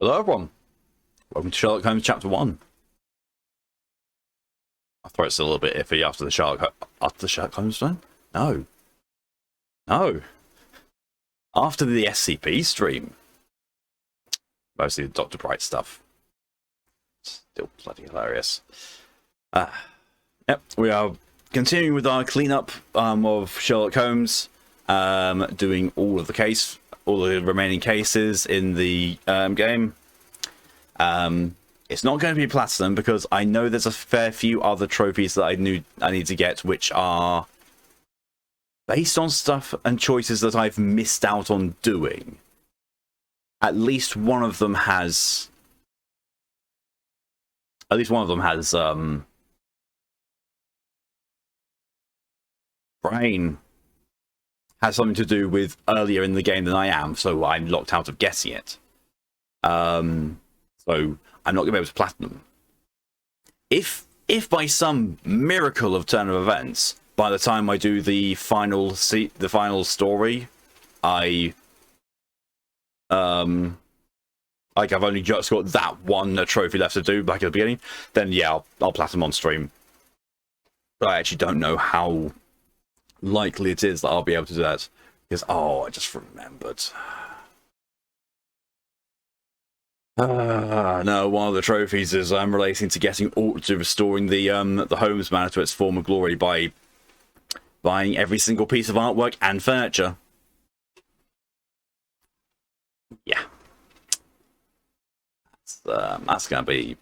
Hello everyone, welcome to Sherlock Holmes Chapter 1. I thought it's a little bit iffy after the Sherlock Holmes one. No. After the SCP stream. Mostly the Dr. Bright stuff. Still bloody hilarious. Yep, we are continuing with our cleanup of Sherlock Holmes, doing all the remaining cases in the game. It's not going to be platinum because I know there's a fair few other trophies that I need to get, which are based on stuff and choices that I've missed out on doing. At least one of them has. Brain has something to do with earlier in the game than I am, so I'm locked out of getting it. So I'm not going to be able to platinum. If by some miracle of turn of events, by the time I do the final story, I've only just got that one trophy left to do back at the beginning, then yeah, I'll platinum on stream. But I actually don't know how likely it is that I'll be able to do that, because I just remembered. No, one of the trophies is relating to restoring the Holmes Manor to its former glory by buying every single piece of artwork and furniture. Yeah, that's gonna be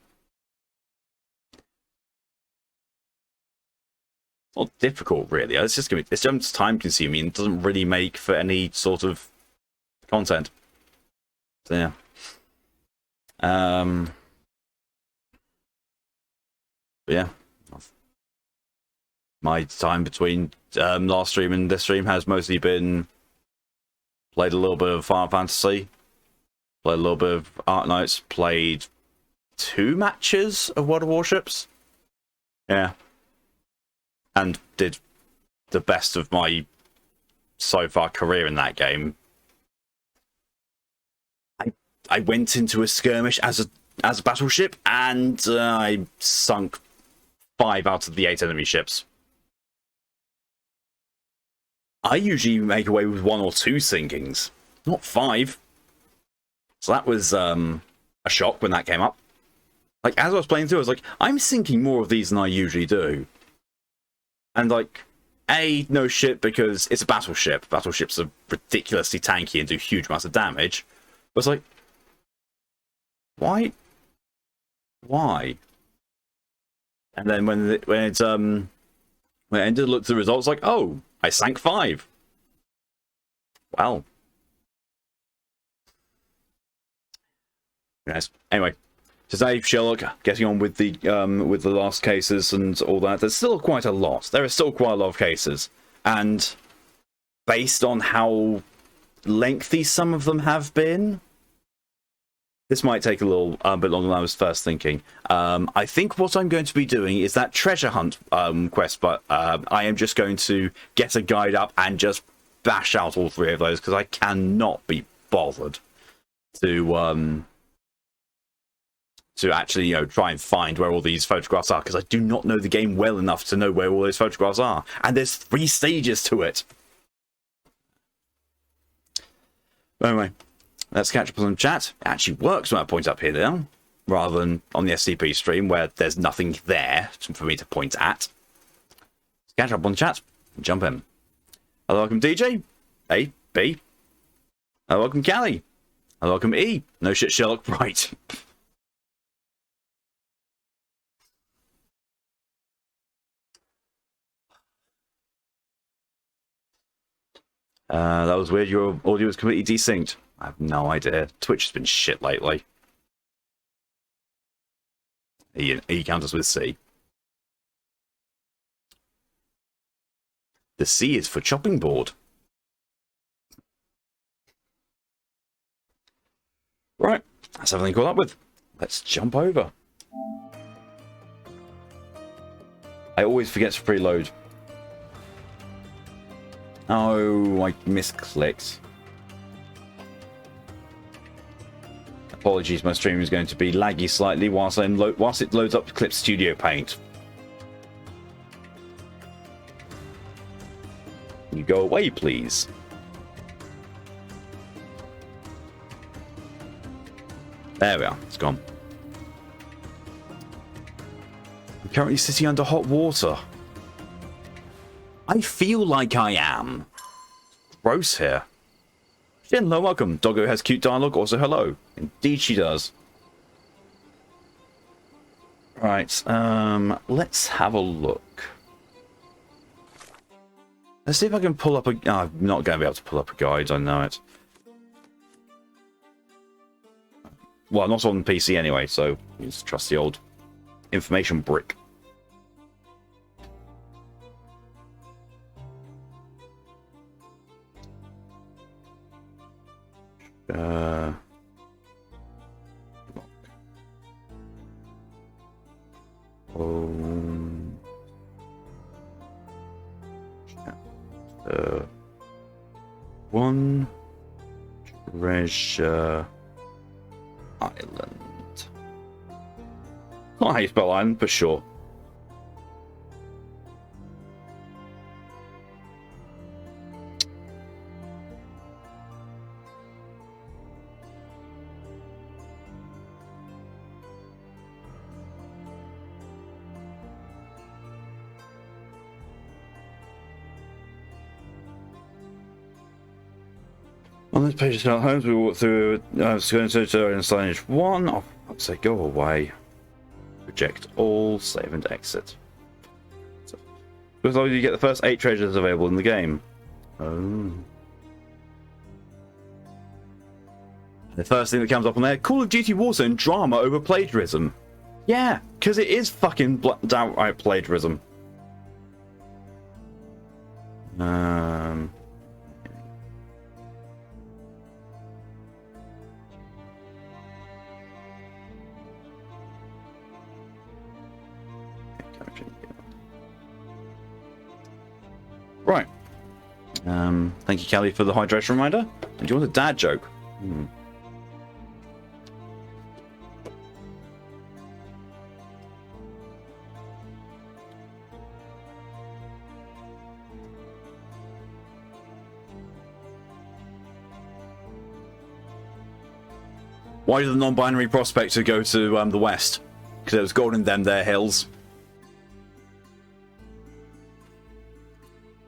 not difficult, really. It's just time consuming. It doesn't really make for any sort of content. So yeah. But yeah, my time between last stream and this stream has mostly been played a little bit of Final Fantasy, played a little bit of Art Knights, played 2 matches of World of Warships. Yeah, and did the best of my so far career in that game. I went into a skirmish as a battleship, and I sunk 5 out of the 8 enemy ships. I usually make away with 1 or 2 sinkings, not 5. So that was a shock when that came up. Like, as I was playing through, I was like, I'm sinking more of these than I usually do. And like, no shit, because it's a battleship. Battleships are ridiculously tanky and do huge amounts of damage. But it's like, why? And then when it ended to look at the results, like, oh, I sank 5. Well, yes. Anyway, today Sherlock getting on with the last cases and all that. There's still quite a lot. There are still quite a lot of cases, and based on how lengthy some of them have been, this might take a little bit longer than I was first thinking. I think what I'm going to be doing is that treasure hunt quest, but I am just going to get a guide up and just bash out all 3 of those, because I cannot be bothered to actually, try and find where all these photographs are, because I do not know the game well enough to know where all those photographs are. And there's 3 stages to it. But anyway, let's catch up on chat. It actually works when I point up here now, rather than on the SCP stream where there's nothing there for me to point at. Let's catch up on chat and jump in. Hello, welcome DJ. A, B. Hello, welcome Callie. Hello, welcome E. No shit, Sherlock. Right. That was weird. Your audio was completely desynced. I have no idea. Twitch has been shit lately. E counters with C. The C is for chopping board. Right, that's everything caught up with. Let's jump over. I always forget to preload. Oh, I misclicked. Apologies, my stream is going to be laggy slightly whilst it loads up Clip Studio Paint. Can you go away, please? There we are. It's gone. I'm currently sitting under hot water. I feel like I am. Gross here. Hello, welcome. Doggo has cute dialogue. Also, hello. Indeed, she does. Right. Let's have a look. Let's see if I can pull up a... Oh, I'm not going to be able to pull up a guide. I know it. Well, not on PC anyway, so just trust the old information brick. One treasure island. Not how you spell island, but sure. On this page of Sherlock Holmes, we walk through going to signage 1. Oh, I'd say go away. Reject all, save and exit. So, as long as you get the first 8 treasures available in the game. Oh. The first thing that comes up on there, Call of Duty Warzone drama over plagiarism. Yeah, because it is fucking downright plagiarism. Right. Thank you, Kelly, for the hydration reminder. And do you want a dad joke? Why did the non-binary prospector go to the west? Because there was gold in them there hills.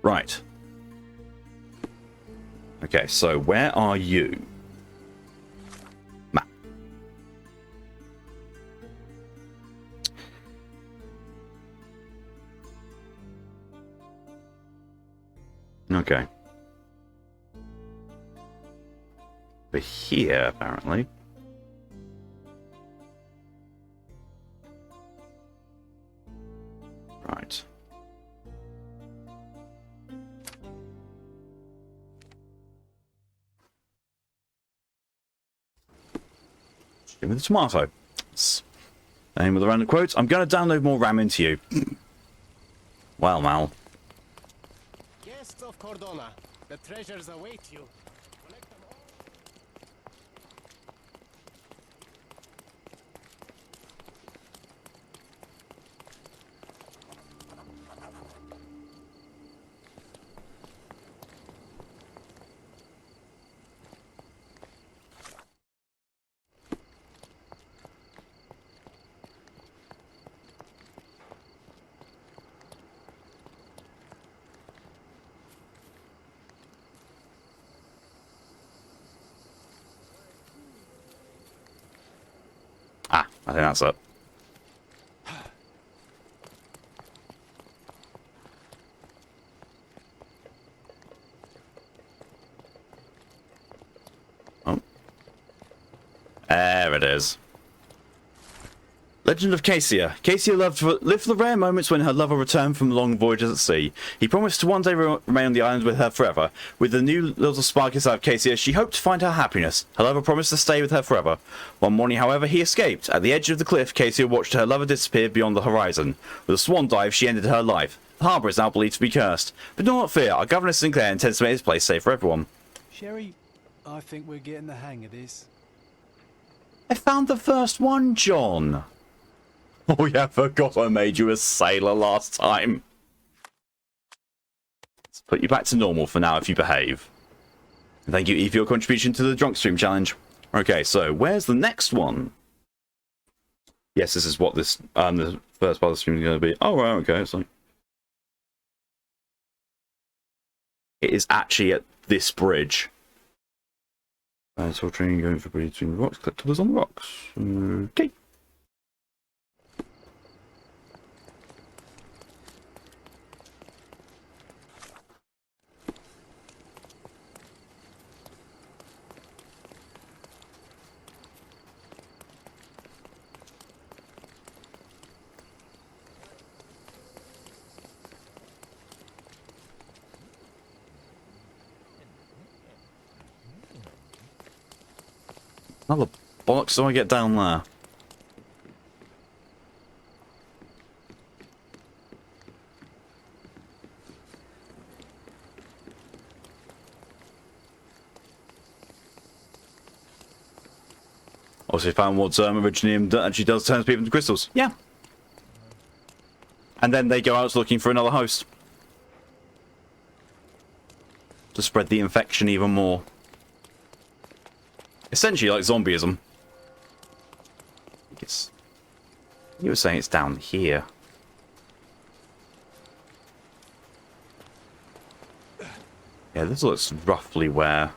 Right. Okay, so where are you? Map. Okay. We're here, apparently. Right. Give me the tomato. Aim with the random quotes. I'm going to download more RAM into you. Well, Mal. Guests of Cordona, the treasures await you. Collect them all. Ah, I think that's it. Oh. There it is. Legend of Cassia. Cassia lived for the rare moments when her lover returned from long voyages at sea. He promised to one day remain on the island with her forever. With the new little spark inside of Cassia, she hoped to find her happiness. Her lover promised to stay with her forever. One morning, however, he escaped. At the edge of the cliff, Cassia watched her lover disappear beyond the horizon. With a swan dive, she ended her life. The harbour is now believed to be cursed. But do not fear, our Governor Sinclair intends to make this place safe for everyone. Sherry, I think we're getting the hang of this. I found the first one, John. Oh yeah, I forgot I made you a sailor last time. Let's put you back to normal for now if you behave. Thank you, E, for your contribution to the Drunk Stream Challenge. Okay, so where's the next one? Yes, this is what this the first part of the stream is going to be. Oh, right, okay. It's like it is actually at this bridge. So training going for between the rocks. Collectibles on the rocks. Okay. How the bollocks do I get down there? Also found what originally actually does turn people into crystals. Yeah. And then they go out looking for another host. To spread the infection even more. Essentially like zombieism. I guess you were saying it's down here. Yeah, this looks roughly where...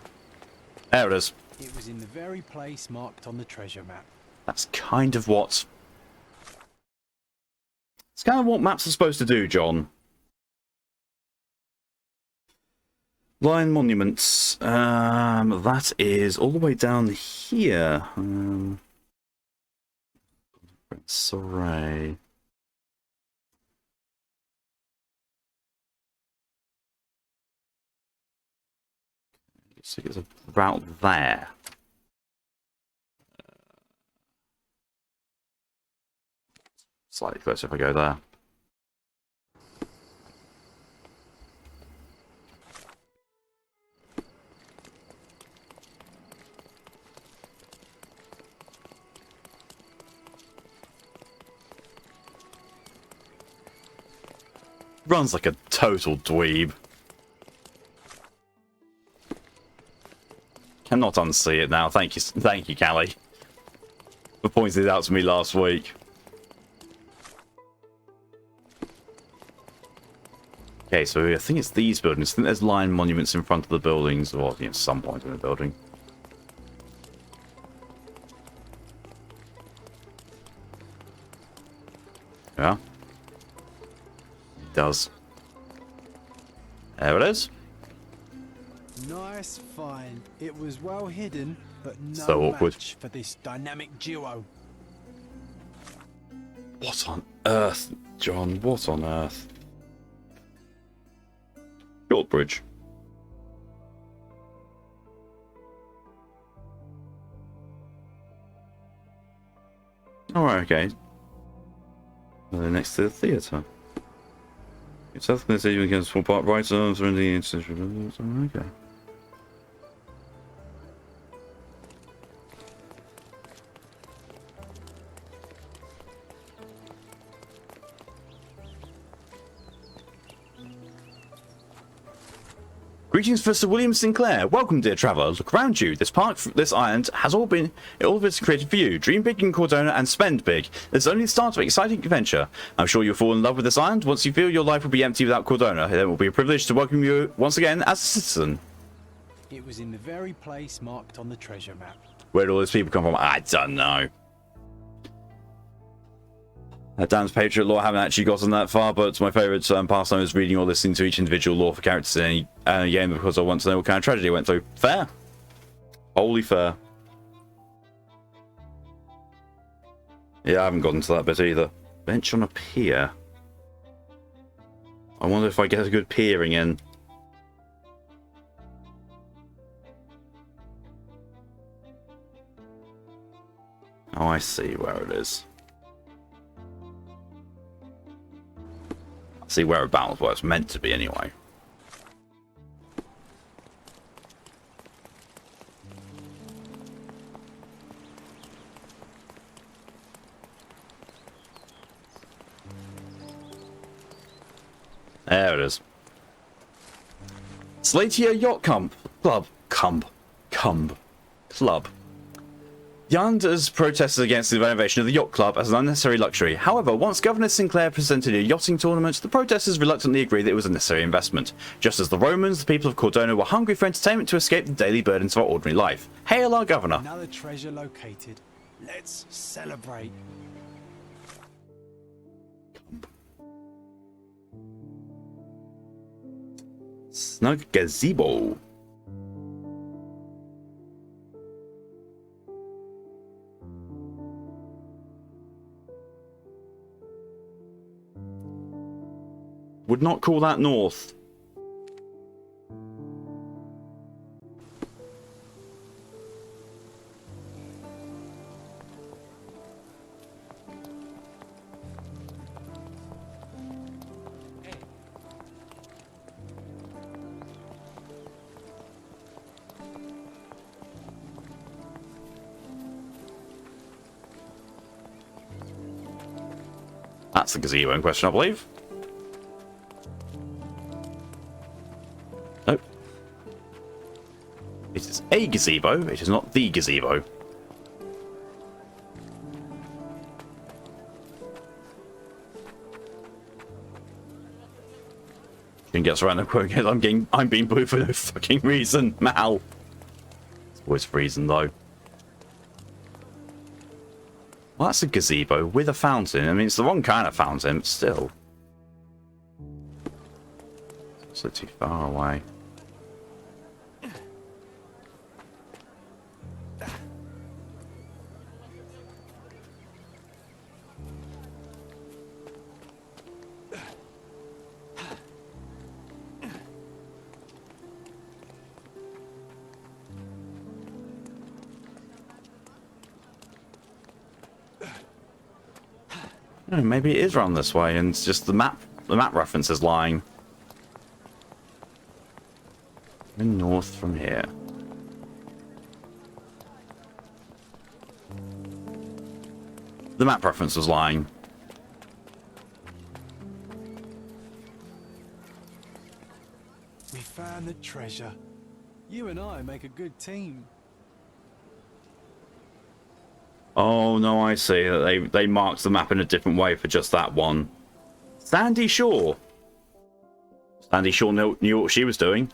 There it is. It was in the very place marked on the treasure map. That's kind of what... It's kind of what maps are supposed to do, John. Lion monuments. That is all the way down here. Sorry. So it's about there. Slightly closer if I go there. Runs like a total dweeb. Cannot unsee it now. Thank you, Callie, for pointing it out to me last week. Okay, so I think it's these buildings. I think there's lion monuments in front of the buildings, or you know, some point in the building. Yeah. It does. There it is. Nice find. It was well hidden, but no So awkward. match for this dynamic duo. What on earth, John? What on earth? Short bridge. Alright, okay. Next to the theatre. It's South Korea you can swap part right arms or in the okay. Greetings for Sir William Sinclair. Welcome, dear traveller. Look around you. This park, this island, has all of it's created for you. Dream big in Cordona and spend big. It's only the start of an exciting adventure. I'm sure you'll fall in love with this island. Once you feel your life will be empty without Cordona, it will be a privilege to welcome you once again as a citizen. It was in the very place marked on the treasure map. Where did all those people come from? I don't know. Dan's Patriot lore, I haven't actually gotten that far, but my favourite pastime is reading or listening to each individual lore for characters in any game because I want to know what kind of tragedy I went through. Fair. Wholly fair. Yeah, I haven't gotten to that bit either. Bench on a pier. I wonder if I get a good peering in. Oh, I see where it is. See whereabouts where it's meant to be anyway. There it is. Slatia Yacht Club. The Islanders protested against the renovation of the yacht club as an unnecessary luxury. However, once Governor Sinclair presented a yachting tournament, the protesters reluctantly agreed that it was a necessary investment. Just as the Romans, the people of Cordona were hungry for entertainment to escape the daily burdens of our ordinary life. Hail our governor! Another treasure located. Let's celebrate. Snug gazebo. Would not call that north. That's the gazebo in question, I believe. Nope. It is a gazebo, it is not the gazebo. Can get us around the quote again. I'm being booed for no fucking reason, Mal. It's always for reason though. Well, that's a gazebo with a fountain. I mean, it's the wrong kind of fountain, but still. It's a too far away. Oh, maybe it is around this way, and it's just the map reference is lying. And north from here. The map reference was lying. We found the treasure. You and I make a good team. Oh no, I see that they marked the map in a different way for just that one. Sandy Shore. Sandy Shore knew what she was doing.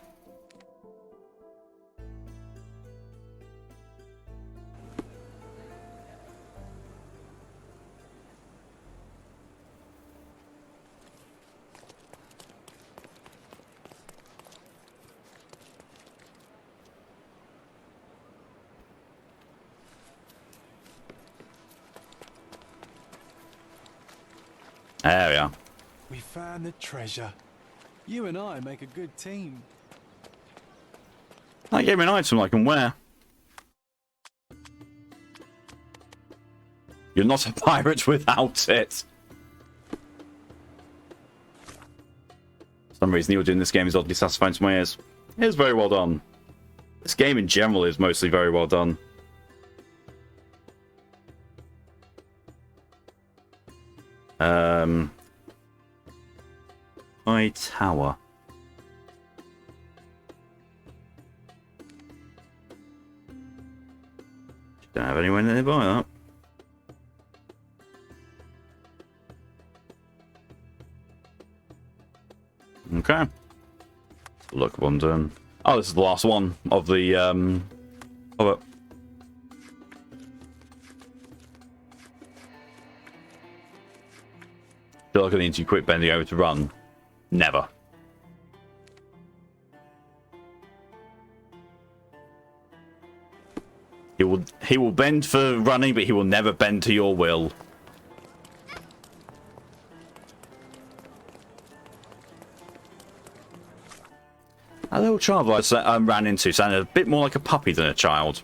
There we are. We found the treasure. You and I make a good team. That gave me an item I can wear. You're not a pirate without it. For some reason, you're doing this game is oddly satisfying to my ears. It is very well done. This game in general is mostly very well done. High tower. Don't have anyone nearby that. Okay. Look what I'm doing. Oh, this is the last one of the of it. Feel like I need to quit bending over to run. Never. He will bend for running, but he will never bend to your will. A little child I ran into sounded a bit more like a puppy than a child.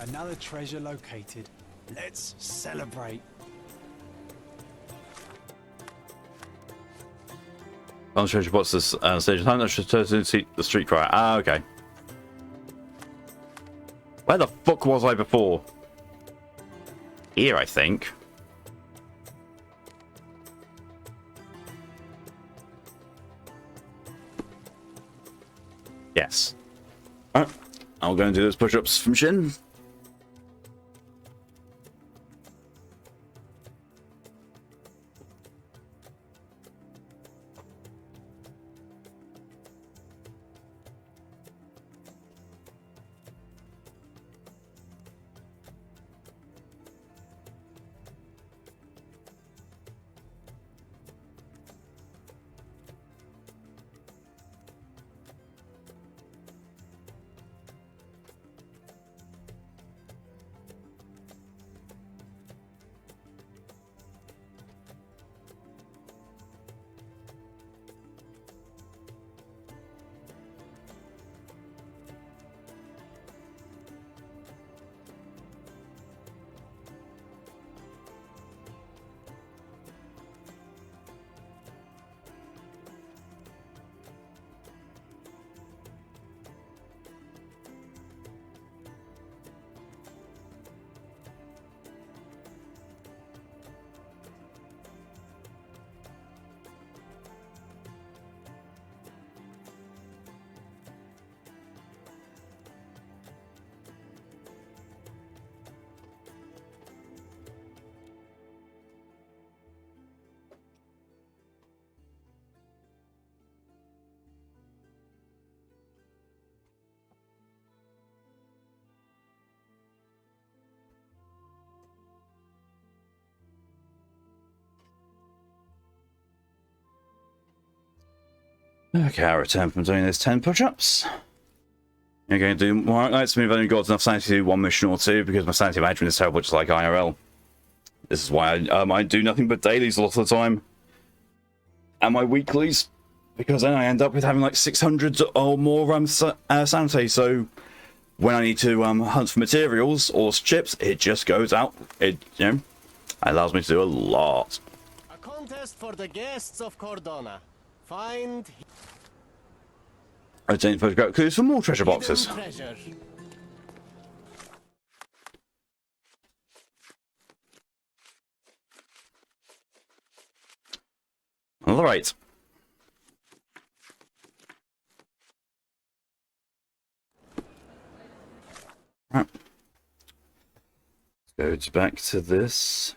Another treasure located. Let's celebrate. On the treasure box this stage. Time that should see the street crier. Ah, okay. Where the fuck was I before? Here, I think. Yes. Alright. I'll go and do those push-ups from Shin. Okay, I'll return from doing those 10 push-ups. I'm going to do more nights. I've only got enough sanity to do one mission or two because my sanity management is terrible, just like IRL. This is why I do nothing but dailies a lot of the time. And my weeklies, because then I end up with having like 600 or more sanity. So when I need to hunt for materials or chips, it just goes out. It, you know, allows me to do a lot. A contest for the guests of Cordona. Find Obtain photograph clues for more treasure boxes. treasure. All right. Right. Let's go back to this.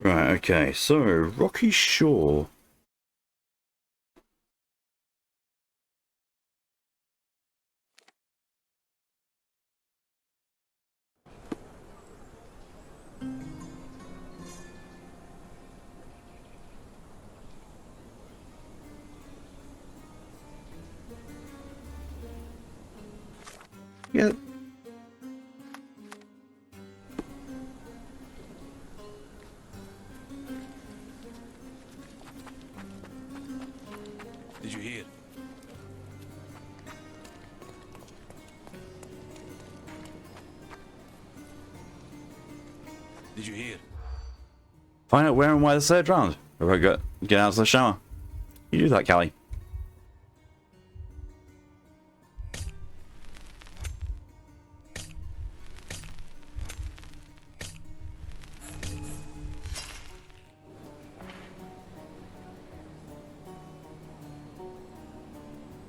Right, okay, so Rocky Shore. Yeah. Did you hear? Did you hear? Find out where and why the third round. Or I get out of the shower. You do that, Callie.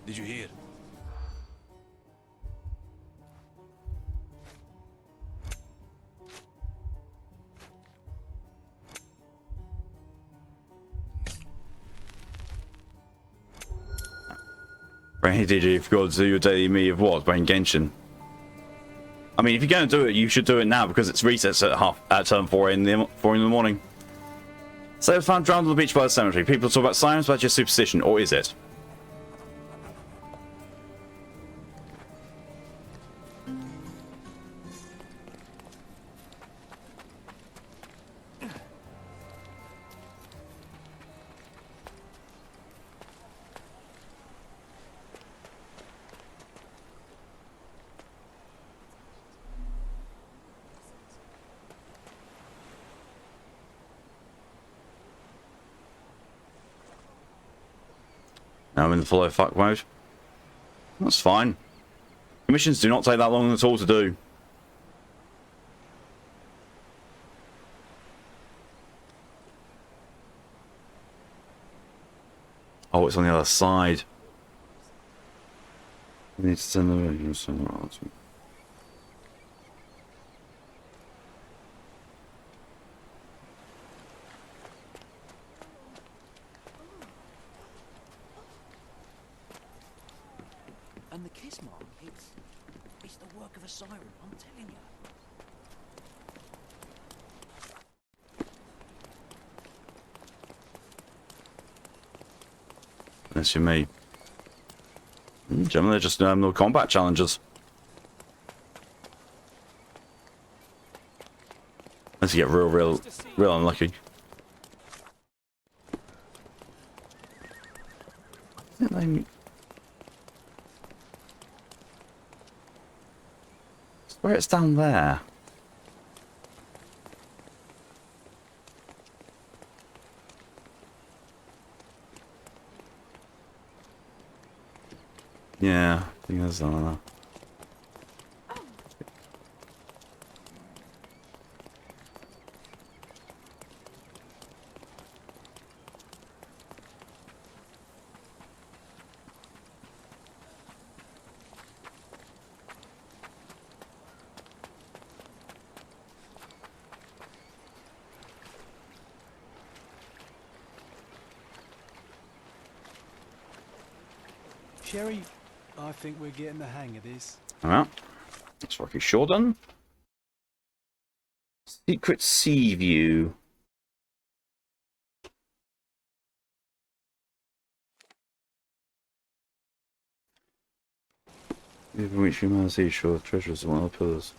Did you hear? Right, did you forgot to do your daily me of what? Playing Genshin. I mean, if you're going to do it, you should do it now because it's resets at turn 4 in the morning. So found drowned on the beach by the cemetery. People talk about science, but just superstition, or is it? Now I'm in the follow fuck mode. That's fine. Missions do not take that long at all to do. Oh, it's on the other side. I need to send them somewhere else. And the kiss mark, it's the work of a siren, I'm telling you. That's you me. Generally, they're just no combat challenges. Unless you get real unlucky. I swear it's down there. Yeah, I think that's down there. Sherry, I think we're getting the hang of this. Alright. That's Rocky Shore done. Secret Sea View. Even reach human seashore, treasures and one of the pillars.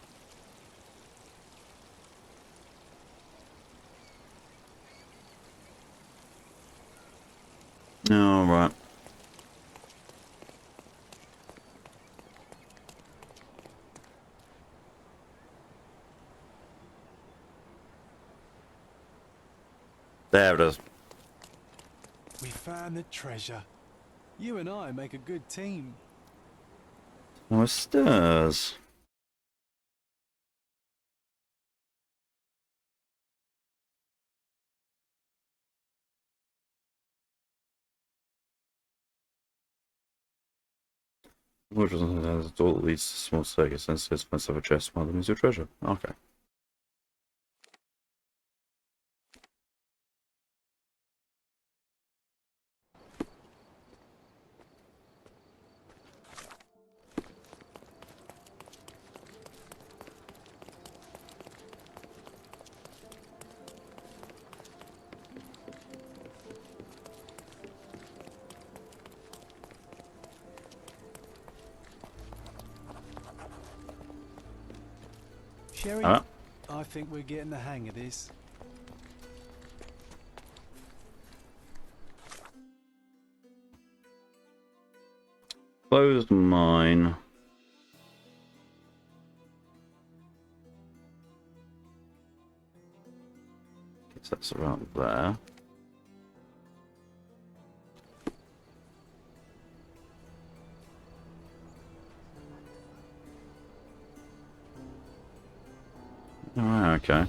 Alright. There it is. We found the treasure. You and I make a good team. Oh, it stirs. Which doesn't have a door that leads to a small circus and says myself a chest, one of them is your treasure. Okay. Sherry, Alright. I think we're getting the hang of this. Closed mine. Guess that's around there. Alright, okay.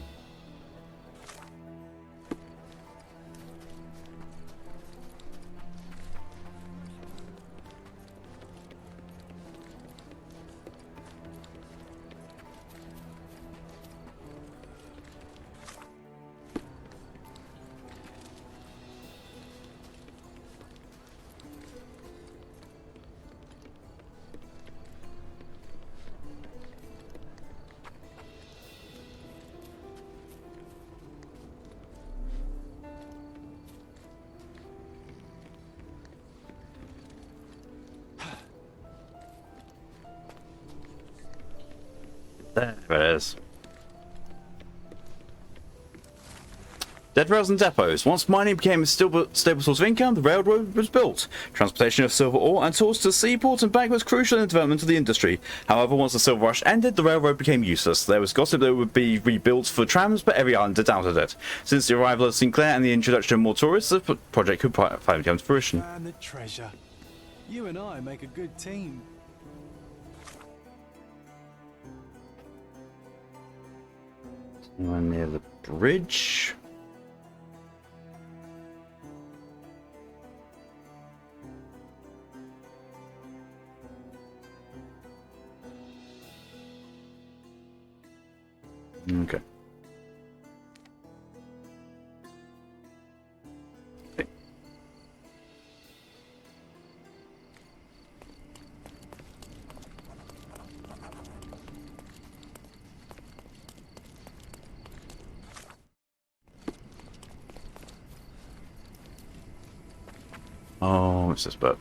There it is. Dead rails and depots. Once mining became a stable source of income, the railroad was built. Transportation of silver ore and tools to the seaport and back was crucial in the development of the industry. However, once the silver rush ended, the railroad became useless. There was gossip that it would be rebuilt for trams, but every islander doubted it. Since the arrival of Sinclair and the introduction of more tourists, the project could finally come to fruition. Found the treasure. You and I make a good team. Somewhere near the bridge. Okay. Oh, it's this boat.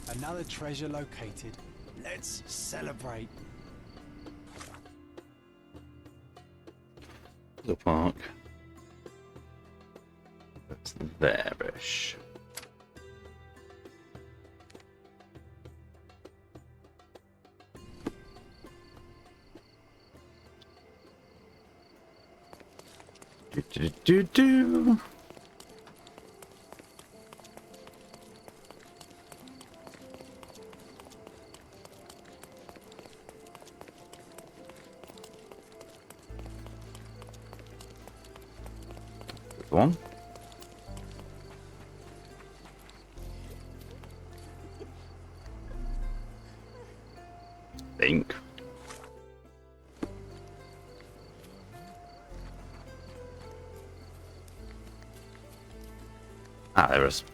Another treasure located. Let's celebrate. The park. That's there-ish. Do. Good one. Think. Ah, there is.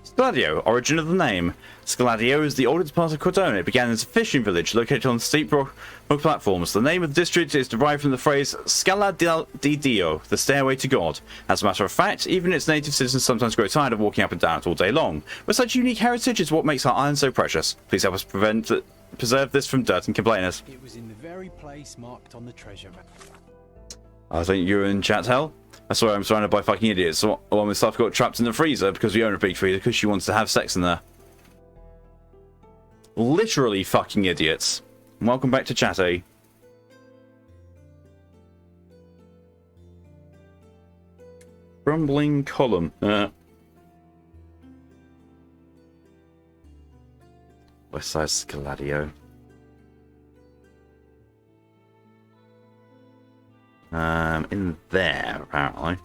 Scaladio, origin of the name. Scaladio is the oldest part of Cordona. It began as a fishing village located on steep rock platforms. The name of the district is derived from the phrase Scala di Dio, the stairway to God. As a matter of fact, even its native citizens sometimes grow tired of walking up and down it all day long. But such unique heritage is what makes our island so precious. Please help us preserve this from dirt and complainers. It was in the very place marked on the treasure map. I think you're in chat hell. I swear I'm surrounded by fucking idiots. So all my stuff got trapped in the freezer because we own a big freezer because she wants to have sex in there. Literally fucking idiots. Welcome back to chat, eh? Crumbling column. West Side Scaladio. In there, apparently.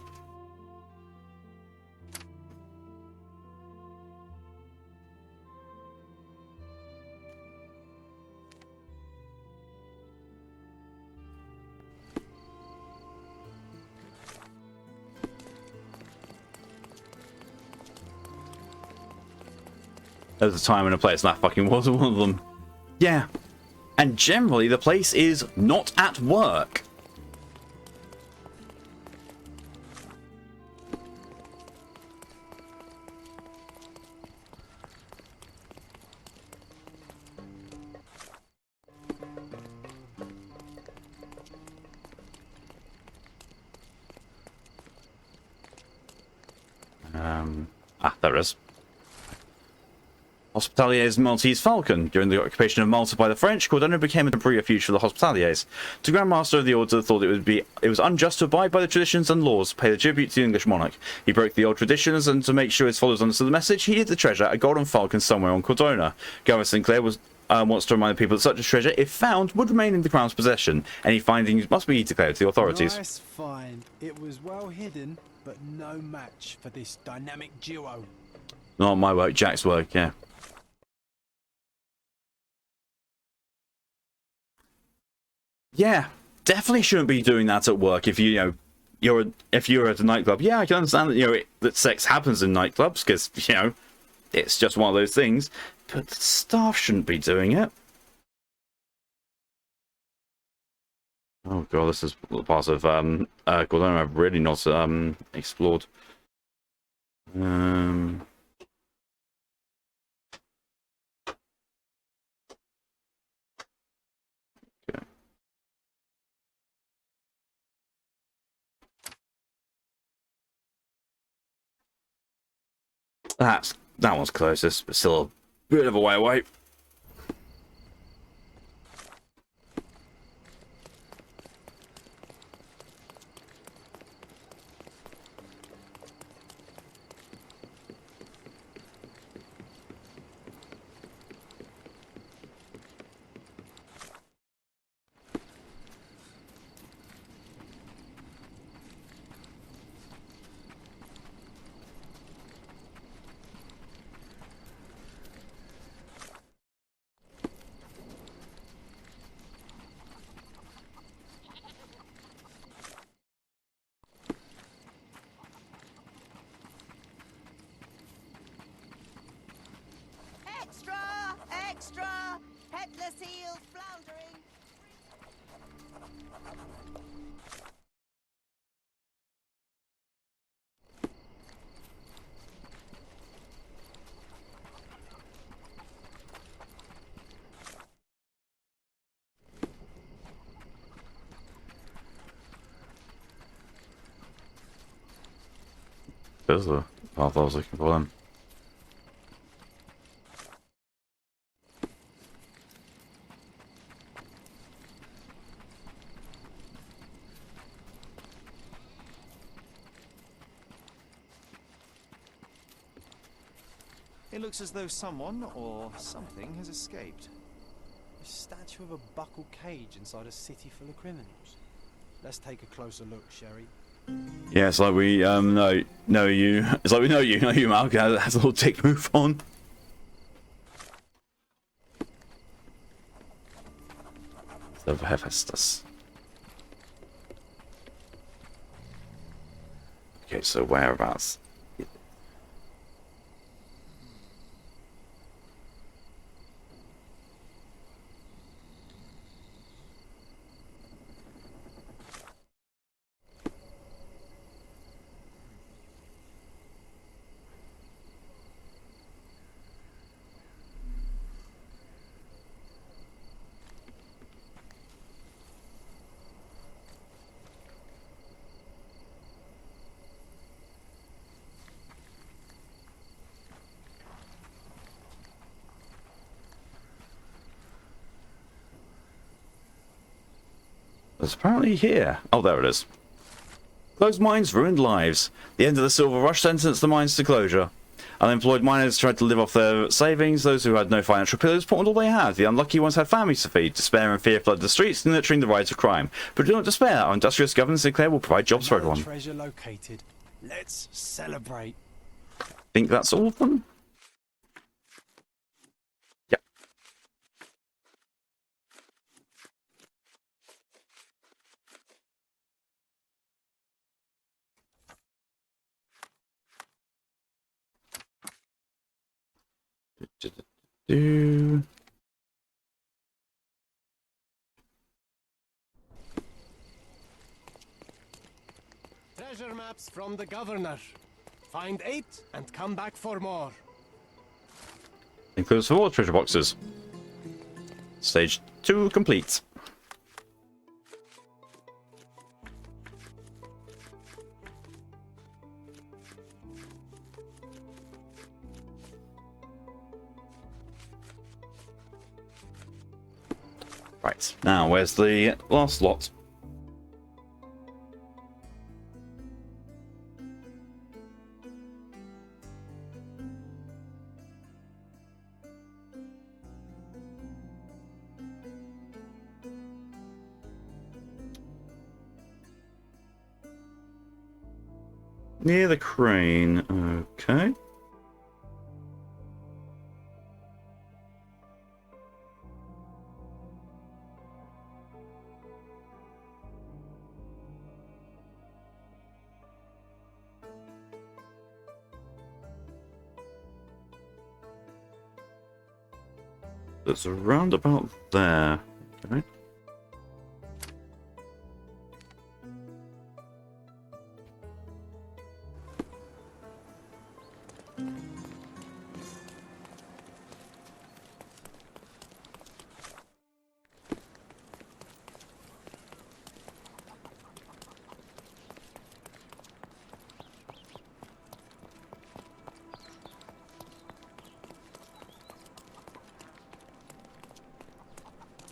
There's a time and a place, and that fucking was one of them. Yeah. And generally, the place is not at work. There is. Hospitalier's Maltese Falcon. During the occupation of Malta by the French, Cordona became a temporary refuge for the Hospitaliers. The Grand Master of the Order thought it was unjust to abide by the traditions and laws, pay the tribute to the English monarch. He broke the old traditions, and to make sure his followers understood the message, he hid the treasure, a golden falcon, somewhere on Cordona. Governor Sinclair wants to remind the people that such a treasure, if found, would remain in the Crown's possession. Any findings must be declared to the authorities. Nice find. It was well hidden, but no match for this dynamic duo. Not my work, Jack's work, yeah. Yeah, definitely shouldn't be doing that at work if if you're at a nightclub. Yeah, I can understand that that sex happens in nightclubs because it's just one of those things, but the staff shouldn't be doing it. Oh god, this is part of Cordona I've really not explored. That one's closest, but still a bit of a way away. There's the path I was looking for them. It looks as though someone or something has escaped. A statue of a buckled cage inside a city full of criminals. Let's take a closer look, Sherry. Yeah, it's like we know you. It's like we know you, Mark. Has a little tick move on. The Hephaestus. Okay, so whereabouts? It's apparently here. Oh, there it is. Closed mines, ruined lives. The end of the Silver Rush sentenced the mines to closure. Unemployed miners tried to live off their savings. Those who had no financial pillars pawned all they had. The unlucky ones had families to feed. Despair and fear flooded the streets, nurturing the rise of crime. But do not despair. Our industrious governance declare will provide jobs for everyone. Treasure located. Let's celebrate. Think that's all of them? Yep. Do. Treasure maps from the governor. Find 8 and come back for more. Includes 4 treasure boxes. Stage 2 complete. Right, now where's the last lot? Near the crane, okay. It's around about there. Okay.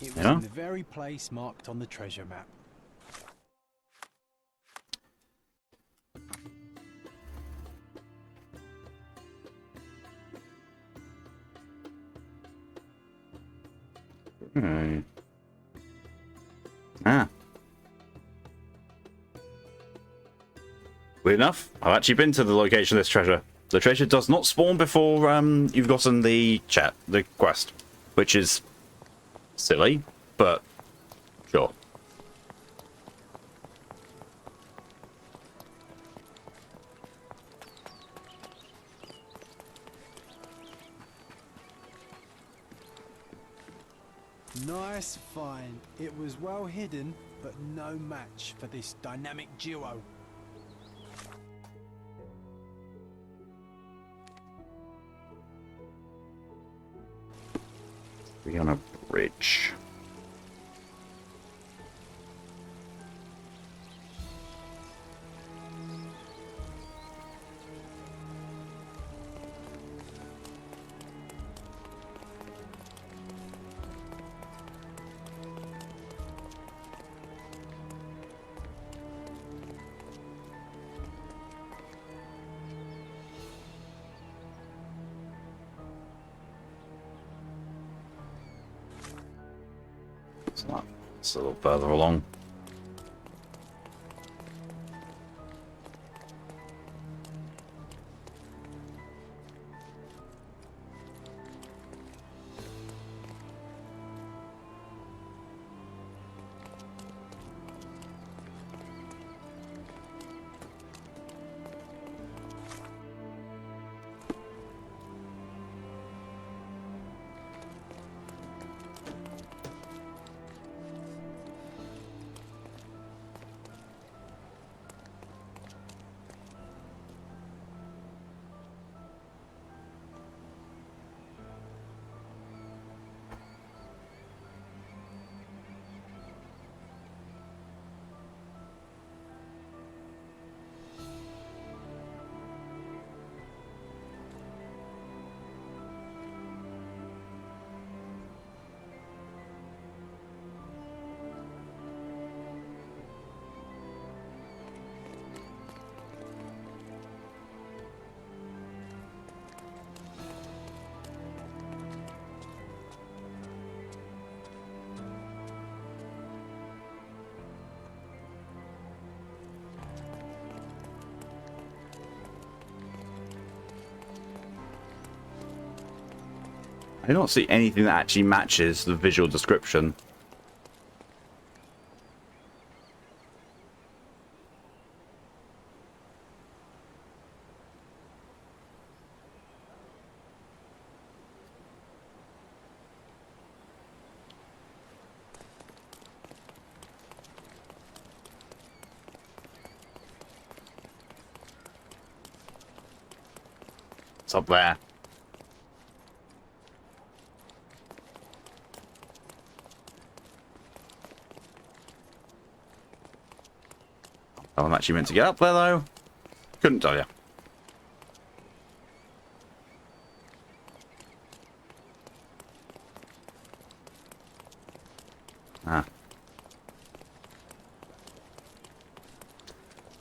It was Yeah. in the very place marked on the treasure map. Right. Ah. Weird enough, I've actually been to the location of this treasure. The treasure does not spawn before you've gotten the quest, which is silly, but sure. Nice find. It was well hidden, but no match for this dynamic duo. We're on a bridge. It's a little further along. I do not see anything that actually matches the visual description. It's up there. I'm actually meant to get up there though. Couldn't tell you. Ah.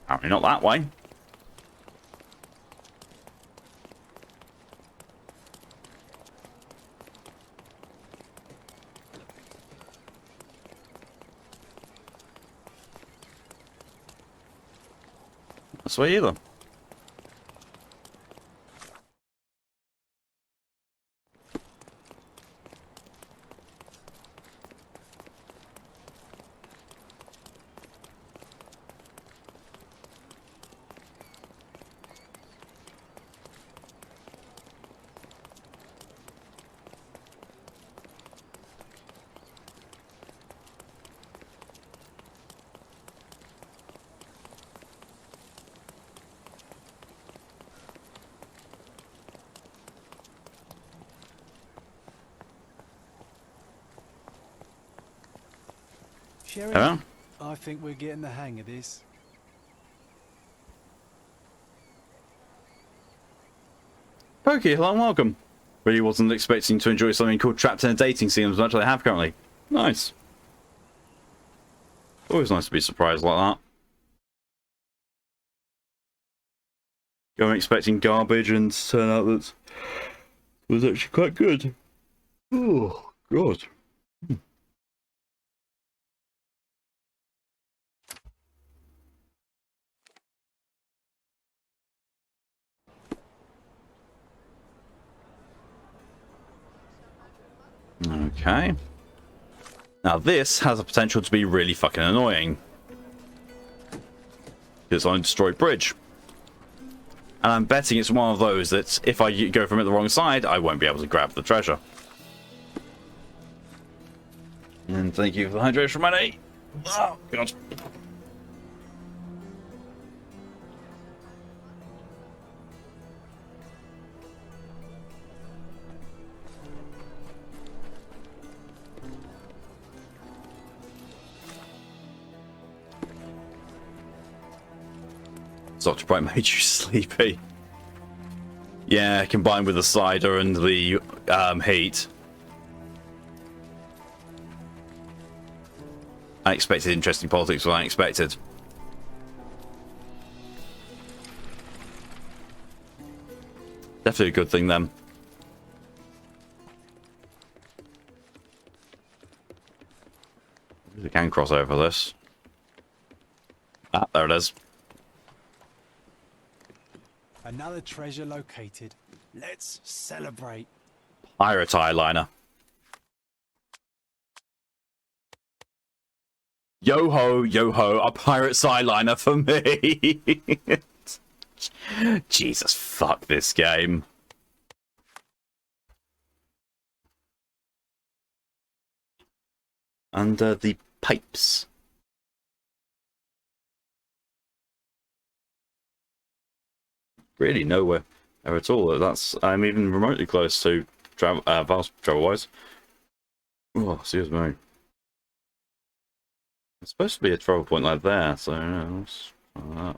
Apparently not that way. That's way either. Sherry, Hello? I think we're getting the hang of this. Pokey, hello and welcome. Really wasn't expecting to enjoy something called Trapped in a Dating Scene as much as I have currently. Nice. Always nice to be surprised like that. Going expecting garbage and turn out that it was actually quite good. Oh, God. Okay. Now this has the potential to be really fucking annoying. It's on a destroyed bridge. And I'm betting it's one of those that if I go from it the wrong side, I won't be able to grab the treasure. And thank you for the hydration money. Oh, God. Dr. Bright made you sleepy. Yeah, combined with the cider and the heat. Unexpected, interesting politics were unexpected. Definitely a good thing then. We can cross over this. Ah, there it is. Another treasure located. Let's celebrate. Pirate eyeliner. Yo ho, a pirate's eyeliner for me. Jesus, fuck this game. Under the pipes. Really nowhere at all. That's I'm even remotely close to travel, fast travel wise. Oh, excuse me. It's supposed to be a travel point like there, so yeah, let's try that.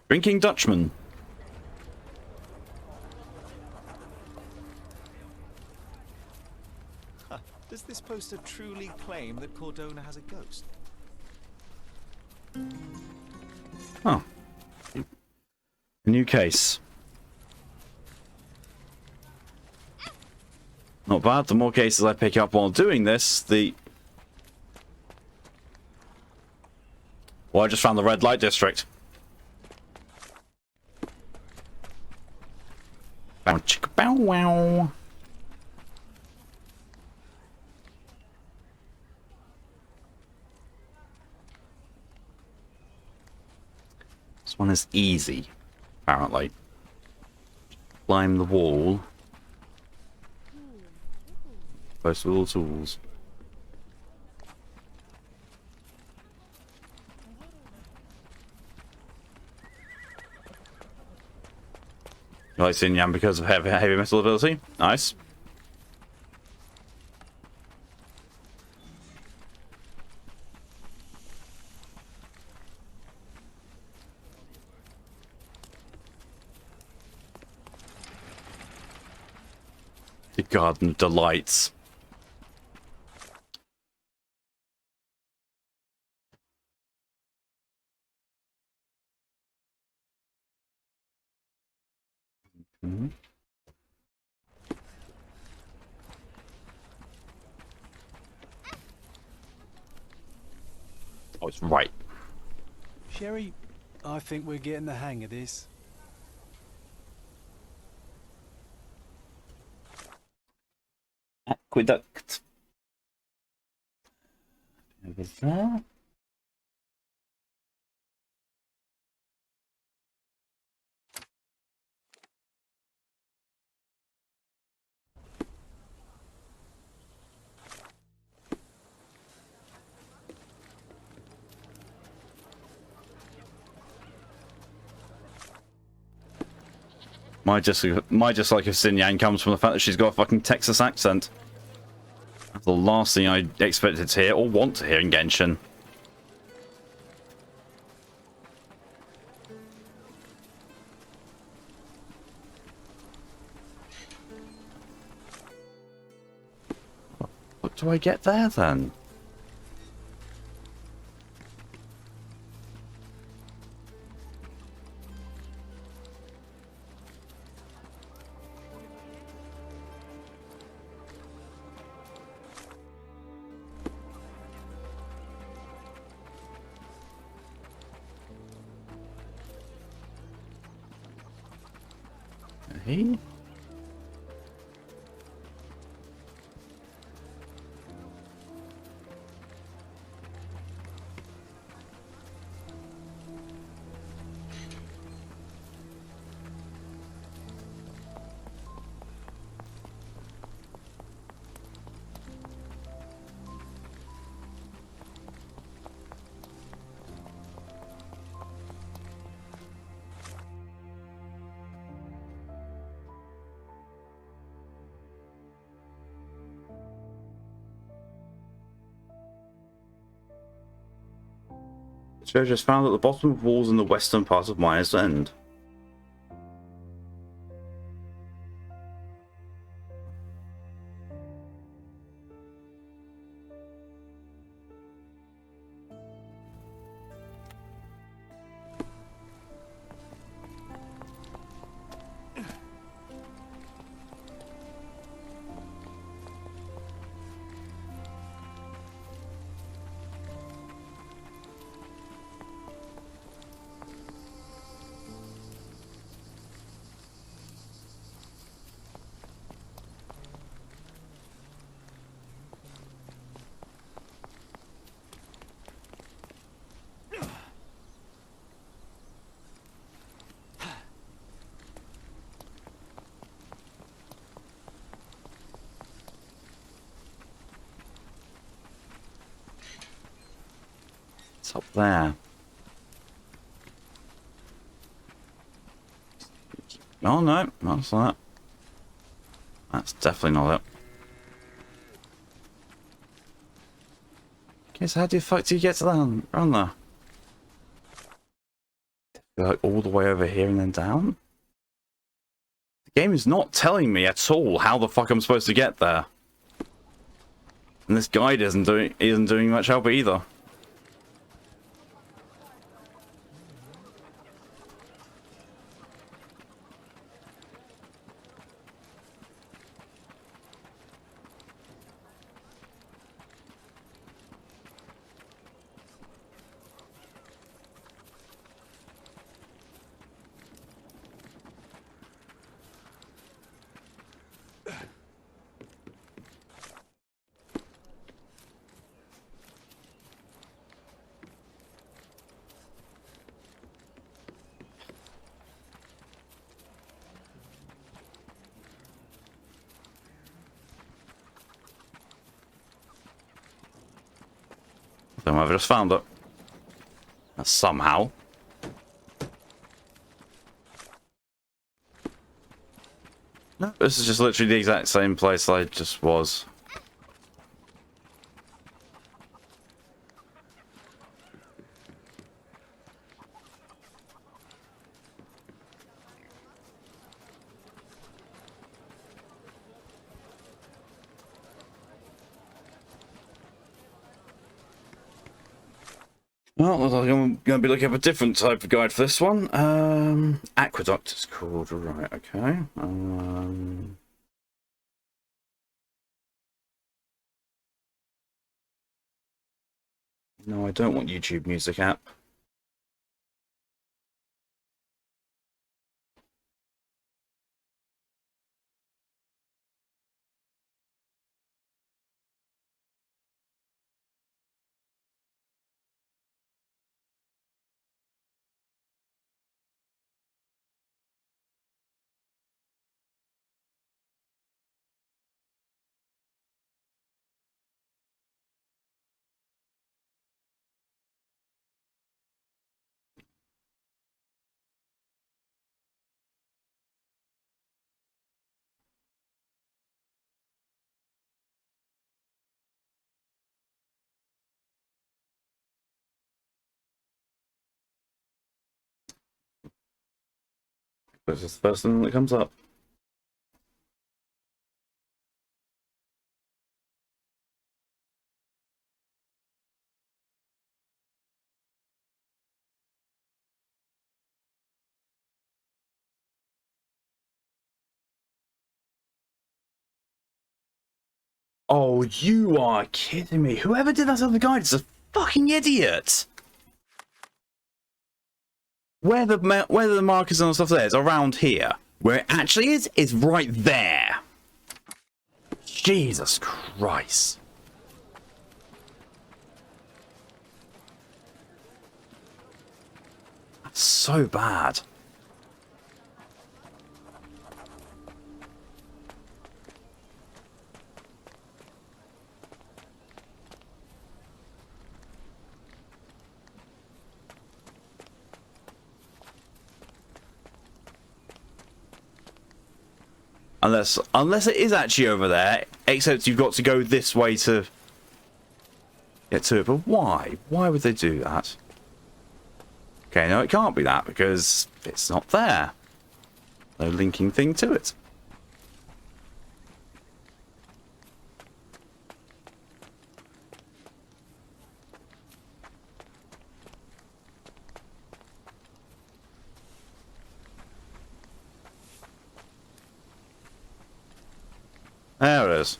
Drinking Dutchman. Does this poster truly claim that Cordona has a ghost? Oh. A new case. Not bad. The more cases I pick up while doing this, the... Well, I just found the red light district. Bow chicka bow wow. This one is easy, apparently. Climb the wall. Post with all tools. You like Sinyan because of heavy metal ability? Nice. The Garden of Delights. Mm-hmm. Oh, it's right. Sherry, I think we're getting the hang of this. Aqueduct. Over there. My dislike of Sin Yang comes from the fact that she's got a fucking Texas accent. That's the last thing I expected to hear or want to hear in Genshin. What do I get there then? Okay. Treasure is found at the bottom of walls in the western part of Miner's End. It's up there. Oh no, that's that. That's definitely not it. Okay, so how the fuck do you get to that around there? Like all the way over here and then down? The game is not telling me at all how the fuck I'm supposed to get there. And this guide isn't doing much help either. I've just found it. Somehow. No, this is just literally the exact same place I just was. Well, looks like I'm going to be looking up a different type of guide for this one. Aqueduct is called, right, okay. No, I don't want YouTube Music app. This is the first thing that comes up. Oh, you are kidding me. Whoever did that other guide is a fucking idiot. Where the markers and stuff there is around here. Where it actually is right there. Jesus Christ. That's so bad. Unless it is actually over there, except you've got to go this way to get to it. But why? Why would they do that? Okay, no, it can't be that because it's not there. No linking thing to it. There it is.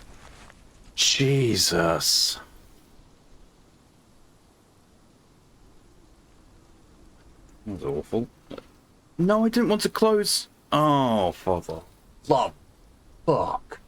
Jesus. That was awful. No, I didn't want to close. Oh, for the love. Fuck.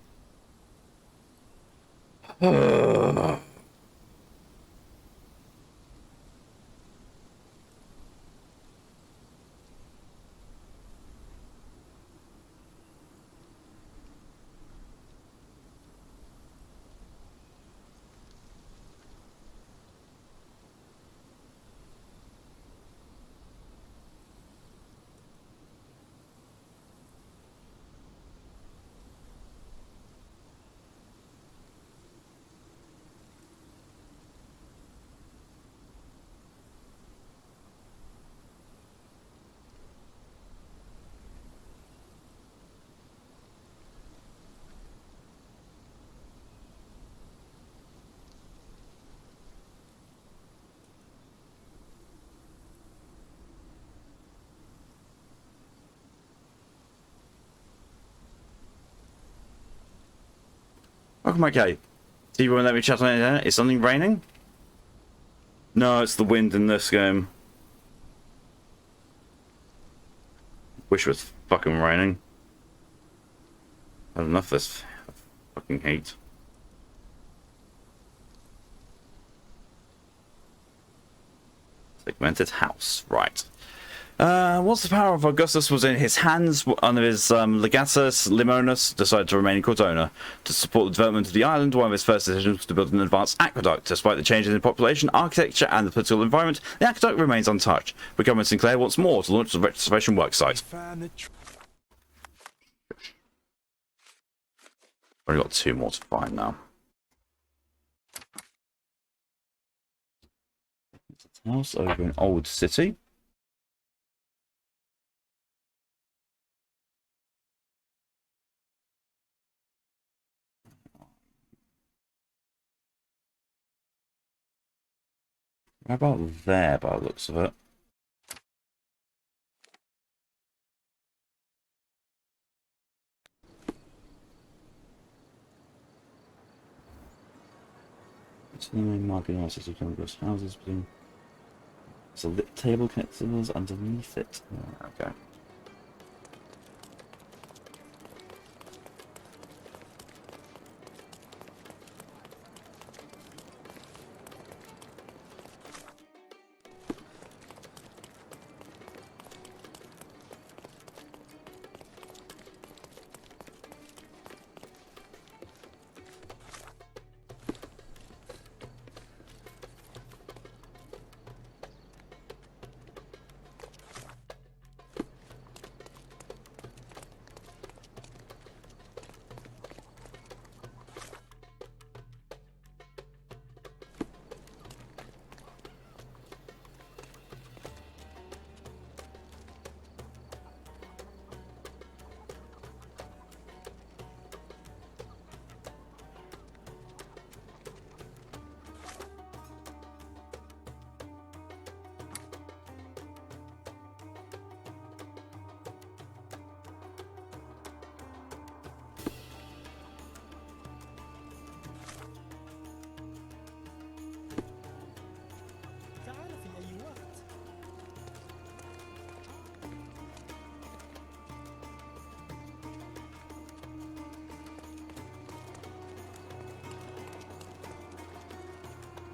Welcome, okay. So you won't let me chat on it? Is something raining? No, it's the wind in this game. Wish it was fucking raining. I had enough of this fucking heat. Segmented house, right. Once the power of Augustus was in his hands, under his legatus, Limonus decided to remain in Cortona. To support the development of the island, one of his first decisions was to build an advanced aqueduct. Despite the changes in population, architecture, and the political environment, the aqueduct remains untouched. But Governor Sinclair wants more to launch the restoration worksite. Only got 2 more to find now. House over in Old City. How about there, by the looks of it? It's the main market houses of Congress. Houses between. There's a lit table connected underneath it. Oh, okay.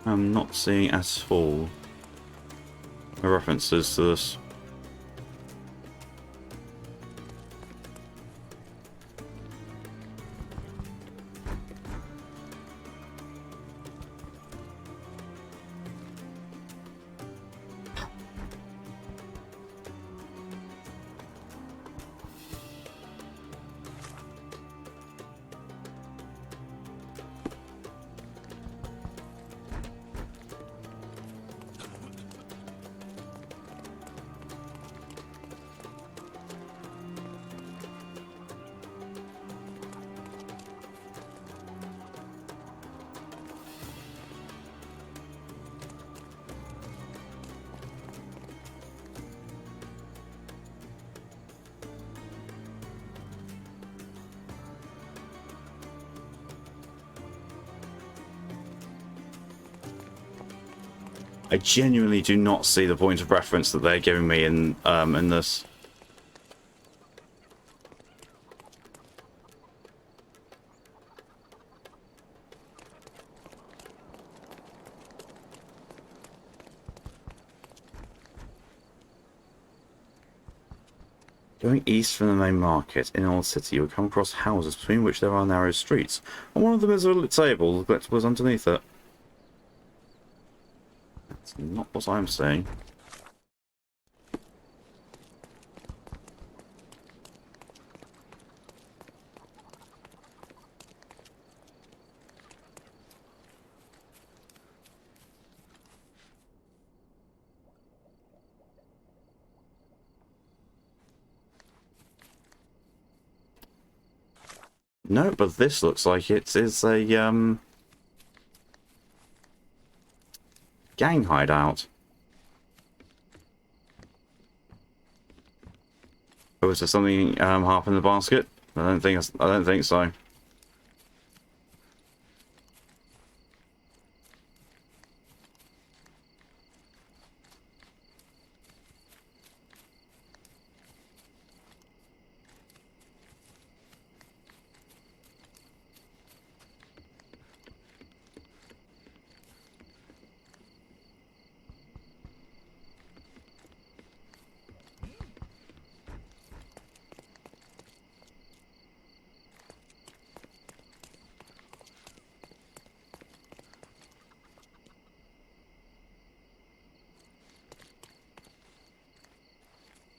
I'm not seeing at all the references to this. I genuinely do not see the point of reference that they're giving me in this. Going east from the main market in Old City, you'll come across houses between which there are narrow streets. On one of them is a lit table, the collectibles underneath it. That's not what I'm saying. No, but this looks like it is a gang hideout. Oh, is there something half in the basket? I don't think so.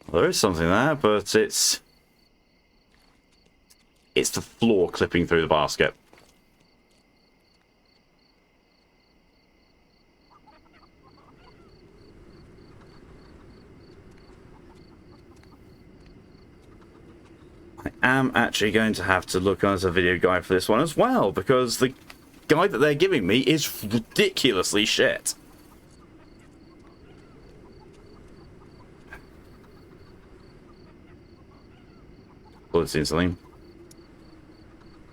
There is something there, but it's the floor clipping through the basket. I am actually going to have to look as a video guide for this one as well, because the guide that they're giving me is ridiculously shit. Let's see something.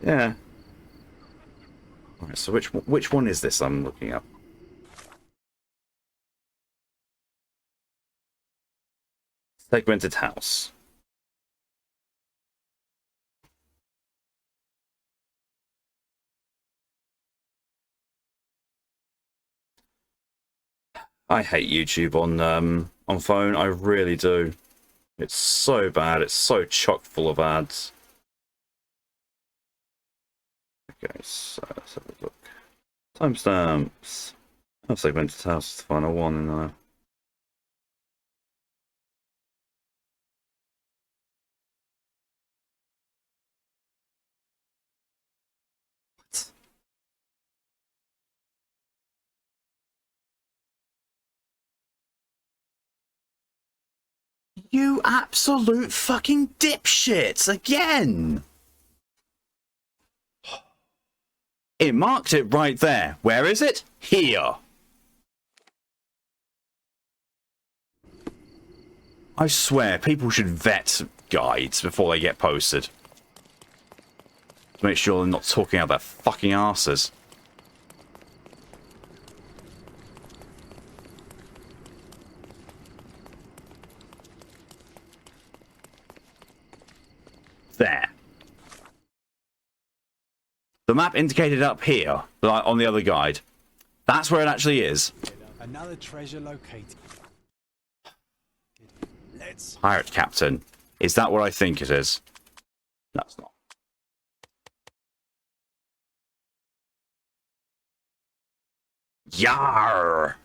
Yeah. Alright, so which one is this I'm looking up? Segmented house. I hate YouTube on phone. I really do. It's so bad. It's so chock full of ads. Okay, so let's have a look. Timestamps. I've segmented house, the final one in there. What? You absolute fucking dipshits again! It marked it right there. Where is it? Here. I swear, people should vet guides before they get posted. To make sure they're not talking out their fucking asses. There. The map indicated up here, like on the other guide. That's where it actually is. Another treasure located. Let's. Pirate captain. Is that what I think it is? No, it's not. Yar!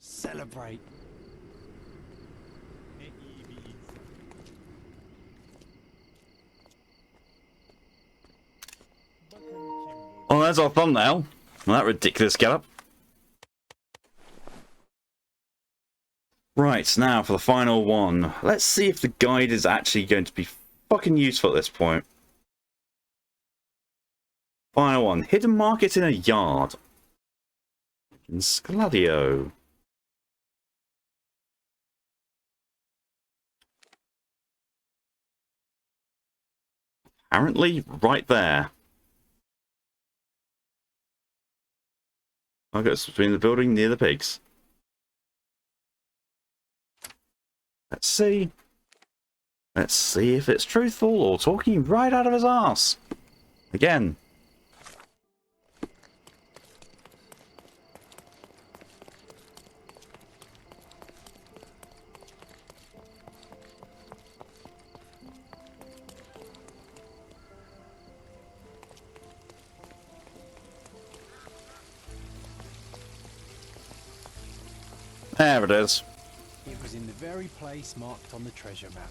Celebrate. Oh, that's our thumbnail. Well, that ridiculous getup. Right, now for the final one. Let's see if the guide is actually going to be fucking useful at this point. Final one. Hidden market in a yard. In Scladio. Apparently, right there. Okay, it's between the building near the pigs. Let's see. Let's see if it's truthful or talking right out of his arse. Again. There it is. It was in the very place marked on the treasure map.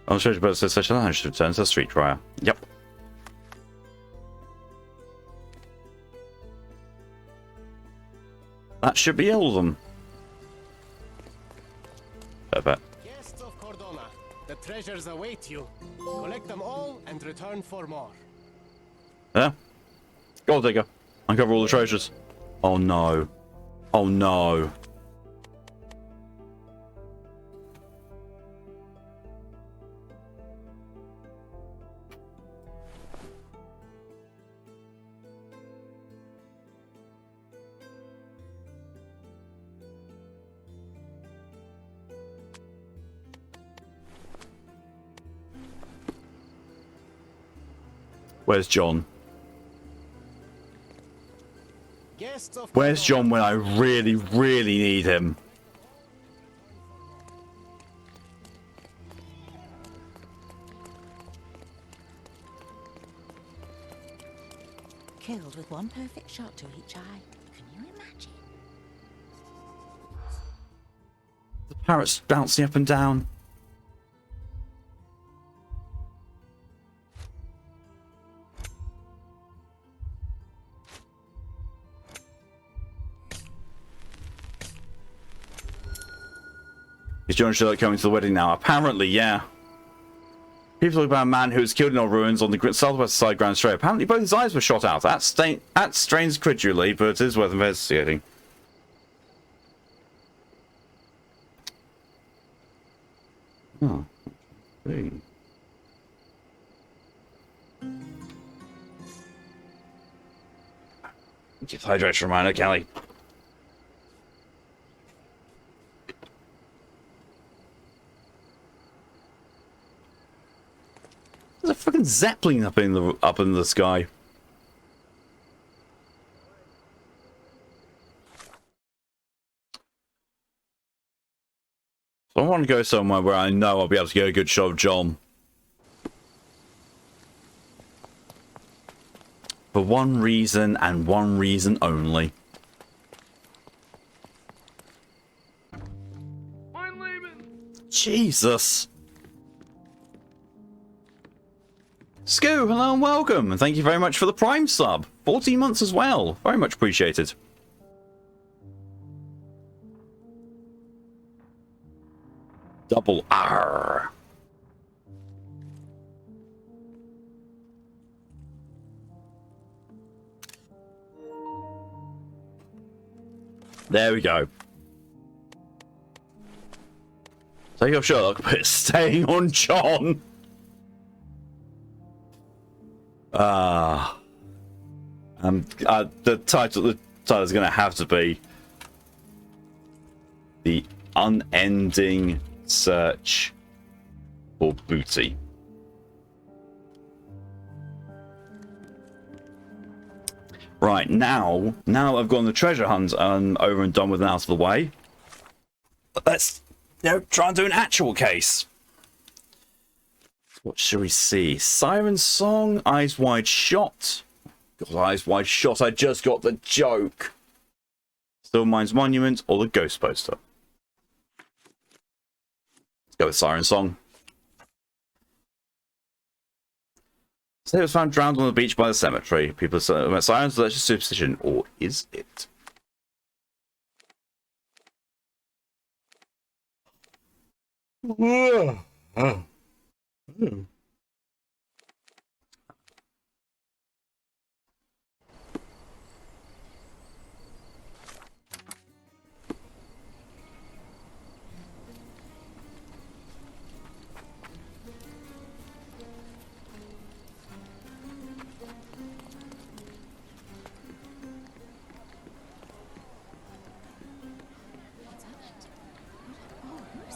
On the treasure boat says such a lunch to return to the street crier. Yep. That should be all of them. Perfect. Guests of Cordona, the treasures await you. Collect them all and return for more. Yeah. Gold digger. Uncover all the treasures. Oh no. Oh no. Where's John? Guests of Where's Cordona, John when I really, really need him? Killed with one perfect shot to each eye. Can you imagine? The parrot's bouncing up and down. Is John and Sherlock coming to the wedding now? Apparently, yeah. People talk about a man who was killed in our ruins on the southwest side Grand Strait. Apparently both his eyes were shot out. That strains credulity, but it is worth investigating. Oh. Hey. Just hydration reminder, Kelly. There's a fucking zeppelin up in the sky. So I want to go somewhere where I know I'll be able to get a good shot of John. For one reason and one reason only. Jesus. Scoo, hello and welcome, and thank you very much for the Prime sub. 14 months as well. Very much appreciated. Double R. There we go. Take off Sherlock, but it's staying on John. The title is going to have to be The Unending Search for Booty. Right, now I've gone the treasure hunt over and done with and out of the way. Let's try and do an actual case. What should we see? Siren Song, Eyes Wide Shut. God, Eyes Wide Shut, I just got the joke. Still Minds Monument or the Ghost Poster. Let's go with Siren Song. Say it was found drowned on the beach by the cemetery. People say about sirens, that's just superstition, or is it?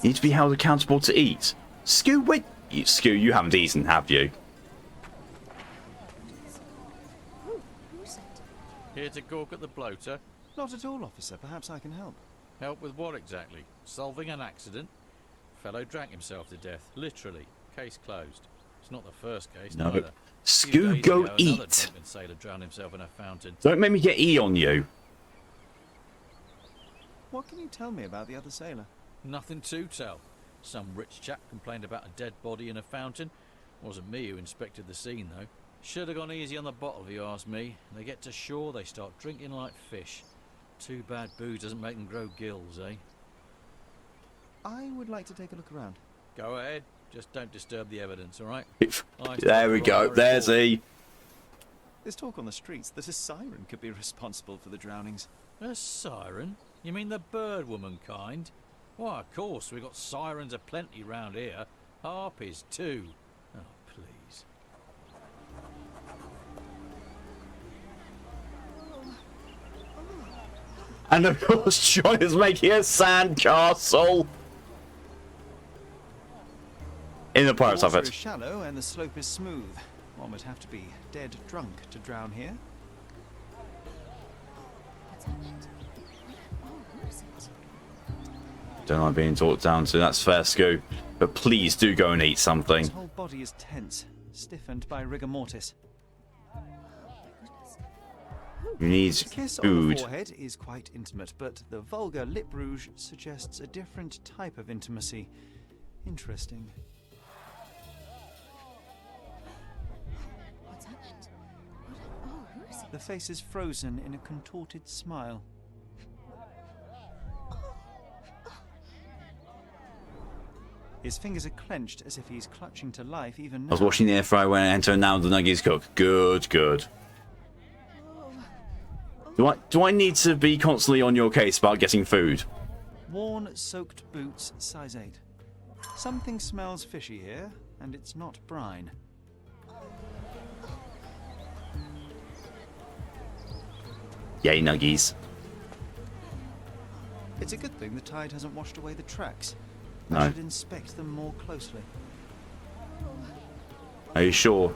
Need to be held accountable to eat. Skoo, wait. Skoo, you haven't eaten, have you? Here to gawk at the bloater? Not at all, officer. Perhaps I can help. Help with what exactly? Solving an accident? Fellow drank himself to death, literally. Case closed. It's not the first case, No. neither. Skoo, go eat. Sailor drowned himself in a fountain. Don't make me get E on you. What can you tell me about the other sailor? Nothing to tell. Some rich chap complained about a dead body in a fountain. Wasn't me who inspected the scene, though. Should have gone easy on the bottle, if you ask me. They get to shore, they start drinking like fish. Too bad booze doesn't make them grow gills, eh? I would like to take a look around. Go ahead. Just don't disturb the evidence, all right? There we go. There's E. There's talk on the streets that a siren could be responsible for the drownings. A siren? You mean the bird woman kind? Why, of course, we've got sirens aplenty round here. Harpies, too. Oh, please. And of course, John is making a sandcastle. In the pirate's The water outfit. is shallow and the slope is smooth. One would have to be dead drunk to drown here. Don't like being talked down to, that's fair, Skoo. But please do go and eat something. His whole body is tense, stiffened by rigor mortis. You need The kiss on food. the forehead is quite intimate, but the vulgar lip rouge suggests a different type of intimacy. Interesting. What's happened? Who is it? The face is frozen in a contorted smile. His fingers are clenched as if he's clutching to life even now. I was watching the air fryer when I entered and now the nuggies cook. Good, good. Do I need to be constantly on your case about getting food? Worn, soaked boots, size 8. Something smells fishy here, and it's not brine. Yay, nuggies. It's a good thing the tide hasn't washed away the tracks. No. I should inspect them more closely. Are you sure?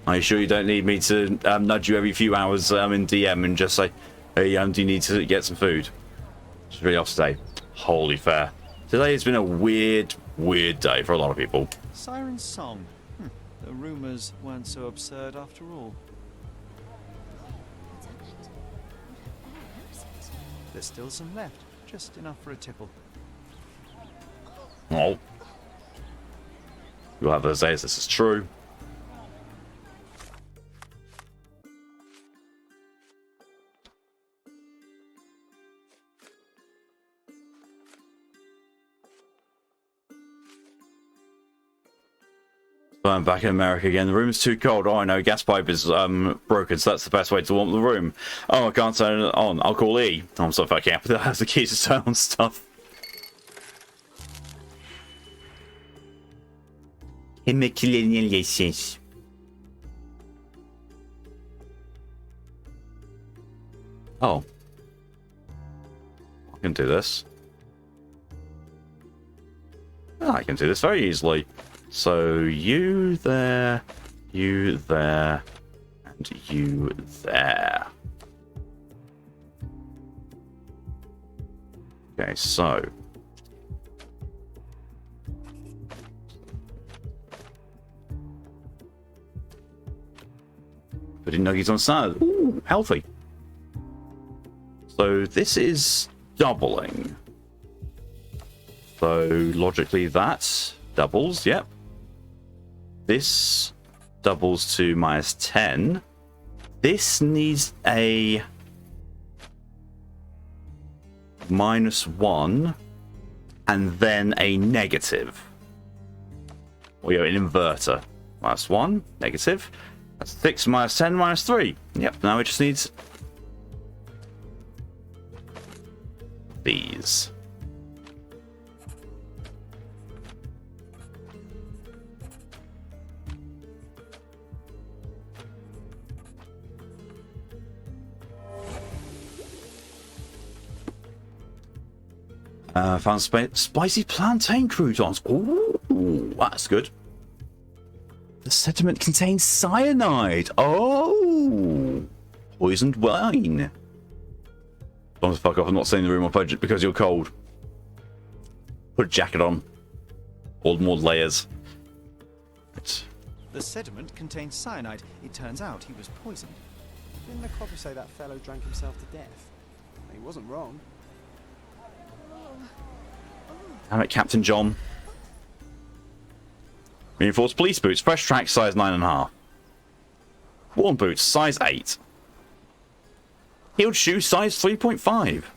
Are you sure you don't need me to nudge you every few hours in DM and just say, hey, do you need to get some food? It's really off today. Holy fair. Today has been a weird, weird day for a lot of people. Siren Song. The rumours weren't so absurd after all. What's happened? Who is it? There's still some left, just enough for a tipple. Oh. You'll have to say this is true. So I'm back in America again. The room's too cold. Oh, I know. Gas pipe is broken, so that's the best way to warm the room. Oh, I can't turn it on. I'll call E. I'm so fucking happy that has the key to turn on stuff. Hemikilinialisis. Oh. I can do this. Oh, I can do this very easily. So you there, and you there. Okay, so putting nuggies on salad. Ooh, healthy. So this is doubling. So logically that doubles, yep. This doubles to -10. This needs a -1 and then a negative. Or an inverter. -1, negative. That's 6 -10 -3. Yep, now it just needs these. Found spicy plantain croutons. Ooh, that's good. The sediment contains cyanide. Oh, poisoned wine. Don't fuck off. I'm not staying in the room on budget because you're cold. Put a jacket on. All more layers. The sediment contains cyanide. It turns out he was poisoned. Didn't the copper say that fellow drank himself to death? He wasn't wrong. Damn it, Captain John. Reinforced police boots, fresh track, size 9.5. Worn boots, size 8. Heeled shoe, size 3.5.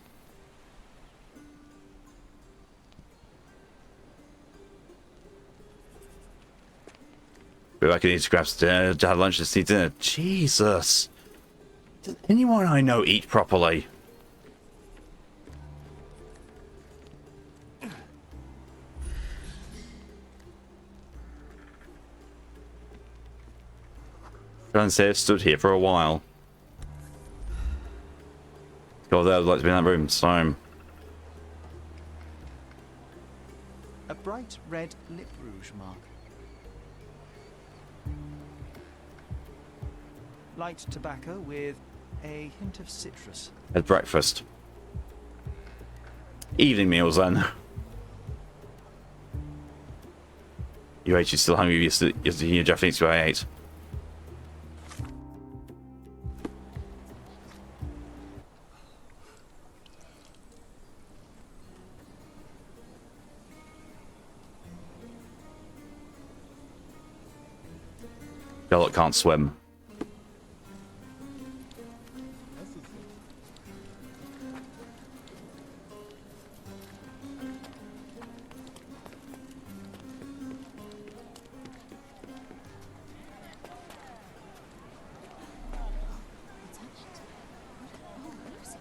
Feel like I need to grab dinner, to have lunch and see dinner. Jesus. Does anyone I know eat properly? Trying to say I've stood here for a while. God, I'd like to be in that room, so. A bright red lip rouge mark. Light tobacco with a hint of citrus. At breakfast. Evening meals then. You ate, you're still hungry, you're Japanese guy I ate. Sherlock can't swim.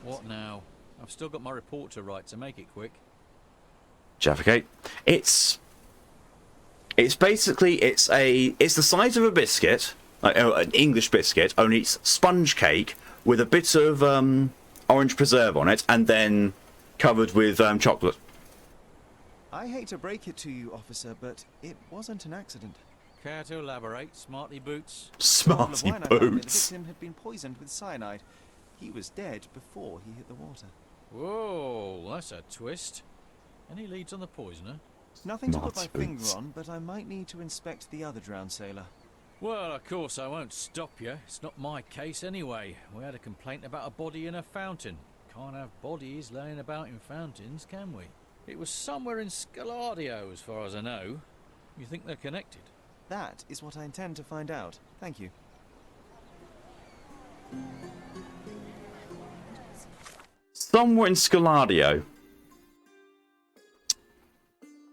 What now? I've still got my report to write, so make it quick. Jaffa cake. It's basically it's the size of a biscuit, like an English biscuit, only it's sponge cake with a bit of orange preserve on it, and then covered with chocolate. I hate to break it to you, officer, but it wasn't an accident. Care to elaborate, smarty boots? Smarty The bottle of wine I found near the boots. victim had been poisoned with cyanide. He was dead before he hit the water. Whoa, that's a twist. Any leads on the poisoner? Nothing to put my Smarty finger boots. on, but I might need to inspect the other drowned sailor. Well, of course I won't stop you. It's not my case anyway. We had a complaint about a body in a fountain. Can't have bodies laying about in fountains, can we? It was somewhere in Scaladio, as far as I know. You think they're connected? That is what I intend to find out. Thank you. Somewhere in Scaladio.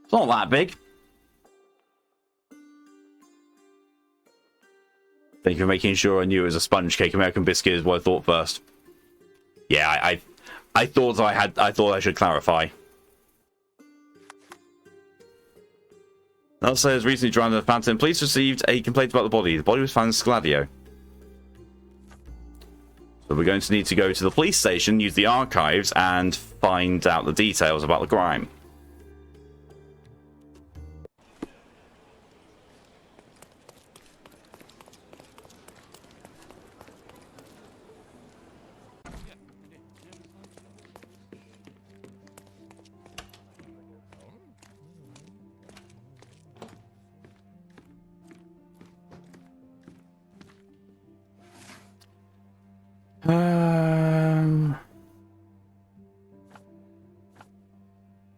It's not that big. Thank you for making sure I knew it was a sponge cake. American biscuit is what I thought first. Yeah, I thought I should clarify. Also, has recently drowned in a fountain. Police received a complaint about the body. The body was found in Scaladio. So we're going to need to go to the police station, use the archives, and find out the details about the crime.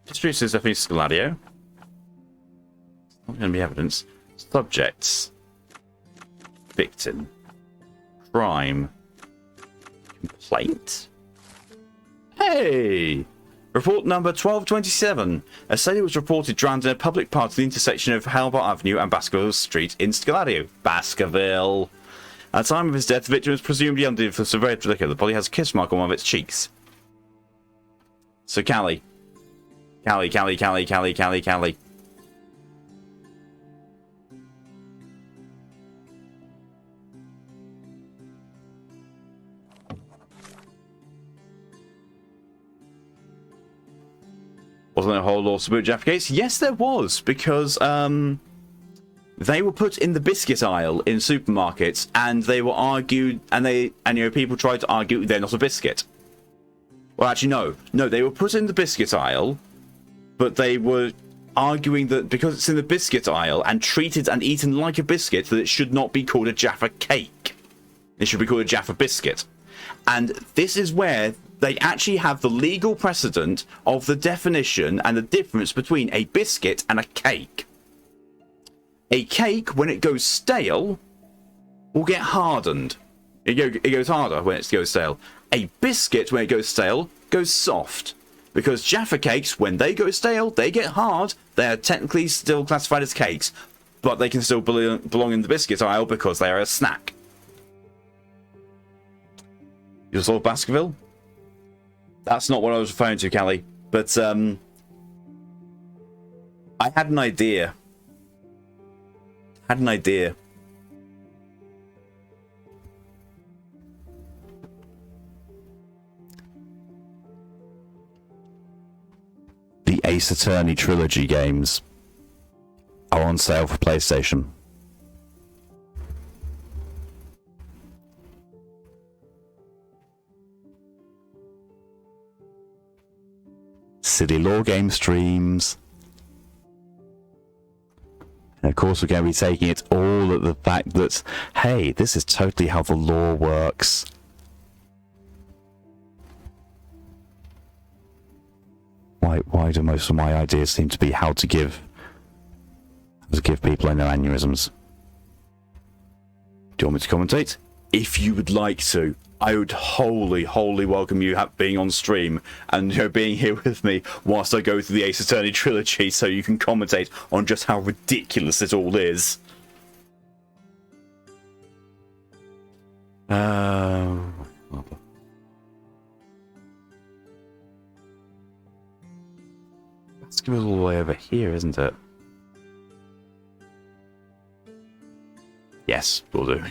History says definitely Scaladio. Not going to be evidence. Subjects. Victim. Crime. Complaint. Hey! Report number 1227. A sailor was reported drowned in a public park at the intersection of Halbert Avenue and Baskerville Street in Scaladio. Baskerville. At the time of his death, the victim was presumably under the severe liquor. The body has a kiss mark on one of its cheeks. So, Callie. Callie. Wasn't there a whole lawsuit about Jaffa case? Yes, there was, because they were put in the biscuit aisle in supermarkets, and they were argued, and people tried to argue they're not a biscuit. Well, actually, no, they were put in the biscuit aisle, but they were arguing that because it's in the biscuit aisle and treated and eaten like a biscuit, that it should not be called a Jaffa cake. It should be called a Jaffa biscuit. And this is where they actually have the legal precedent of the definition and the difference between a biscuit and a cake. A cake, when it goes stale, will get hardened. It goes harder when it goes stale. A biscuit, when it goes stale, goes soft. Because Jaffa cakes, when they go stale, they get hard. They are technically still classified as cakes, but they can still belong in the biscuit aisle because they are a snack. You saw Baskerville? That's not what I was referring to, Callie. But I had an idea. The Ace Attorney trilogy games are on sale for PlayStation. City Law game streams. And of course, we're going to be taking it all at the fact that, hey, this is totally how the law works. Why do most of my ideas seem to be how to give people in their aneurysms? Do you want me to commentate? If you would like to, I would wholly welcome you being on stream and being here with me whilst I go through the Ace Attorney trilogy, so you can commentate on just how ridiculous it all is. Baskerville's all the way over here, isn't it? Yes, will do.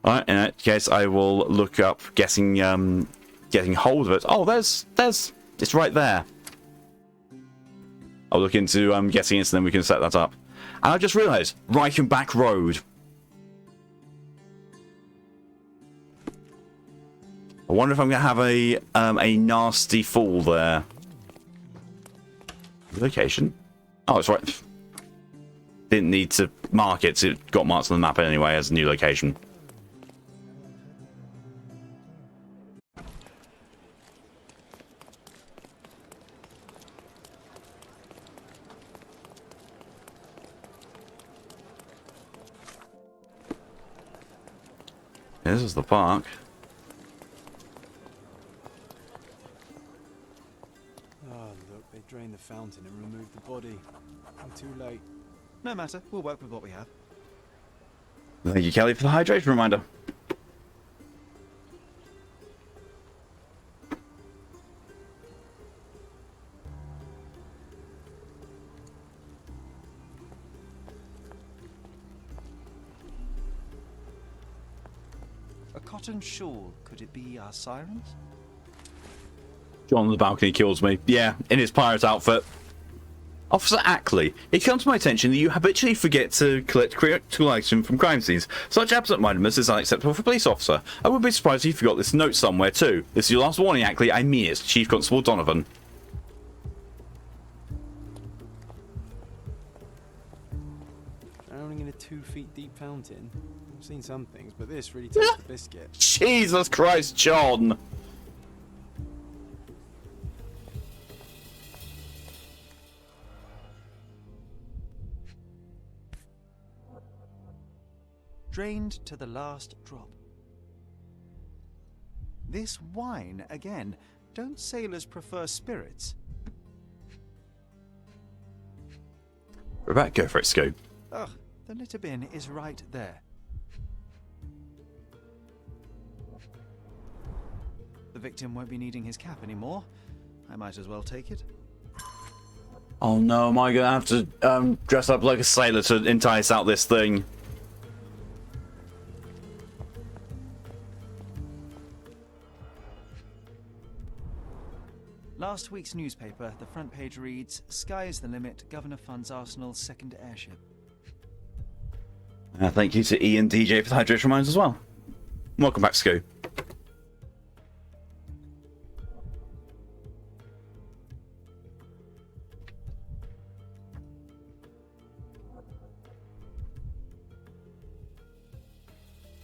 Alright, in that case, I will look up getting hold of it. Oh, there's it's right there. I'll look into getting it, so then we can set that up. And I just realised, Reichenbach Road. I wonder if I'm gonna have a nasty fall there. Location. Oh, it's right. Didn't need to mark it. It got marked on the map anyway as a new location. This is the park. Oh, look, they drained the fountain and removed the body. I'm too late. No matter, we'll work with what we have. Thank you, Kelly, for the hydration reminder. A cotton shawl. Could it be our sirens? John on the balcony kills me. Yeah, in his pirate outfit. Officer Ackley, it comes to my attention that you habitually forget to collect critical items from crime scenes. Such absent-mindedness is unacceptable for a police officer. I would be surprised if you forgot this note somewhere too. This is your last warning, Ackley. I mean it. Chief Constable Donovan. Drowning in a 2 feet deep fountain. I've seen some things, but this really takes the biscuit. Jesus Christ, John! Drained to the last drop. This wine again. Don't sailors prefer spirits? Rebecca, go for it, Scoop. Ugh, the litter bin is right there. The victim won't be needing his cap anymore. I might as well take it. Oh no, am I gonna have to dress up like a sailor to entice out this thing? Last week's newspaper, the front page reads, "Sky is the limit, Governor funds Arsenal's second airship." Thank you to E and DJ for the hydration reminds as well. Welcome back, Scoop.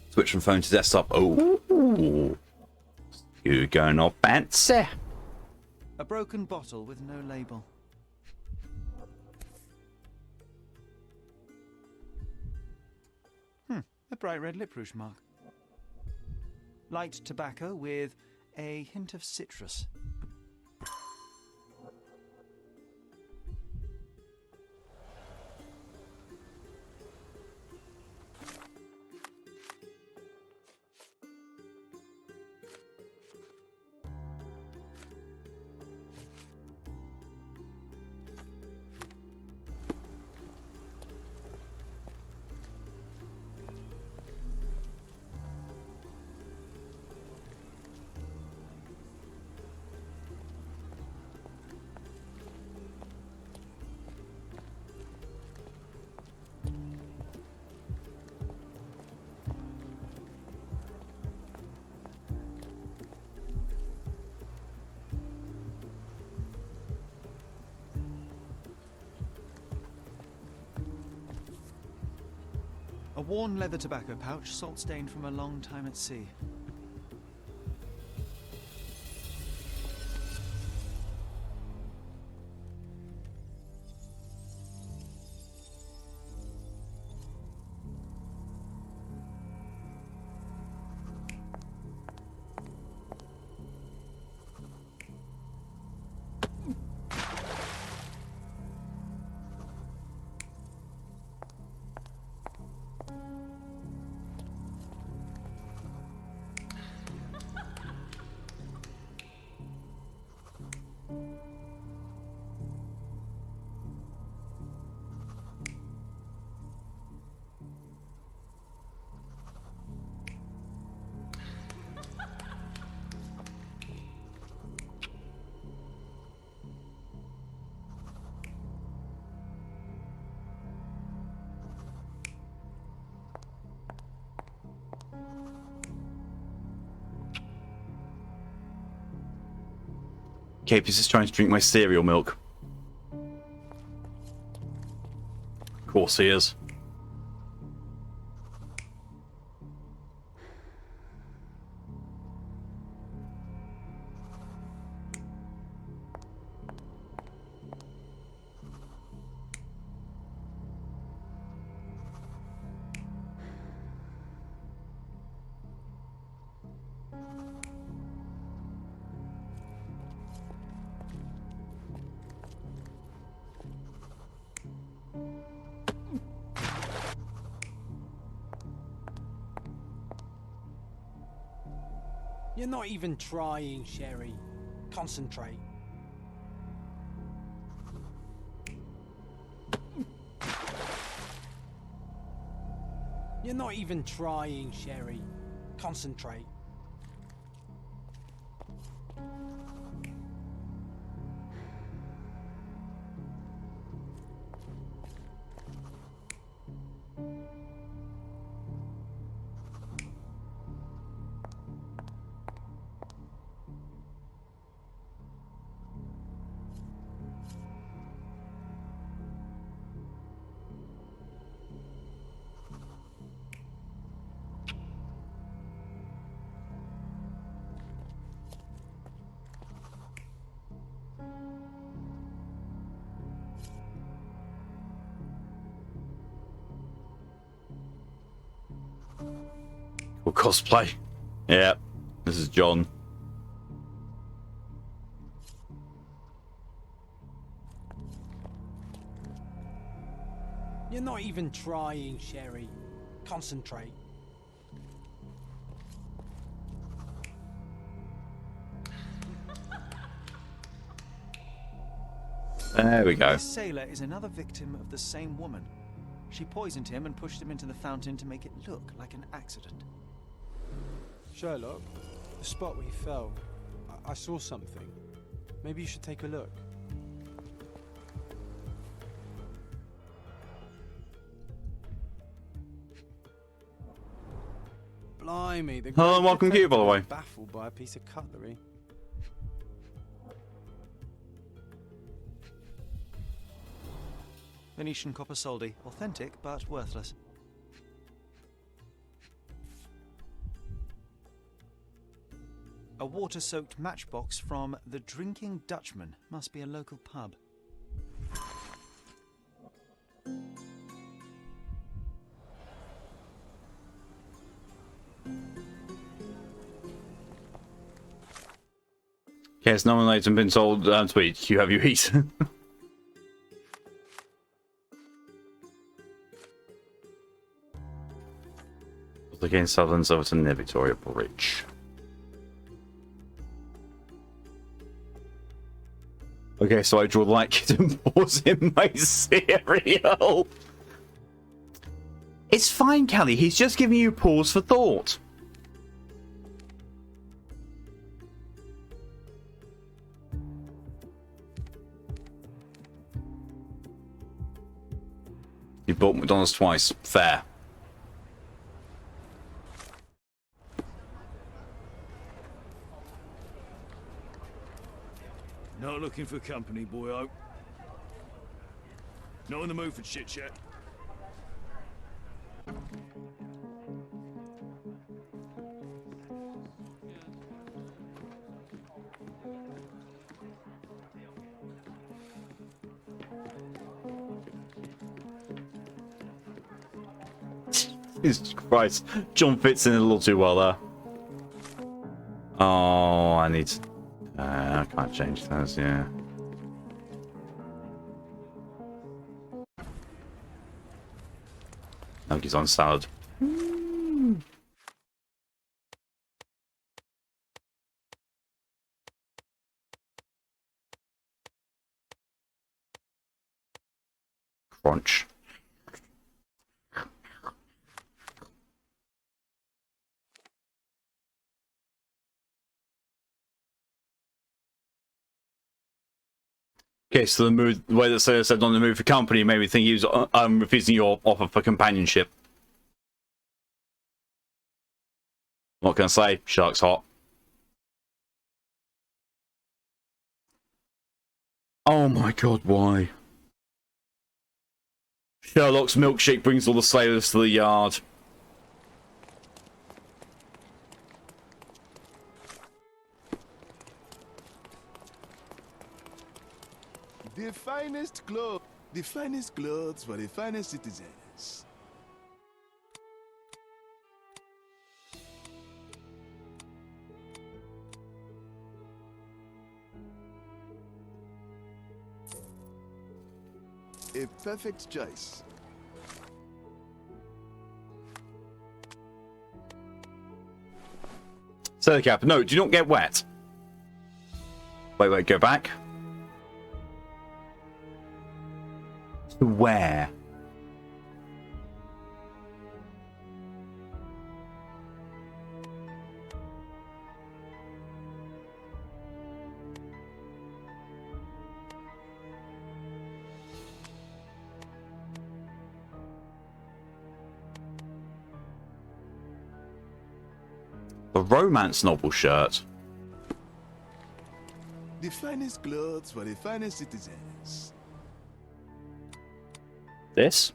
Switch from phone to desktop. Oh, you're going off fancy. A broken bottle with no label. A bright red lip rouge mark. Light tobacco with a hint of citrus. A worn leather tobacco pouch, salt stained from a long time at sea. Capes is trying to drink my cereal milk. Of course he is. You're not even trying, Sherry. Concentrate. You're not even trying, Sherry. Concentrate. Or cosplay. Yeah, this is John. You're not even trying, Sherry. Concentrate. There we go. This sailor is another victim of the same woman. She poisoned him and pushed him into the fountain to make it look like an accident. Sherlock, the spot where he fell, I saw something. Maybe you should take a look. Blimey, the Hello and welcome to you, by the way. Baffled by a piece of cutlery. Venetian copper soldi, authentic but worthless. A water-soaked matchbox from the Drinking Dutchman. Must be a local pub. Yes, nominated and been told, sweet, you have your eat. Against Sutherland's Overton near Victoria Bridge. Okay, so I draw like it and pause in my cereal. It's fine, Callie. He's just giving you pause for thought. You bought McDonald's twice. Fair. Not looking for company, boyo. Not in the mood for chit-chat. Jesus Christ. John fits in a little too well there. Oh, I need to... I can't change those, yeah. Nuggets on salad. Crunch. Okay, so the mood, the way that Sailor said on the move for company made me think he was refusing your offer for companionship. What can I say? Shark's hot. Oh my god, why? Sherlock's milkshake brings all the sailors to the yard. The finest clothes for the finest citizens. A perfect choice. Sailor cap, no, do not get wet. Wait, go back. To where? The romance novel shirt. The finest clothes for the finest citizens. This?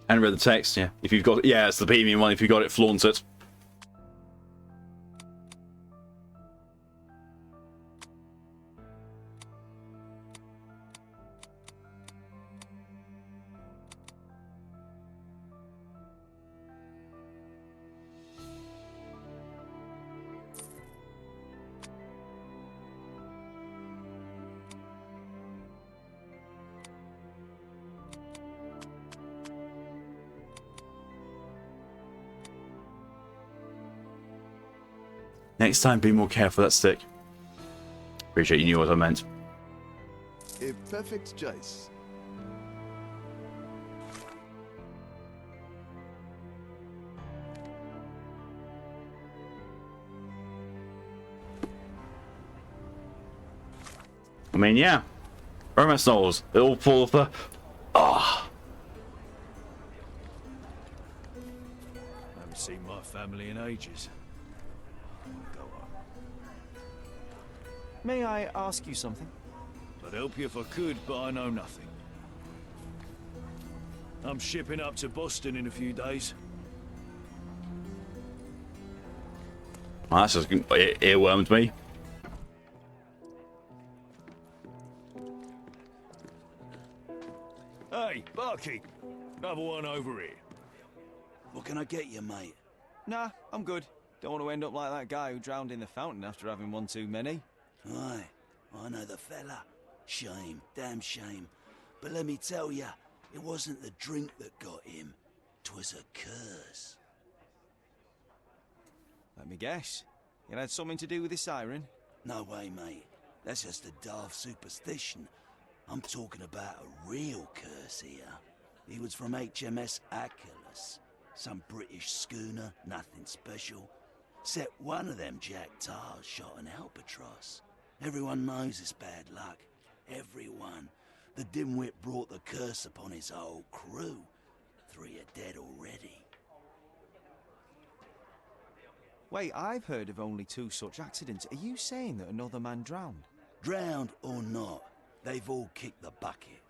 And read the text, yeah. If you've got, yeah, it's the premium one. If you got it, flaunt it. Next time, be more careful with that stick. Appreciate you knew what I meant. A perfect choice. I mean, yeah. Romance novels, they all fall for... Ah. I haven't seen my family in ages. Go on. May I ask you something? I'd help you if I could, but I know nothing. I'm shipping up to Boston in a few days. Well, that's just earwormed me. Hey, barkeep. Another one over here. What can I get you, mate? Nah, I'm good. Don't want to end up like that guy who drowned in the fountain after having one too many. Aye, I know the fella. Shame, damn shame. But let me tell ya, it wasn't the drink that got him. 'Twas a curse. Let me guess. It had something to do with the siren? No way, mate. That's just a daft superstition. I'm talking about a real curse here. He was from HMS Achilles. Some British schooner, nothing special. Except one of them Jack Tars shot an albatross. Everyone knows it's bad luck. Everyone. The dimwit brought the curse upon his whole crew. 3 are dead already. Wait, I've heard of only 2 such accidents. Are you saying that another man drowned? Drowned or not, they've all kicked the bucket.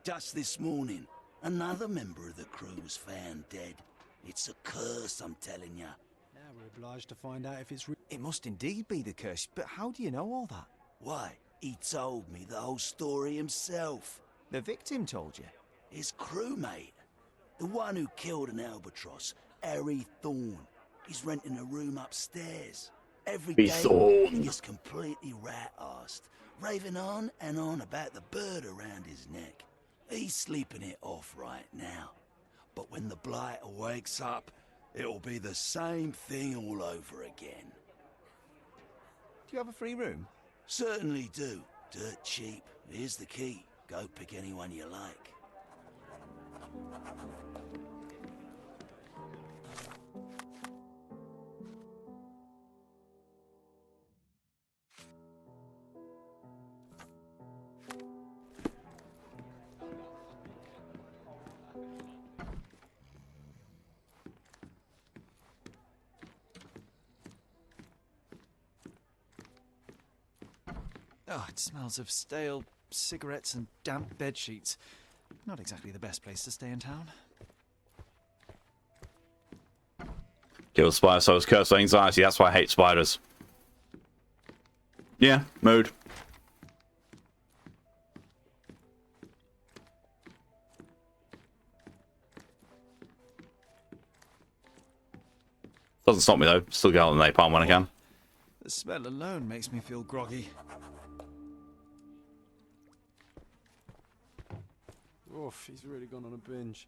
Just this morning, another member of the crew was found dead. It's a curse, I'm telling ya. Now we're obliged to find out if it's real. It must indeed be the curse, but how do you know all that? Why, he told me the whole story himself. The victim told you? His crewmate. The one who killed an albatross, Harry Thorne. He's renting a room upstairs. Every Harry day, Thorne. he gets completely rat-arsed, raving on and on about the bird around his neck. He's sleeping it off right now. But when the blighter wakes up, it'll be the same thing all over again. Do you have a free room? Certainly do. Dirt cheap. Here's the key. Go pick anyone you like. Oh, it smells of stale cigarettes and damp bed sheets. Not exactly the best place to stay in town. Kill spider, so I was cursed with anxiety. That's why I hate spiders. Yeah, mood. Doesn't stop me though. Still go on the napalm when I can. The smell alone makes me feel groggy. Oof, he's really gone on a binge.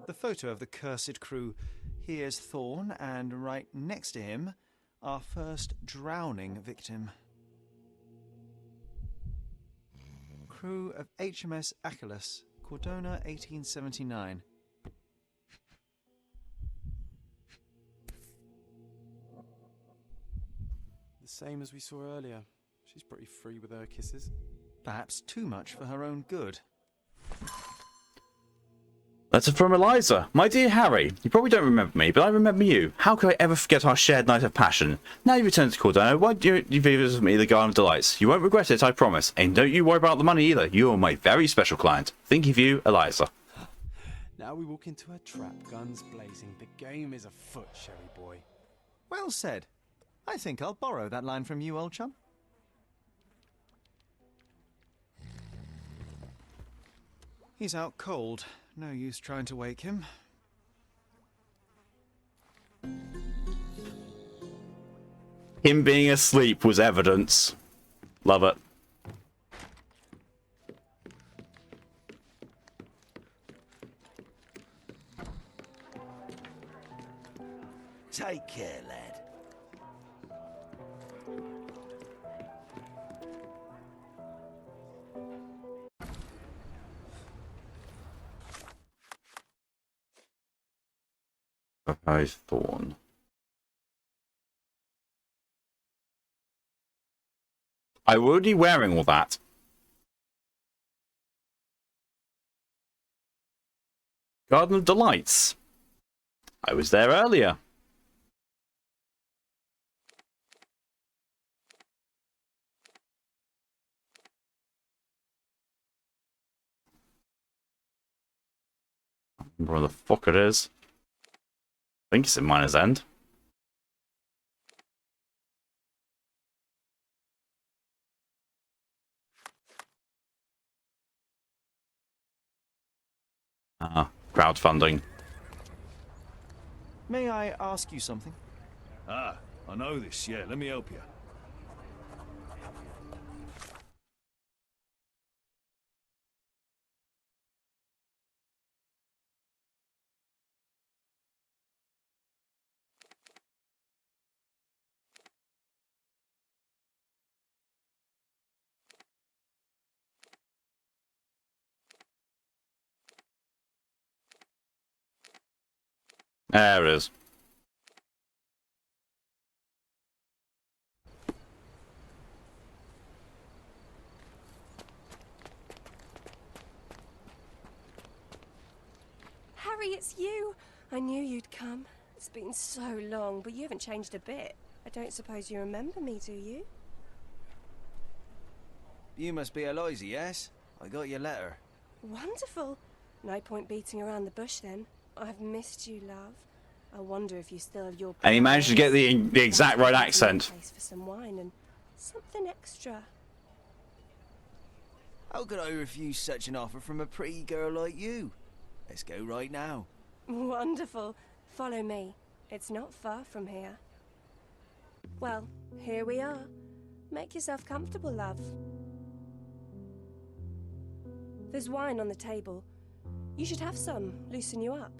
The photo of the cursed crew. Here's Thorne, and right next to him, our first drowning victim. Crew of HMS Achilles, Cordona 1879. The same as we saw earlier. She's pretty free with her kisses. Perhaps too much for her own good. Letter from Eliza. My dear Harry, you probably don't remember me, but I remember you. How could I ever forget our shared night of passion? Now you return to Cordona, why don't you visit me the Garden of Delights? You won't regret it, I promise. And don't you worry about the money either. You are my very special client. Thinking of you, Eliza. Now we walk into a trap, guns blazing. The game is afoot, Sherry boy. Well said. I think I'll borrow that line from you, old chum. He's out cold. No use trying to wake him. Him being asleep was evidence. Love it. Take care, lad. Proposed thorn. I'm already wearing all that. Garden of Delights. I was there earlier. I don't remember where the fuck it is. I think it's in Miner's End. Crowdfunding. May I ask you something? Ah, I know this, yeah, let me help you. There it is. Harry, it's you! I knew you'd come. It's been so long, but you haven't changed a bit. I don't suppose you remember me, do you? You must be Eliza, yes? I got your letter. Wonderful. No point beating around the bush then. I've missed you, love. I wonder if you still have your... And he managed to get the exact right accent. Place for some wine and something extra. How could I refuse such an offer from a pretty girl like you? Let's go right now. Wonderful. Follow me. It's not far from here. Well, here we are. Make yourself comfortable, love. There's wine on the table. You should have some. Loosen you up.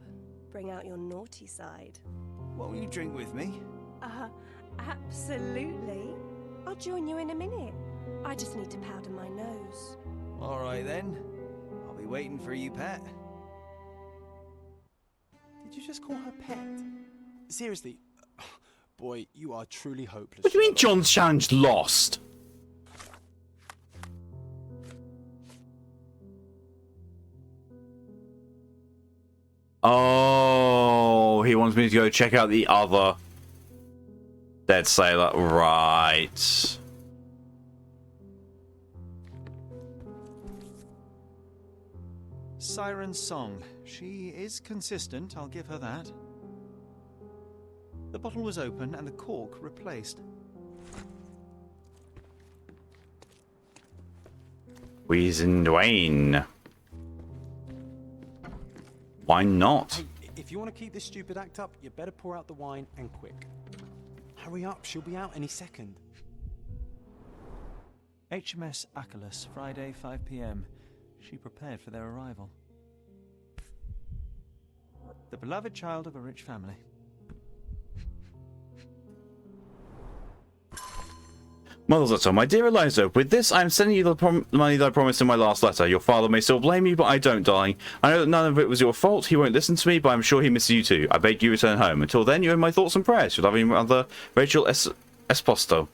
Bring out your naughty side. Won't you drink with me? Absolutely. I'll join you in a minute. I just need to powder my nose. All right then. I'll be waiting for you, pet. Did you just call her pet? Seriously? Boy, you are truly hopeless. What do you mean Sherlock. John's challenge lost? Oh, he wants me to go check out the other dead sailor. Right. Siren's song. She is consistent, I'll give her that. The bottle was open and the cork replaced. Weezing Dwayne. Why not? Hey, if you want to keep this stupid act up, you better pour out the wine and quick. Hurry up, she'll be out any second. HMS Achilles, Friday, 5 p.m. She prepared for their arrival. The beloved child of a rich family. Mother's letter. My dear Eliza, with this I am sending you the money that I promised in my last letter. Your father may still blame you, but I don't, darling. I know that none of it was your fault. He won't listen to me, but I'm sure he misses you too. I beg you return home. Until then, you're in my thoughts and prayers. Your loving mother, Rachel Esposito.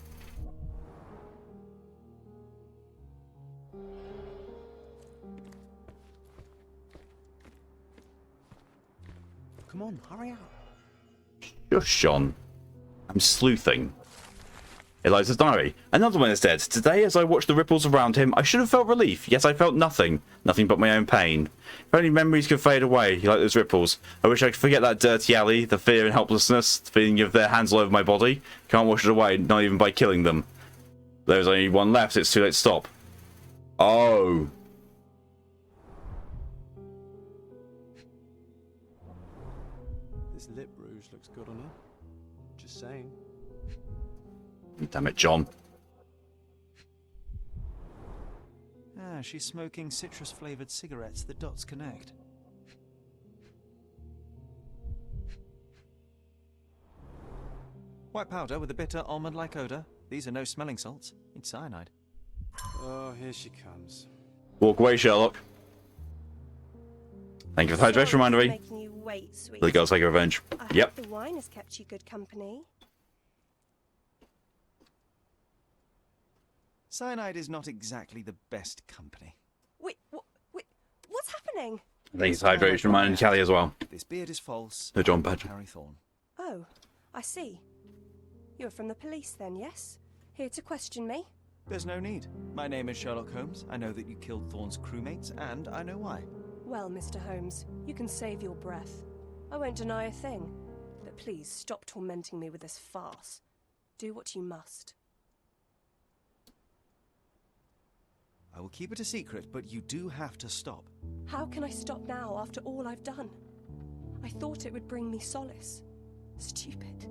Come on, hurry up. Shush, Sean. I'm sleuthing. Eliza's diary. Another one is dead. Today, as I watched the ripples around him, I should have felt relief, yet I felt nothing. Nothing but my own pain. If only memories could fade away, like those ripples. I wish I could forget that dirty alley, the fear and helplessness, the feeling of their hands all over my body. Can't wash it away, not even by killing them. There's only one left, it's too late to stop. Oh. This lip rouge looks good on her. Just saying. Damn it, John. Ah, she's smoking citrus-flavoured cigarettes. The dots connect. White powder with a bitter almond-like odour. These are no smelling salts. It's cyanide. Oh, here she comes. Walk away, Sherlock. Thank you for the hydration reminder. Making you wait, sweet. The girls take revenge. I Yep. hope the wine has kept you good company. Cyanide is not exactly the best company. Wait, what's happening? I think it's hydration reminder and Callie as well. This beard is false. The John I'm Badger. Harry Thorne. Oh, I see. You're from the police then, yes? Here to question me? There's no need. My name is Sherlock Holmes. I know that you killed Thorne's crewmates, and I know why. Well, Mr. Holmes, you can save your breath. I won't deny a thing. But please, stop tormenting me with this farce. Do what you must. I will keep it a secret, but you do have to stop. How can I stop now after all I've done? I thought it would bring me solace. Stupid.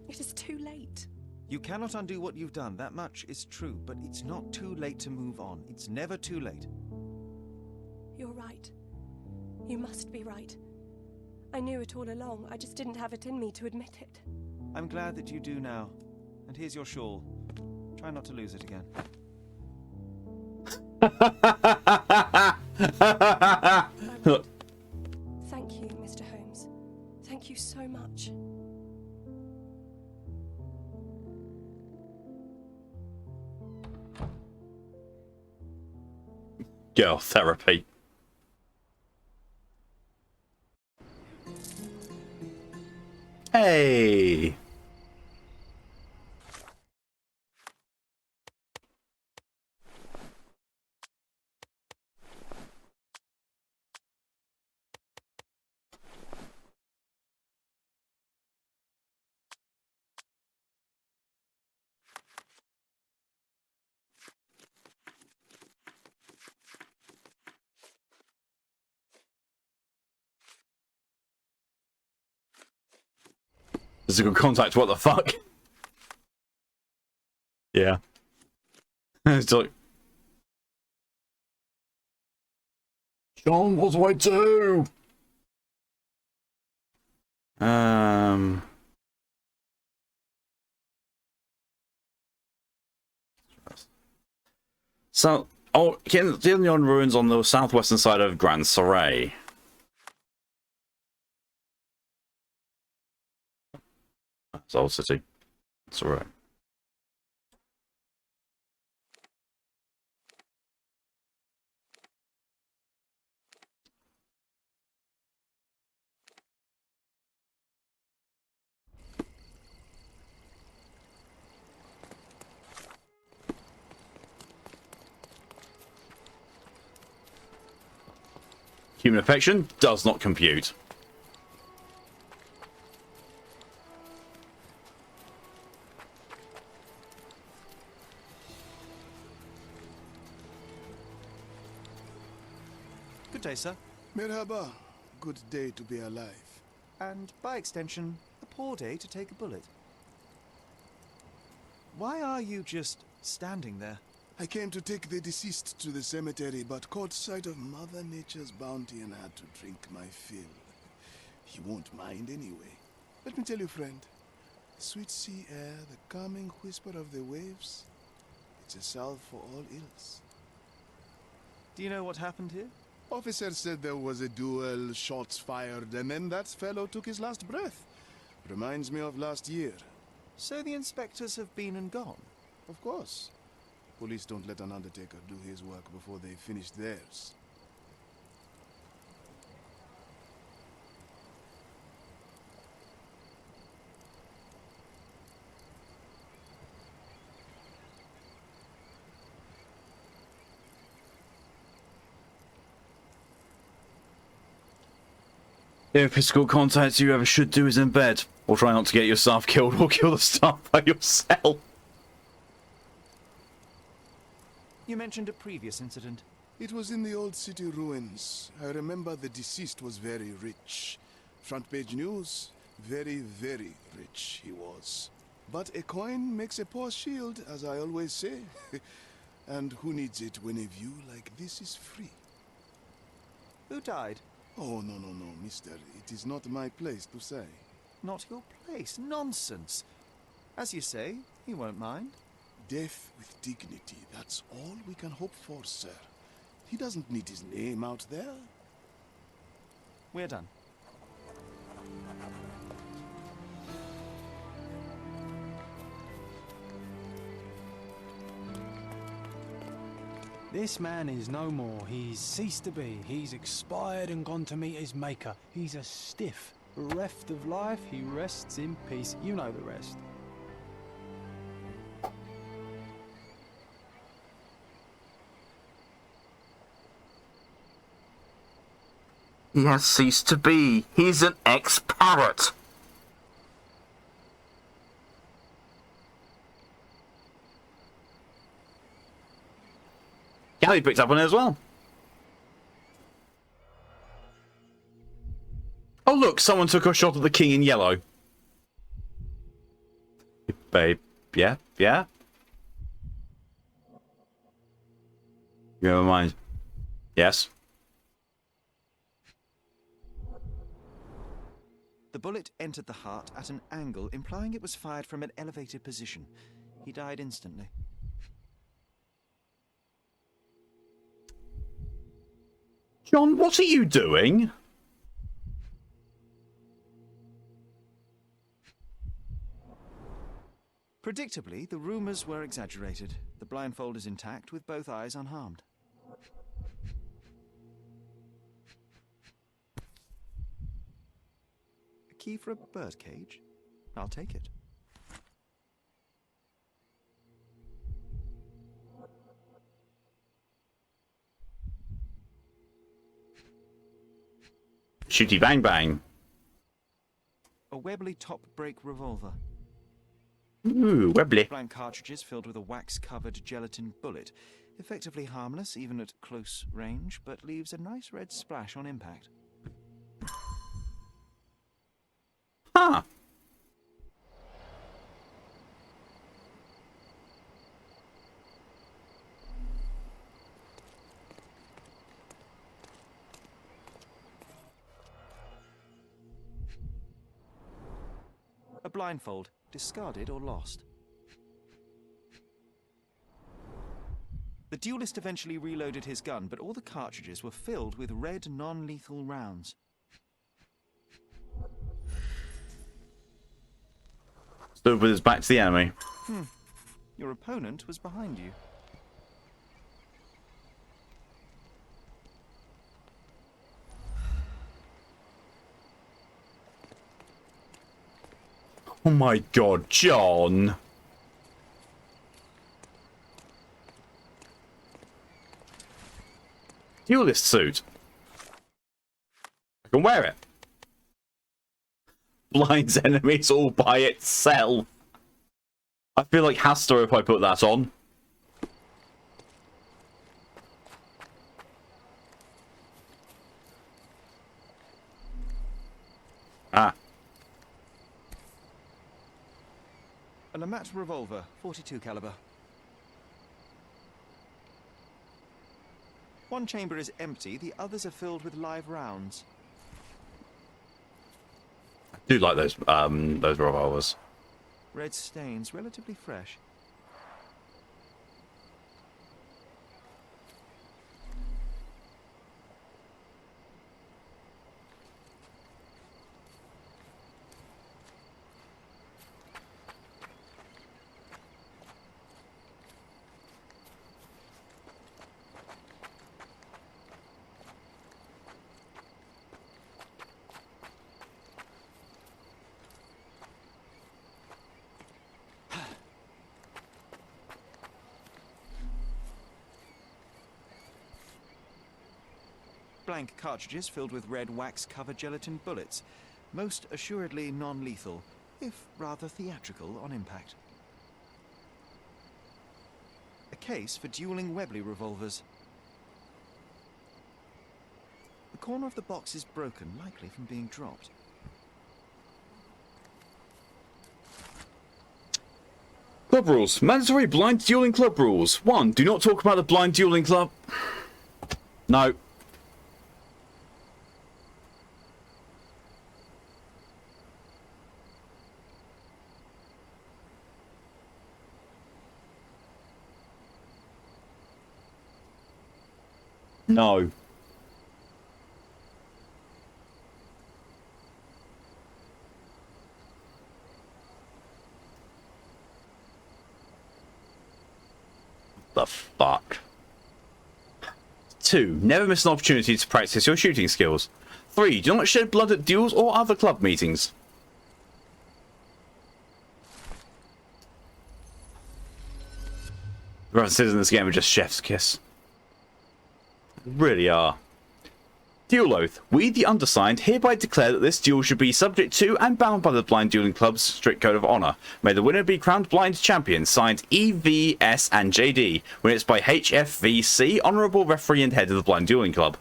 It is too late. You cannot undo what you've done, that much is true, but it's not too late to move on. It's never too late. You're right. You must be right. I knew it all along, I just didn't have it in me to admit it. I'm glad that you do now. And here's your shawl. Try not to lose it again. Thank you, Mr. Holmes. Thank you so much. Girl therapy. Hey. Physical contact, what the fuck? Yeah. It's like... John, what do I do? So, Kilnion ruins on the southwestern side of Grand Saray. It's Old City. It's alright. Human affection does not compute. Good day, sir. Merhaba. Good day to be alive. And, by extension, a poor day to take a bullet. Why are you just standing there? I came to take the deceased to the cemetery, but caught sight of Mother Nature's bounty and had to drink my fill. He won't mind anyway. Let me tell you, friend, The sweet sea air, the calming whisper of the waves. It's a salve for all ills. Do you know what happened here? Officer said there was a duel, shots fired, and then that fellow took his last breath. Reminds me of last year. So the inspectors have been and gone? Of course. Police don't let an undertaker do his work before they finish theirs. The only physical contact you ever should do is in bed, or try not to get your staff killed, or kill the staff by yourself. You mentioned a previous incident. It was in the old city ruins. I remember the deceased was very rich. Front page news, very, very rich he was. But a coin makes a poor shield, as I always say. And who needs it when a view like this is free? Who died? Oh, no, mister. It is not my place to say. Not your place. Nonsense. As you say, he won't mind. Death with dignity, that's all we can hope for, sir. He doesn't need his name out there. We're done. This man is no more. He's ceased to be. He's expired and gone to meet his maker. He's a stiff. Bereft of life, he rests in peace. You know the rest. He has ceased to be. He's an ex-parrot. Callie picked up on it as well. Oh look, someone took a shot at the king in yellow. Babe, yeah? Never mind. Yes? The bullet entered the heart at an angle, implying it was fired from an elevated position. He died instantly. John, what are you doing? Predictably, the rumors were exaggerated. The blindfold is intact, with both eyes unharmed. A key for a birdcage? I'll take it. Shooty bang bang. A Webley top break revolver. Ooh, Webley. Blank cartridges filled with a wax-covered gelatin bullet. Effectively harmless, even at close range, but leaves a nice red splash on impact. Huh. A blindfold, discarded or lost. The duelist eventually reloaded his gun, but all the cartridges were filled with red non-lethal rounds. Stood with his back to the enemy. Your opponent was behind you. Oh my god, John. Duelist suit. I can wear it. Blinds enemies all by itself. I feel like Hastor if I put that on. Ah. A Lamat revolver, .42 caliber. One chamber is empty, the others are filled with live rounds. I do like those revolvers. Red stains, relatively fresh. Blank cartridges filled with red wax-covered gelatin bullets. Most assuredly non-lethal, if rather theatrical on impact. A case for dueling Webley revolvers. The corner of the box is broken, likely from being dropped. Club rules. Mandatory blind dueling club rules. 1. Do not talk about the blind dueling club. No. No. The fuck? 2. Never miss an opportunity to practice your shooting skills. 3. Do not shed blood at duels or other club meetings. The references in this game are just chef's kiss. Really are. Duel oath. We, the undersigned, hereby declare that this duel should be subject to and bound by the Blind Dueling Club's strict code of honor. May the winner be crowned blind champion. Signed EVS and JD. Winners by HFVC, honourable referee and head of the Blind Dueling Club.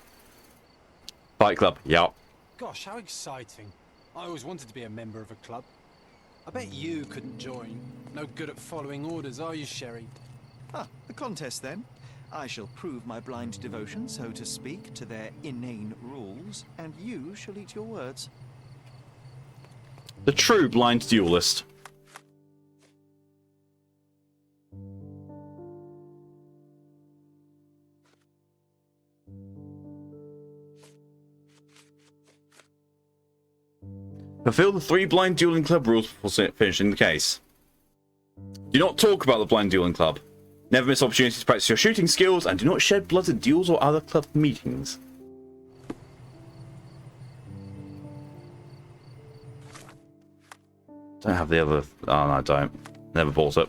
Fight Club. Yup. Gosh, how exciting. I always wanted to be a member of a club. I bet you couldn't join. No good at following orders, are you, Sherry? Ah, the contest then. I shall prove my blind devotion, so to speak, to their inane rules, and you shall eat your words. The true blind duelist. Fulfill the 3 blind dueling club rules before finishing the case. Do not talk about the blind dueling club. Never miss opportunities to practice your shooting skills, and do not shed blood at duels or other club meetings. Don't have the other... Oh, no, I don't. Never bought it.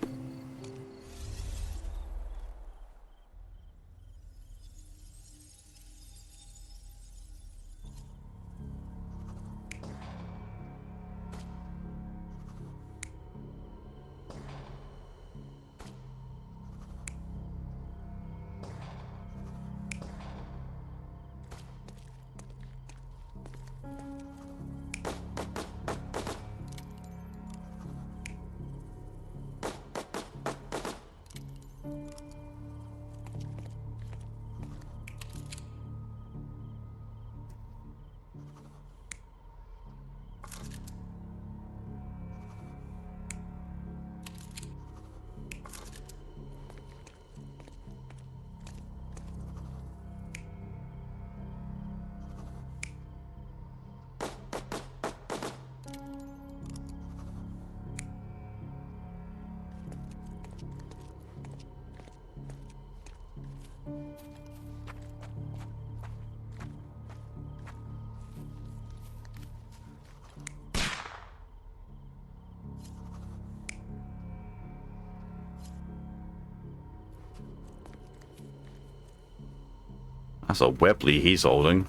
That's a Webley he's holding.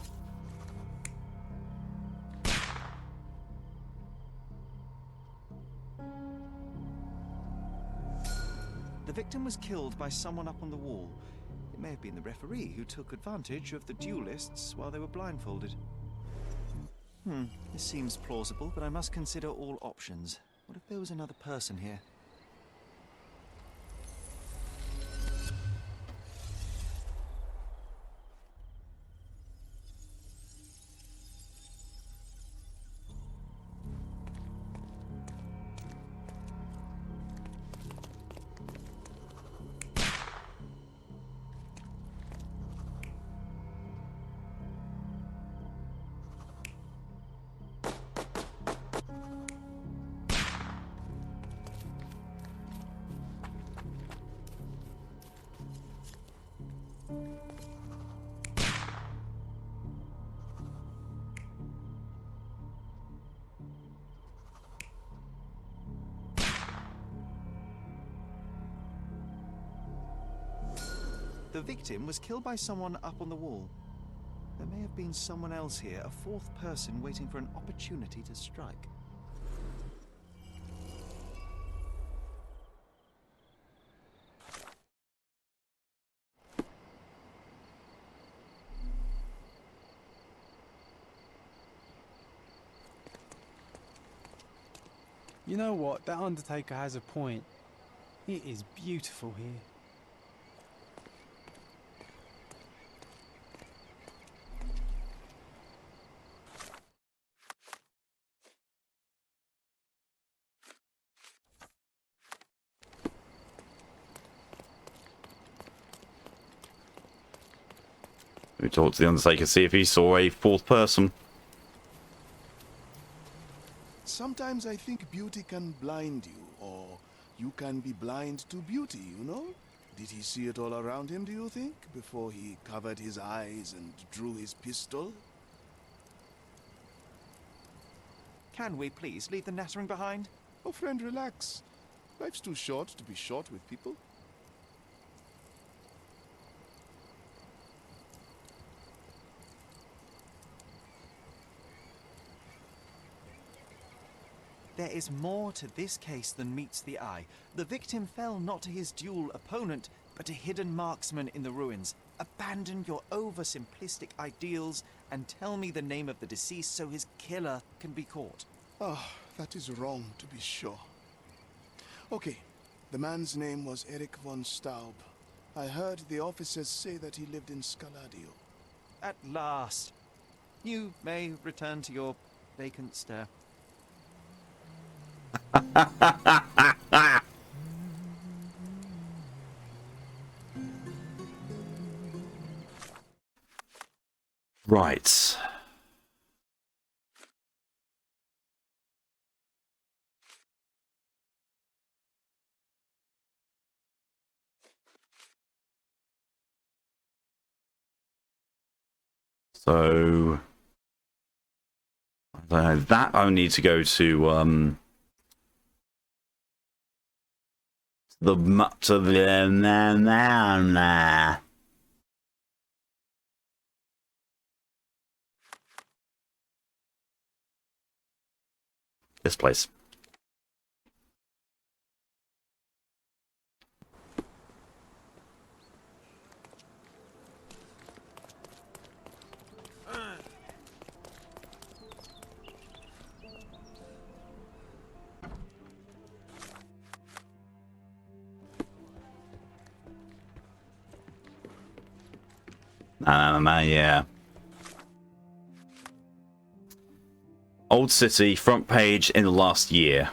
The victim was killed by someone up on the wall. It may have been the referee who took advantage of the duelists while they were blindfolded. This seems plausible, but I must consider all options. What if there was another person here? The victim was killed by someone up on the wall. There may have been someone else here, a fourth person waiting for an opportunity to strike. You know what? That undertaker has a point. It is beautiful here. We talked to the Undertaker, see if he saw a fourth person. Sometimes I think beauty can blind you, or you can be blind to beauty, you know? Did he see it all around him, do you think, before he covered his eyes and drew his pistol? Can we please leave the nattering behind? Oh, friend, relax. Life's too short to be short with people. There is more to this case than meets the eye. The victim fell not to his dual opponent, but a hidden marksman in the ruins. Abandon your oversimplistic ideals and tell me the name of the deceased so his killer can be caught. Ah, that is wrong, to be sure. Okay, the man's name was Eric von Staub. I heard the officers say that he lived in Scaladio. At last. You may return to your vacant stare. Right. So I don't know, that I need to go to this place. Yeah. Old City, front page in the last year.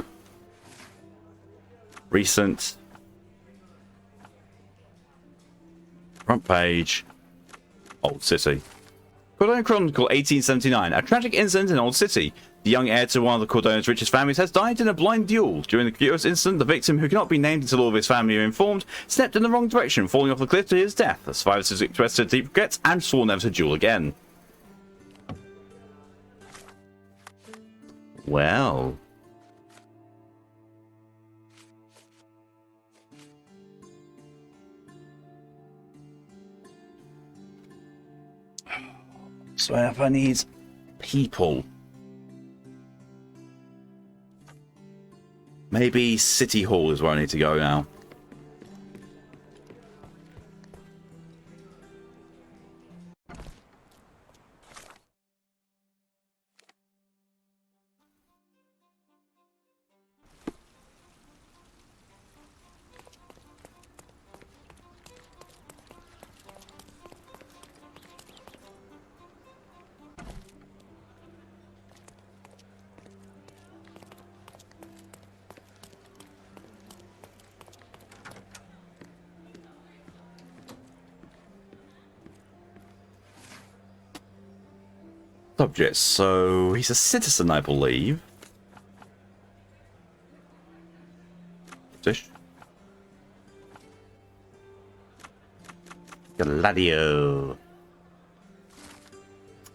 Recent. Front page. Old City. Cordona Chronicle, 1879. A tragic incident in Old City. The young heir to one of the Cordona's richest families has died in a blind duel. During the curious incident, the victim, who cannot be named until all of his family are informed, stepped in the wrong direction, falling off the cliff to his death. The survivors have expressed their deep regrets and swore never to duel again. Well. So if I need people. Maybe City Hall is where I need to go now. Subject, so he's a citizen, I believe. British. Gladio.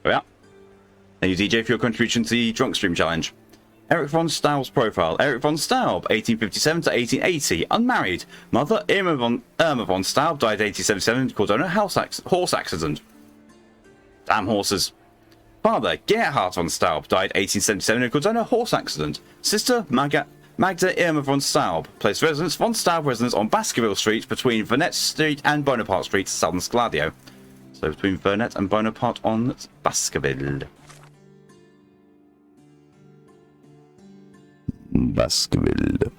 Oh yeah. Thank you, DJ, for your contribution to the Drunk Stream Challenge. Eric von Staub's profile. Eric von Staub, 1857 to 1880, unmarried. Mother, Irma von Staub, died 1877, Cordona, horse accident. Damn horses. Father, Gerhard von Staub, died 1877 in Cordona, horse accident. Sister, Magda Irma von Staub, place of residence, von Staub residence on Baskerville Street between Vernet Street and Bonaparte Street, Southern Scladio. So between Vernet and Bonaparte on Baskerville. Baskerville.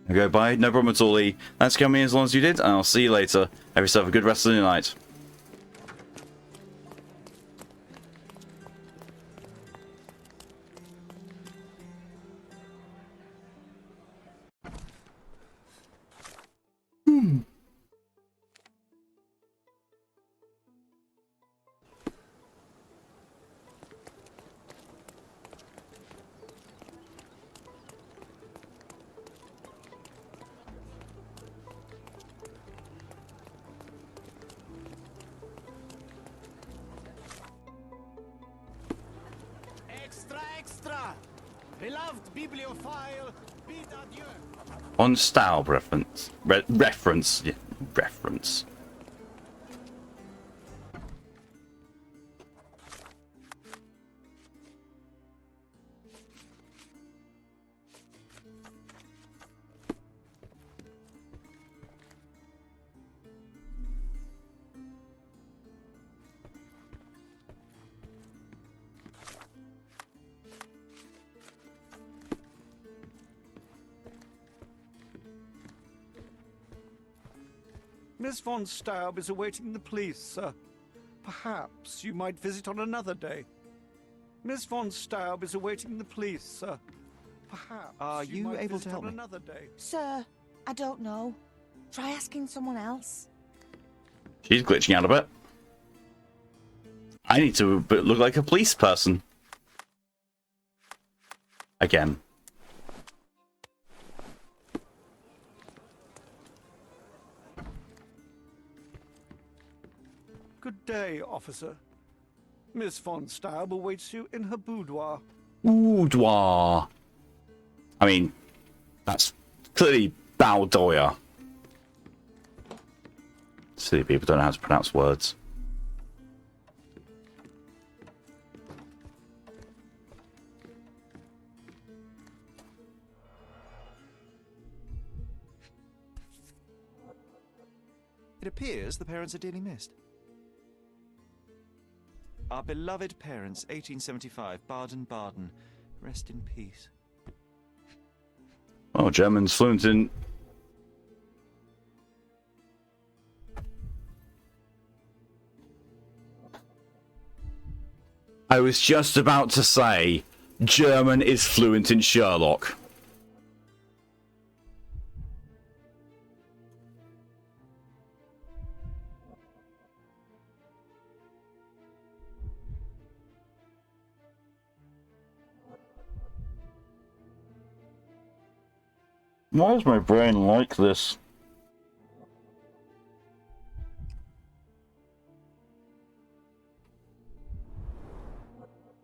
Okay, bye. No problem at all, Lee. Thanks for coming in as long as you did, and I'll see you later. Have yourself a good rest of the night. Extra! Beloved bibliophile, bid adieu. On Staub reference. Reference. Yeah, reference. Miss von Staub is awaiting the police, sir. Perhaps you might visit on another day. Miss von Staub is awaiting the police, sir. Perhaps Are you might able visit to help on me? another day. Sir, I don't know. Try asking someone else. She's glitching out a bit. I need to look like a police person. Again. Good day, officer. Miss von Staub awaits you in her boudoir. Boudoir. I mean, that's clearly Baldoyer. Silly people don't know how to pronounce words. It appears the parents are dearly missed. Our beloved parents, 1875, Baden-Baden. Rest in peace. Oh, German's fluent in... I was just about to say, German is fluent in Sherlock. Why is my brain like this?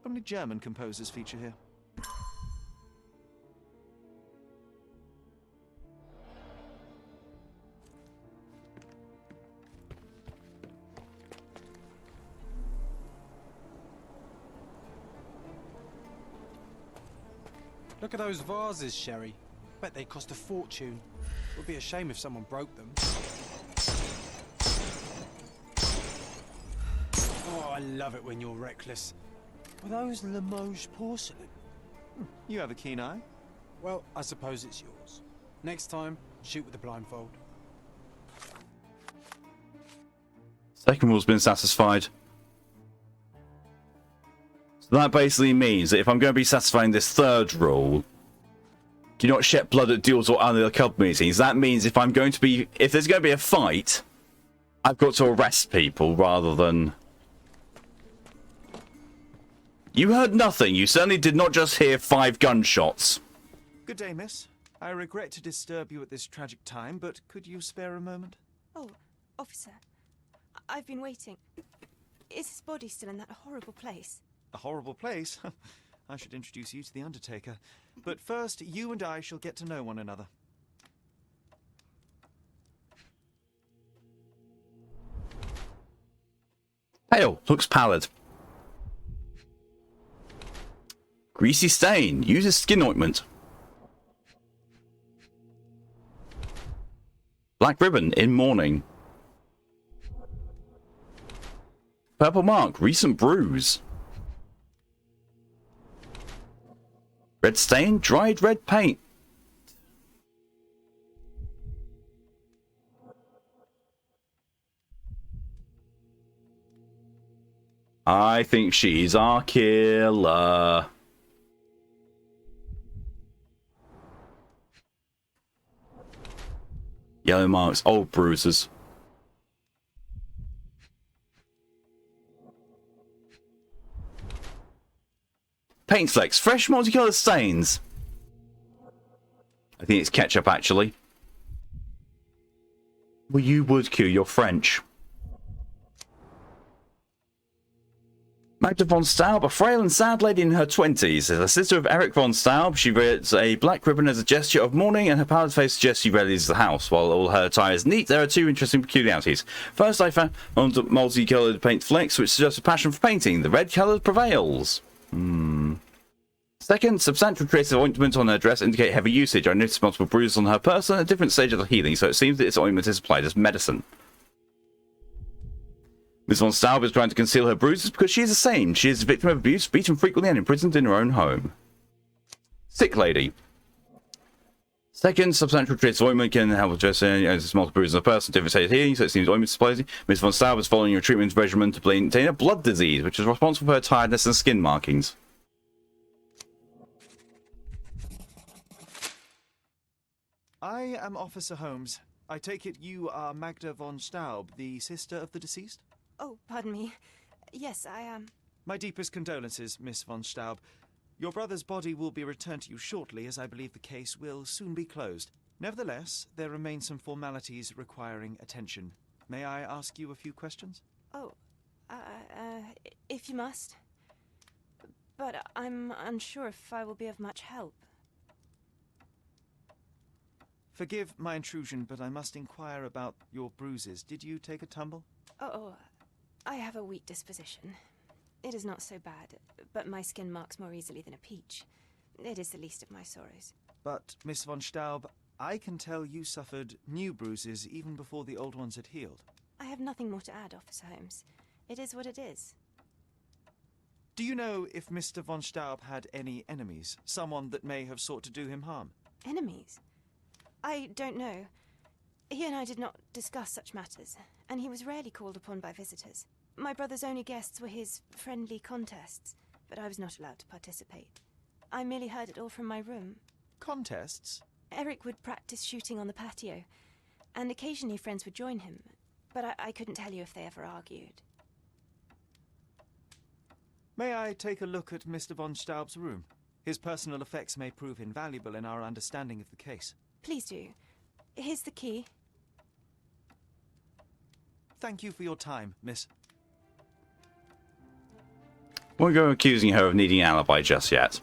Only German composers feature here. Look at those vases, Sherry. Bet they cost a fortune. It would be a shame if someone broke them. Oh, I love it when you're reckless. Were those Limoges porcelain? You have a keen eye. Well, I suppose it's yours. Next time, shoot with a blindfold. Second rule's been satisfied. So that basically means that if I'm going to be satisfying this third rule, do not shed blood at duels or other club meetings. That means if there's going to be a fight, I've got to arrest people rather than... You heard nothing. You certainly did not just hear 5 gunshots. Good day, miss. I regret to disturb you at this tragic time, but could you spare a moment? Oh, officer. I've been waiting. Is his body still in that horrible place? A horrible place? I should introduce you to the Undertaker. But first, you and I shall get to know one another. Pale. Looks pallid. Greasy stain. Uses skin ointment. Black ribbon in mourning. Purple mark. Recent bruise. Red stain. Dried red paint. I think she's our killer. Yellow marks, old bruises. Paint flecks, fresh multicolored stains. I think it's ketchup, actually. Well, you would, Q, you're French. Magda von Staub, a frail and sad lady in her 20s, is a sister of Eric von Staub. She wears a black ribbon as a gesture of mourning, and her pallid face suggests she rarely leaves the house. While all her attire is neat, there are two interesting peculiarities. First, I found multicoloured paint flecks, which suggest a passion for painting. The red colour prevails. Second, substantial traces of ointment on her dress indicate heavy usage. I noticed multiple bruises on her person at a different stage of the healing, so it seems that this ointment is applied as medicine. Ms. von Staub is trying to conceal her bruises because she is a saint. She is a victim of abuse, beaten frequently, and imprisoned in her own home. Sick lady. Second, substantial traces of ointment can help with dressing as multiple bruises on a person, different stage of healing, so it seems ointment supplies. Ms. von Staub is following a treatment regimen to maintain a blood disease, which is responsible for her tiredness and skin markings. I am Officer Holmes. I take it you are Magda von Staub, the sister of the deceased? Oh, pardon me. Yes, I am. My deepest condolences, Miss von Staub. Your brother's body will be returned to you shortly, as I believe the case will soon be closed. Nevertheless, there remain some formalities requiring attention. May I ask you a few questions? Oh, if you must. But I'm unsure if I will be of much help. Forgive my intrusion, but I must inquire about your bruises. Did you take a tumble? Oh, I have a weak disposition. It is not so bad, but my skin marks more easily than a peach. It is the least of my sorrows. But, Miss von Staub, I can tell you suffered new bruises even before the old ones had healed. I have nothing more to add, Officer Holmes. It is what it is. Do you know if Mr. von Staub had any enemies? Someone that may have sought to do him harm? Enemies? I don't know. He and I did not discuss such matters, and he was rarely called upon by visitors. My brother's only guests were his friendly contests, but I was not allowed to participate. I merely heard it all from my room. Contests? Eric would practice shooting on the patio, and occasionally friends would join him, but I couldn't tell you if they ever argued. May I take a look at Mr. von Staub's room? His personal effects may prove invaluable in our understanding of the case. Please do. Here's the key. Thank you for your time, miss. Won't go accusing her of needing an alibi just yet.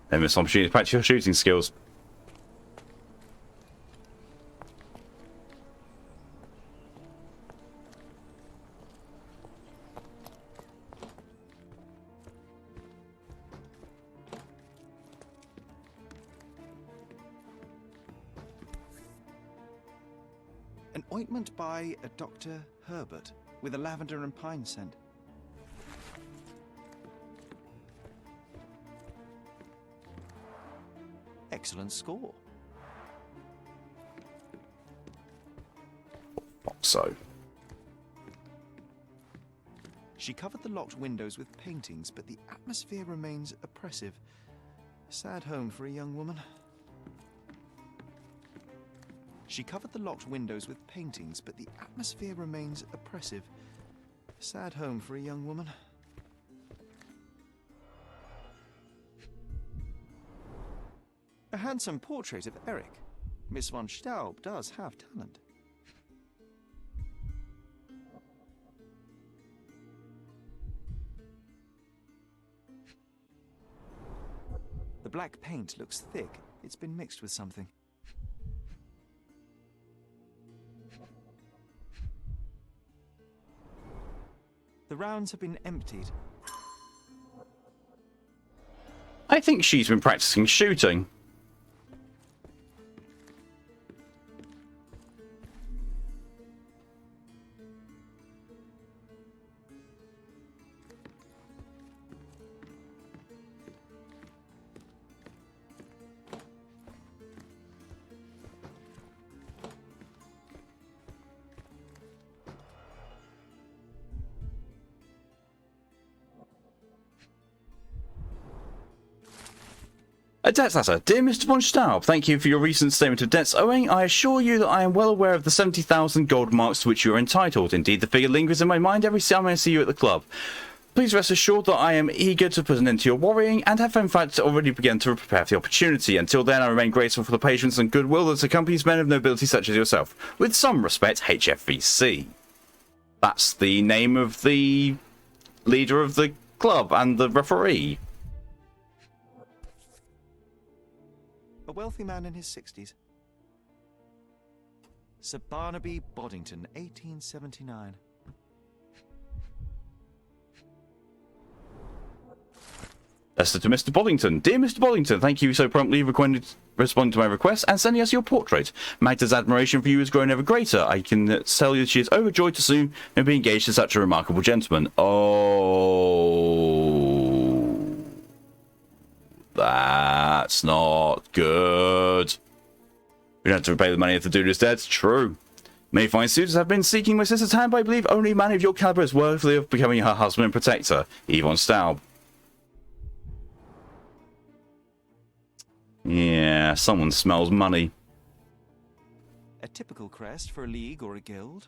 Then miss opportunity to practice your shooting skills. An ointment by a Dr. Herbert with a lavender and pine scent. Excellent score. So. She covered the locked windows with paintings, but the atmosphere remains oppressive. A sad home for a young woman. She covered the locked windows with paintings, but the atmosphere remains oppressive. A sad home for a young woman. handsome portrait of Eric. Miss von Staub does have talent. The black paint looks thick. It's been mixed with something. The rounds have been emptied. I think she's been practicing shooting. A debt letter. Dear Mr. von Staub, thank you for your recent statement of debts owing. I assure you that I am well aware of the 70,000 gold marks to which you are entitled. Indeed, the figure lingers in my mind every time I see you at the club. Please rest assured that I am eager to put an end to your worrying and have in fact already begun to prepare for the opportunity. Until then, I remain grateful for the patience and goodwill that accompanies men of nobility such as yourself. With some respect, HFVC. That's the name of the leader of the club and the referee. A wealthy man in his 60s. Sir Barnaby Boddington, 1879. Letter to Mr. Boddington. Dear Mr. Boddington, thank you so promptly responding to my request and sending us your portrait. Magda's admiration for you has grown ever greater. I can tell you that she is overjoyed to soon be engaged to such a remarkable gentleman. Oh, that's not good. We don't have to repay the money if the dude is dead. True. Many fine suitors have been seeking my sister's hand, but I believe only a man of your caliber is worthy of becoming her husband and protector. Yvonne Staub. Yeah, someone smells money. A typical crest for a league or a guild.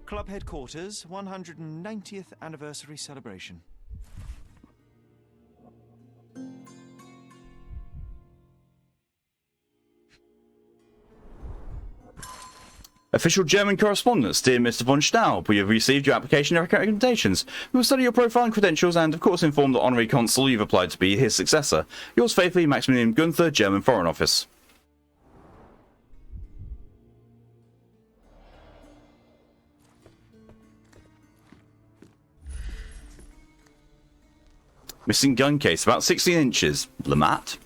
Club headquarters, 190th anniversary celebration. Official German correspondence. Dear Mr. von Staub, we have received your application and recommendations. We will study your profile and credentials and, of course, inform the Honorary Consul you've applied to be his successor. Yours faithfully, Maximilian Gunther, German Foreign Office. Missing gun case, about 16 inches. Lamat?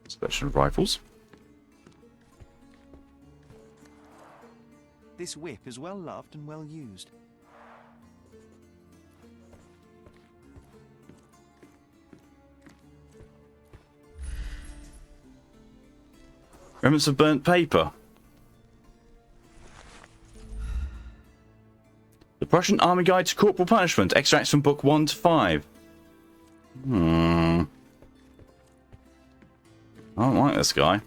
Selection of rifles. This whip is well loved and well used. Remnants of burnt paper. The Prussian Army Guide to Corporal Punishment. Extracts from Book 1 to 5. I don't like this guy.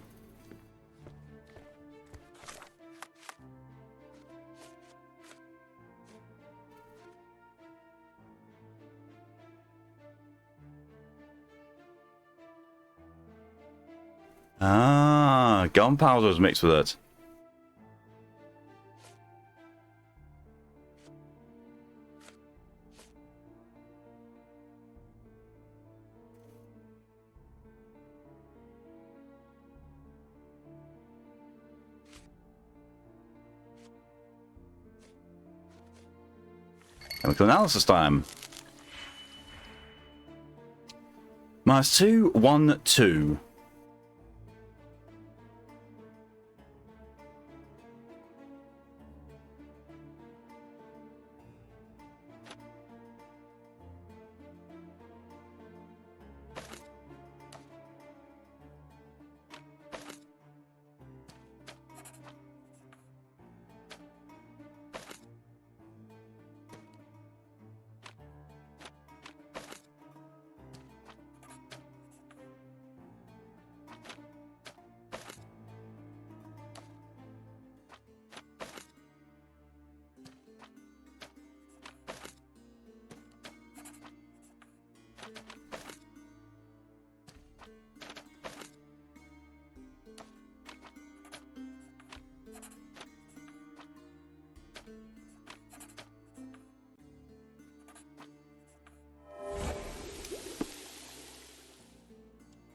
Ah, gunpowder was mixed with it. Chemical analysis time. -2, 1, 2.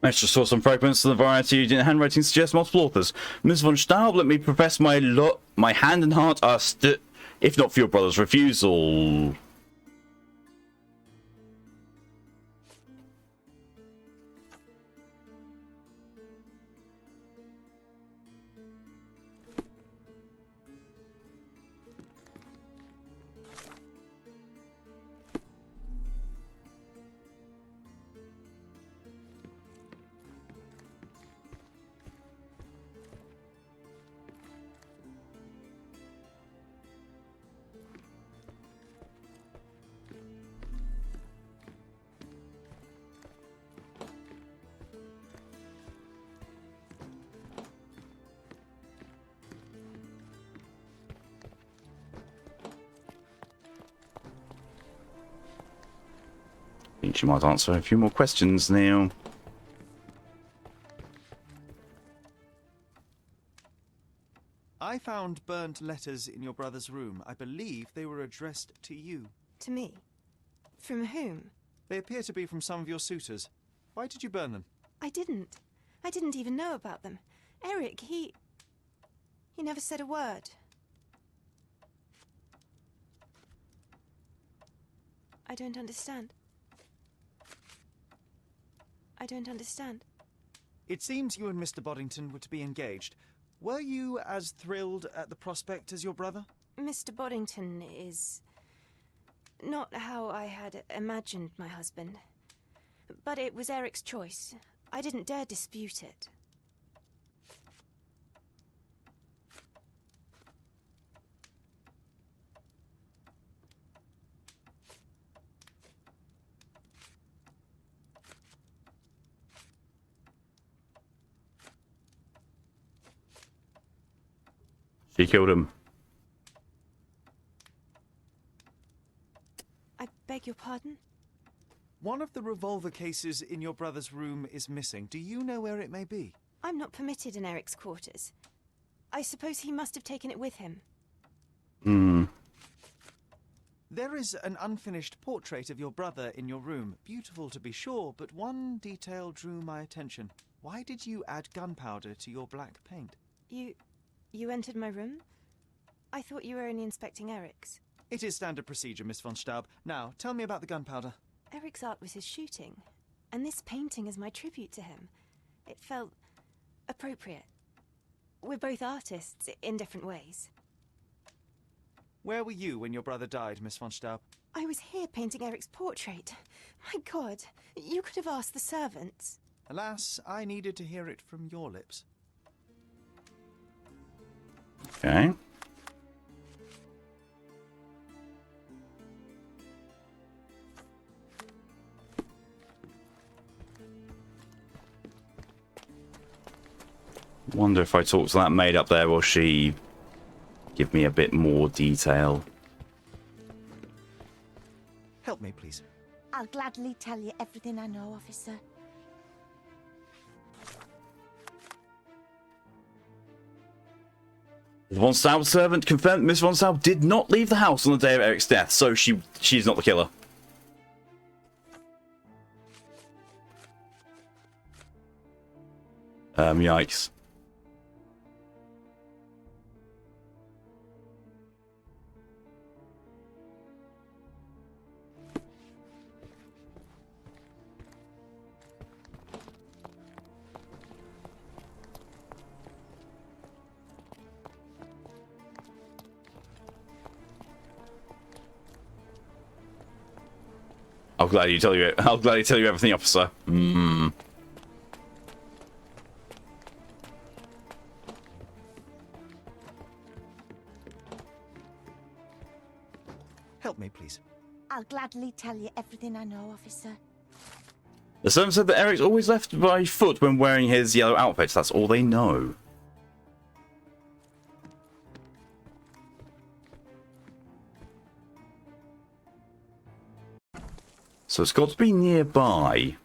I just saw some fragments of the variety in handwriting suggest multiple authors. Miss von Staub, let me profess my hand and heart are if not for your brother's refusal. I think she might answer a few more questions now. I found burnt letters in your brother's room. I believe they were addressed to you. To me? From whom? They appear to be from some of your suitors. Why did you burn them? I didn't. I didn't even know about them. Eric, he never said a word. I don't understand. I don't understand. It seems you and Mr. Boddington were to be engaged. Were you as thrilled at the prospect as your brother? Mr. Boddington is not how I had imagined my husband. But it was Eric's choice. I didn't dare dispute it. She killed him. I beg your pardon? One of the revolver cases in your brother's room is missing. Do you know where it may be? I'm not permitted in Eric's quarters. I suppose he must have taken it with him. There is an unfinished portrait of your brother in your room. Beautiful to be sure, but one detail drew my attention. Why did you add gunpowder to your black paint? You entered my room? I thought you were only inspecting Eric's. It is standard procedure, Miss von Staub. Now, tell me about the gunpowder. Eric's art was his shooting, and this painting is my tribute to him. It felt appropriate. We're both artists in different ways. Where were you when your brother died, Miss von Staub? I was here painting Eric's portrait. My God, you could have asked the servants. Alas, I needed to hear it from your lips. Okay. Wonder if I talk to that maid up there, will she give me a bit more detail? Help me, please. I'll gladly tell you everything I know, officer. The Von Staub servant confirmed Miss Von Staub did not leave the house on the day of Eric's death, so she's not the killer. Yikes. I'll gladly tell you everything, officer. Help me, please. I'll gladly tell you everything I know, officer. The servant said that Eric's always left by foot when wearing his yellow outfit. That's all they know. So it's got to be nearby.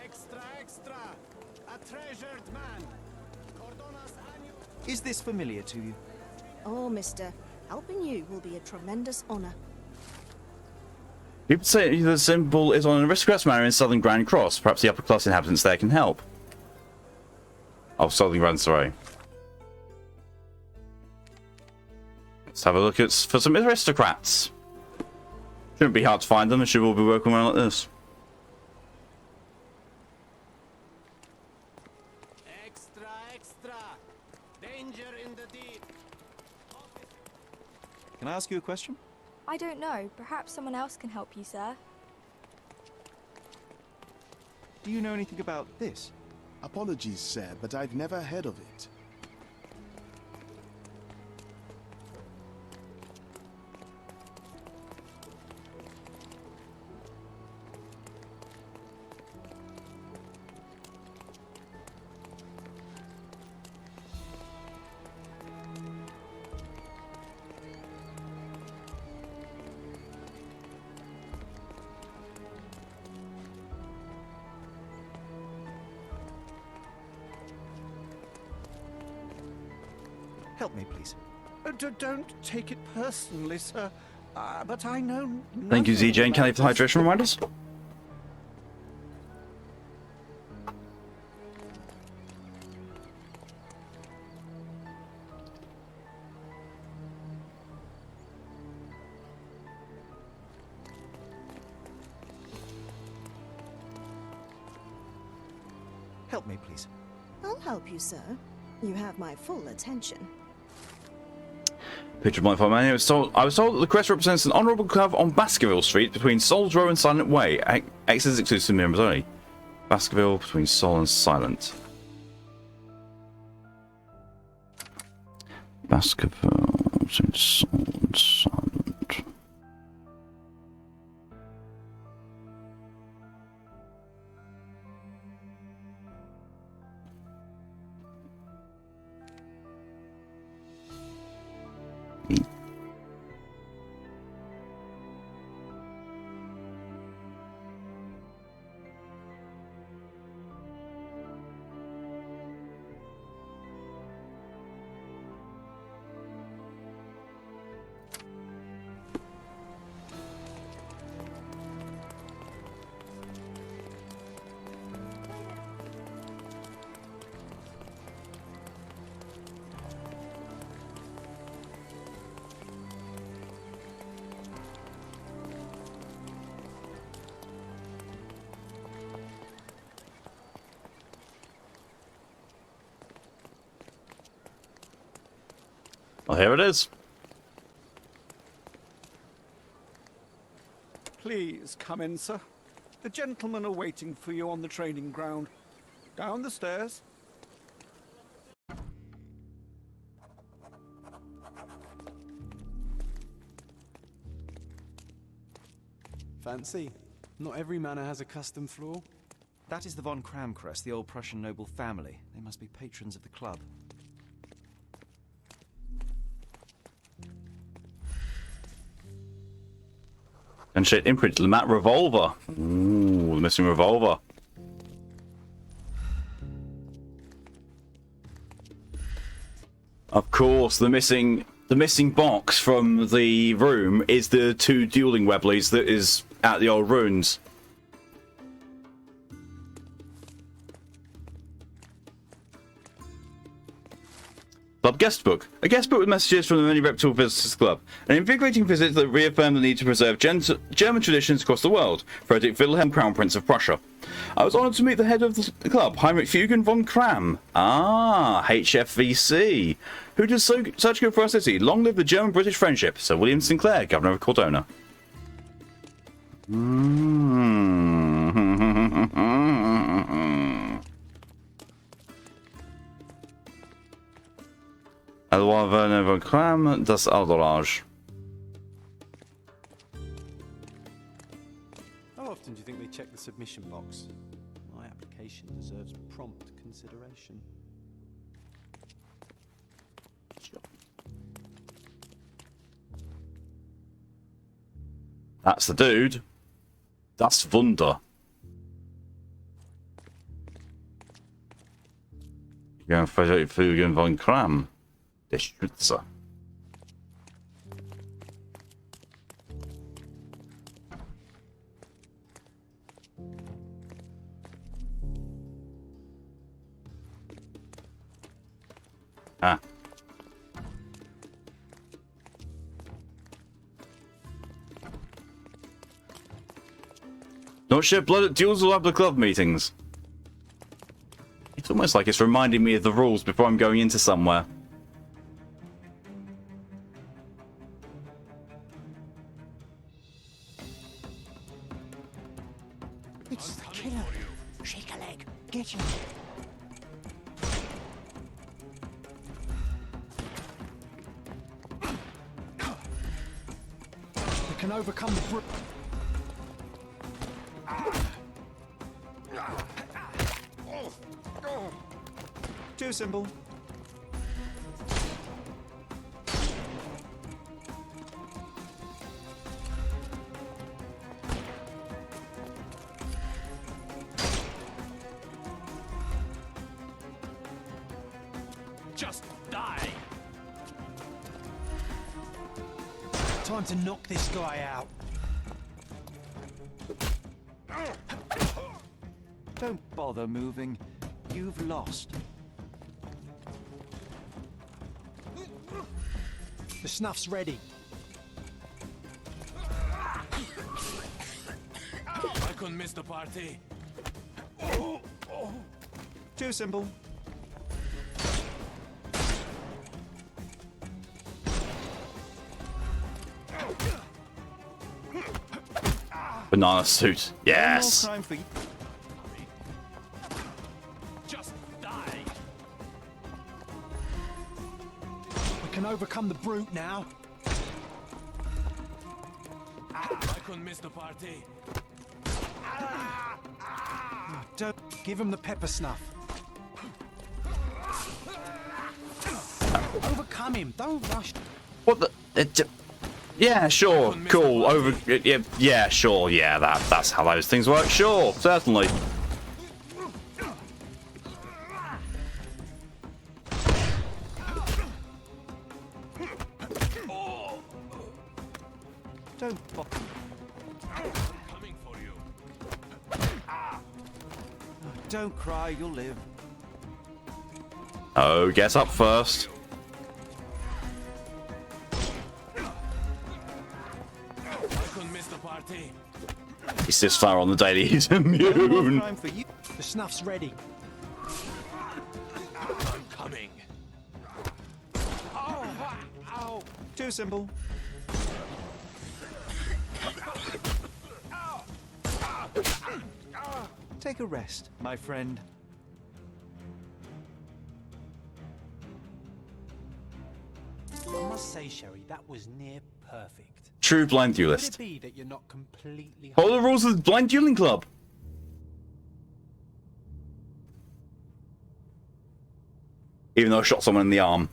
Extra, extra! A treasured man! Is this familiar to you? Oh, mister, helping you will be a tremendous honor. People say the symbol is on an aristocrat's manor in Southern Grand Cross. Perhaps the upper class inhabitants there can help. Oh, Southern Grand, sorry. Let's have a look for some aristocrats. Shouldn't be hard to find them. They should all be working around like this. Extra, extra! Danger in the deep! Can I ask you a question? I don't know. Perhaps someone else can help you, sir. Do you know anything about this? Apologies, sir, but I've never heard of it. Help me, please. Don't take it personally, sir. But I know. Thank you, nothing ZJ. And can I have the about this. hydration reminders? Help me, please. I'll help you, sir. You have my full attention. Picture of my phone man. I was told that the crest represents an honourable curve on Baskerville Street between Sol's Row and Silent Way. Access exclusive members only. Baskerville between Sol and Silent. Baskerville between Sol and Silent. Well, here it is. Please come in, sir. The gentlemen are waiting for you on the training ground. Down the stairs. Fancy? Not every manor has a custom floor. That is the von Kramkrest, the old Prussian noble family. They must be patrons of the club. And shit, imprint Lamat revolver. Ooh, the missing revolver. Of course, the missing box from the room is the two dueling Webleys that is at the old ruins. Club guest book. A guest book with messages from the many reputable visitors club. An invigorating visit that reaffirmed the need to preserve German traditions across the world. Frederick Wilhelm, Crown Prince of Prussia. I was honoured to meet the head of the club, Heinrich Fugen von Kram. Ah, HFVC. Who does such good for our city? Long live the German-British friendship. Sir William Sinclair, Governor of Cordona. Eloi Werner von Kram, das Aldorage. How often do you think they check the submission box? My application deserves prompt consideration. That's the dude. That's Wunder. Gehen Vögeln von Kram. Der Schütze. Ah. Don't shed blood at duels or the club meetings. It's almost like it's reminding me of the rules before I'm going into somewhere. It's the killer. Shake a leg. Get him. We can overcome the brute. Too simple. Just die! Time to knock this guy out. Don't bother moving. You've lost. The snuff's ready. I couldn't miss the party. Too simple. Banana suit. Yes. No more crime for you. Just die! We can overcome the brute now. I couldn't miss the party. Don't give him the pepper snuff. Overcome him. Don't rush. What the? Yeah, sure, cool. Yeah, sure. Yeah, that's how those things work. Sure, certainly. Don't bother. Coming for you. Don't cry, you'll live. Oh, get up first. He's this far on the daily, he's immune. The snuff's ready. I'm coming. Ow! Too simple. Take a rest, my friend. I must say, Sherry, that was near perfect. True blind Could duelist. it be that you're not completely... Follow the rules of the blind dueling club. Even though I shot someone in the arm.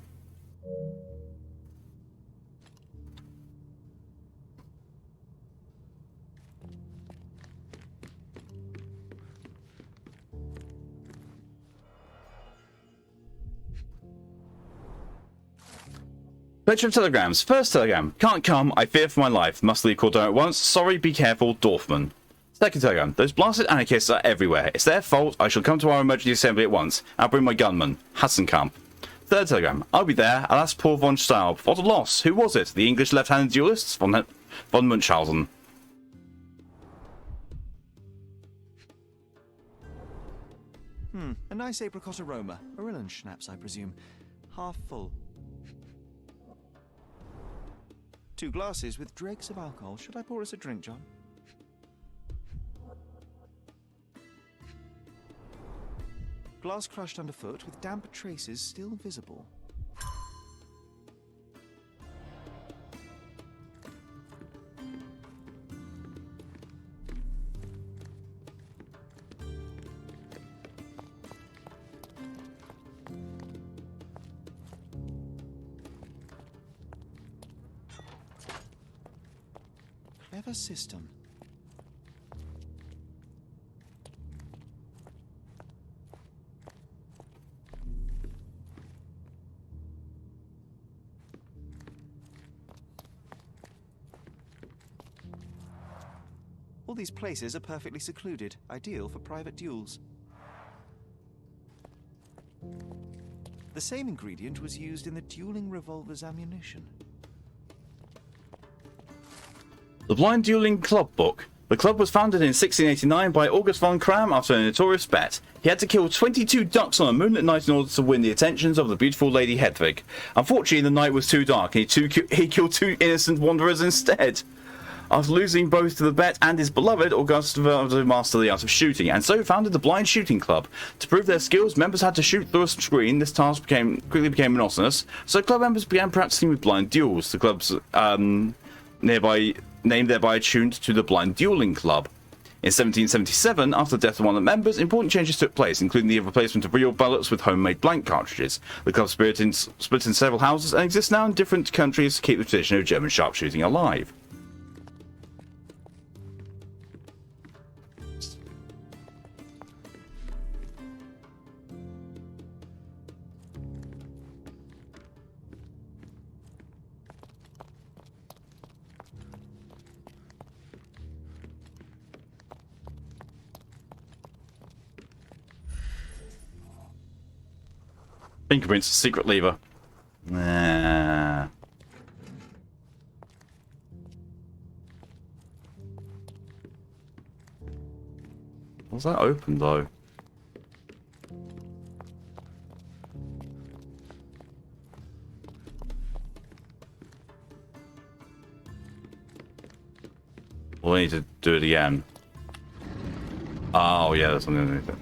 Picture of telegrams. First telegram. Can't come. I fear for my life. Must leave Cordon at once. Sorry. Be careful. Dorfman. Second telegram. Those blasted anarchists are everywhere. It's their fault. I shall come to our emergency assembly at once. I'll bring my gunman. Hassenkamp. Third telegram. I'll be there. Alas, poor von Staub. What a loss. Who was it? The English left-handed duelists? Von Munchausen. A nice apricot aroma. Marillen schnapps, I presume. Half full. 2 glasses with dregs of alcohol. Should I pour us a drink, John? Glass crushed underfoot with damp traces still visible. Clever system. All these places are perfectly secluded, ideal for private duels. The same ingredient was used in the dueling revolver's ammunition. The Blind Dueling Club Book. The club was founded in 1689 by August von Kram after a notorious bet. He had to kill 22 ducks on a moonlit night in order to win the attentions of the beautiful Lady Hedwig. Unfortunately, the night was too dark and he killed 2 innocent wanderers instead. After losing both to the bet and his beloved, August developed to master the art of shooting, and so founded the Blind Shooting Club. To prove their skills, members had to shoot through a screen. This task quickly became monotonous, so club members began practicing with blind duels. The club's name thereby tuned to the Blind Dueling Club. In 1777, after the death of one of the members, important changes took place, including the replacement of real bullets with homemade blank cartridges. The club split in several houses and exists now in different countries to keep the tradition of German sharpshooting alive. Fingerprints, secret lever. Nah. Was that open though? We'll need to do it again. Oh yeah, that's something underneath it.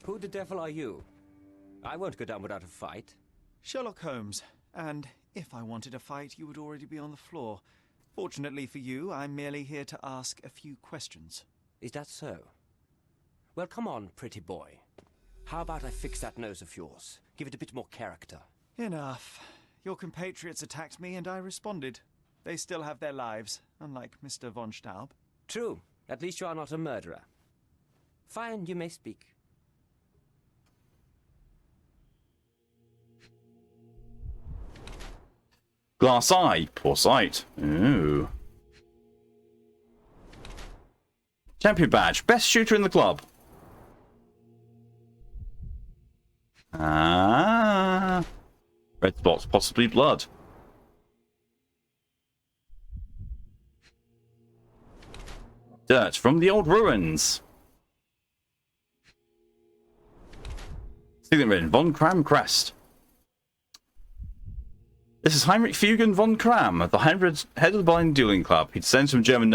Who the devil are you? I won't go down without a fight. Sherlock Holmes, and if I wanted a fight, you would already be on the floor. Fortunately for you, I'm merely here to ask a few questions. Is that so? Well, come on, pretty boy. How about I fix that nose of yours? Give it a bit more character. Enough. Your compatriots attacked me and I responded. They still have their lives, unlike Mr. von Staub. True. At least you are not a murderer. Fine, you may speak. Glass eye, poor sight. Ooh. Champion badge, best shooter in the club. Ah. Red spots, possibly blood. Dirt from the old ruins. Signet ring, von Kram crest. This is Heinrich Fugen von Kram, the head of the Blind Dueling Club. He descends from German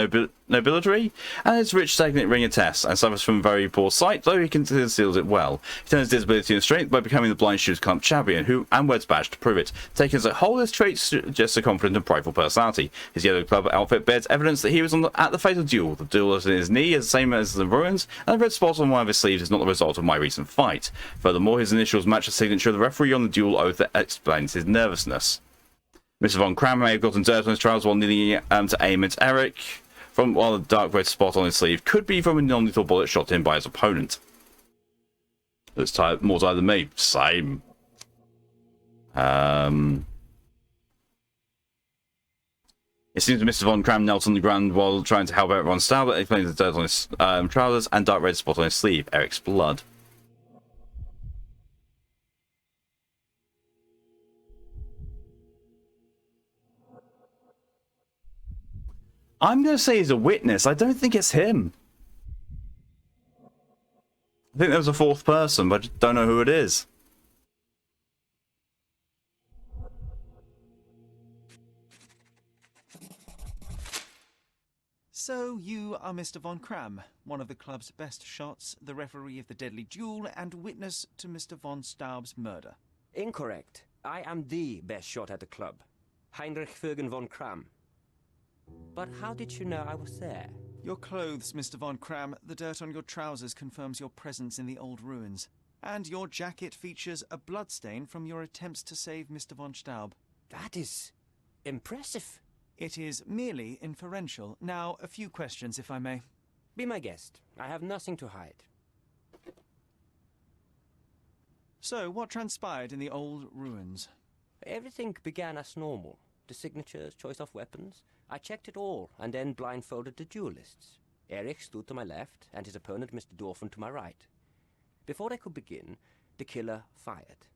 nobility, and his rich signet ring attests, and suffers from very poor sight, though he conceals it well. He turns disability into strength by becoming the Blind Shooters Club champion, and wears badge to prove it. Taken as a whole, his traits suggest a confident and prideful personality. His yellow club outfit bears evidence that he was at the fatal duel. The duel in his knee is the same as the ruins, and the red spot on one of his sleeves is not the result of my recent fight. Furthermore, his initials match the signature of the referee on the duel oath that explains his nervousness. Mr. von Kram may have gotten dirt on his trousers while kneeling to aim at Eric, while the dark red spot on his sleeve could be from a non-lethal bullet shot in by his opponent. It's more tired than me. Same. It seems Mr. von Kram knelt on the ground while trying to help Eric von Staub, but explains the dirt on his trousers and dark red spot on his sleeve. Eric's blood. I'm going to say he's a witness. I don't think it's him. I think there was a fourth person, but I don't know who it is. So you are Mr. von Kram, one of the club's best shots, the referee of the deadly duel, and witness to Mr. von Staub's murder. Incorrect. I am the best shot at the club. Heinrich Fugen von Kram. But how did you know I was there? Your clothes, Mr. von Kram. The dirt on your trousers confirms your presence in the old ruins. And your jacket features a bloodstain from your attempts to save Mr. von Staub. That is impressive. It is merely inferential. Now, a few questions, if I may. Be my guest. I have nothing to hide. So, what transpired in the old ruins? Everything began as normal. The signatures, choice of weapons. I checked it all, and then blindfolded the duelists. Erich stood to my left, and his opponent, Mr. Dorfman, to my right. Before they could begin, the killer fired.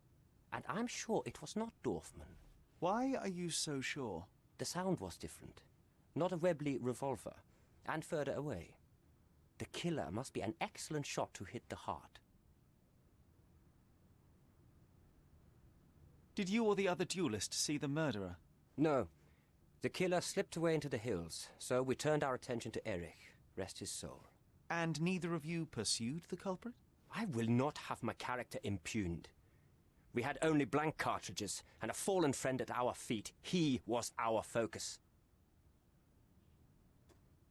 And I'm sure it was not Dorfman. Why are you so sure? The sound was different. Not a Webley revolver, and further away. The killer must be an excellent shot to hit the heart. Did you or the other duelist see the murderer? No. The killer slipped away into the hills, so we turned our attention to Erich. Rest his soul. And neither of you pursued the culprit? I will not have my character impugned. We had only blank cartridges, and a fallen friend at our feet. He was our focus.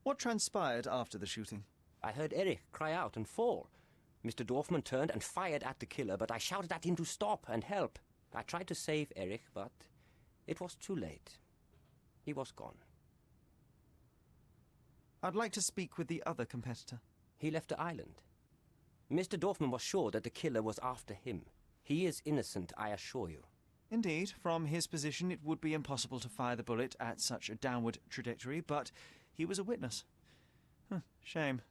What transpired after the shooting? I heard Erich cry out and fall. Mr. Dorfman turned and fired at the killer, but I shouted at him to stop and help. I tried to save Erich, but it was too late. He was gone. I'd like to speak with the other competitor. He left the island. Mr. Dorfman was sure that the killer was after him. He is innocent, I assure you. Indeed, from his position it would be impossible to fire the bullet at such a downward trajectory, but he was a witness. Shame.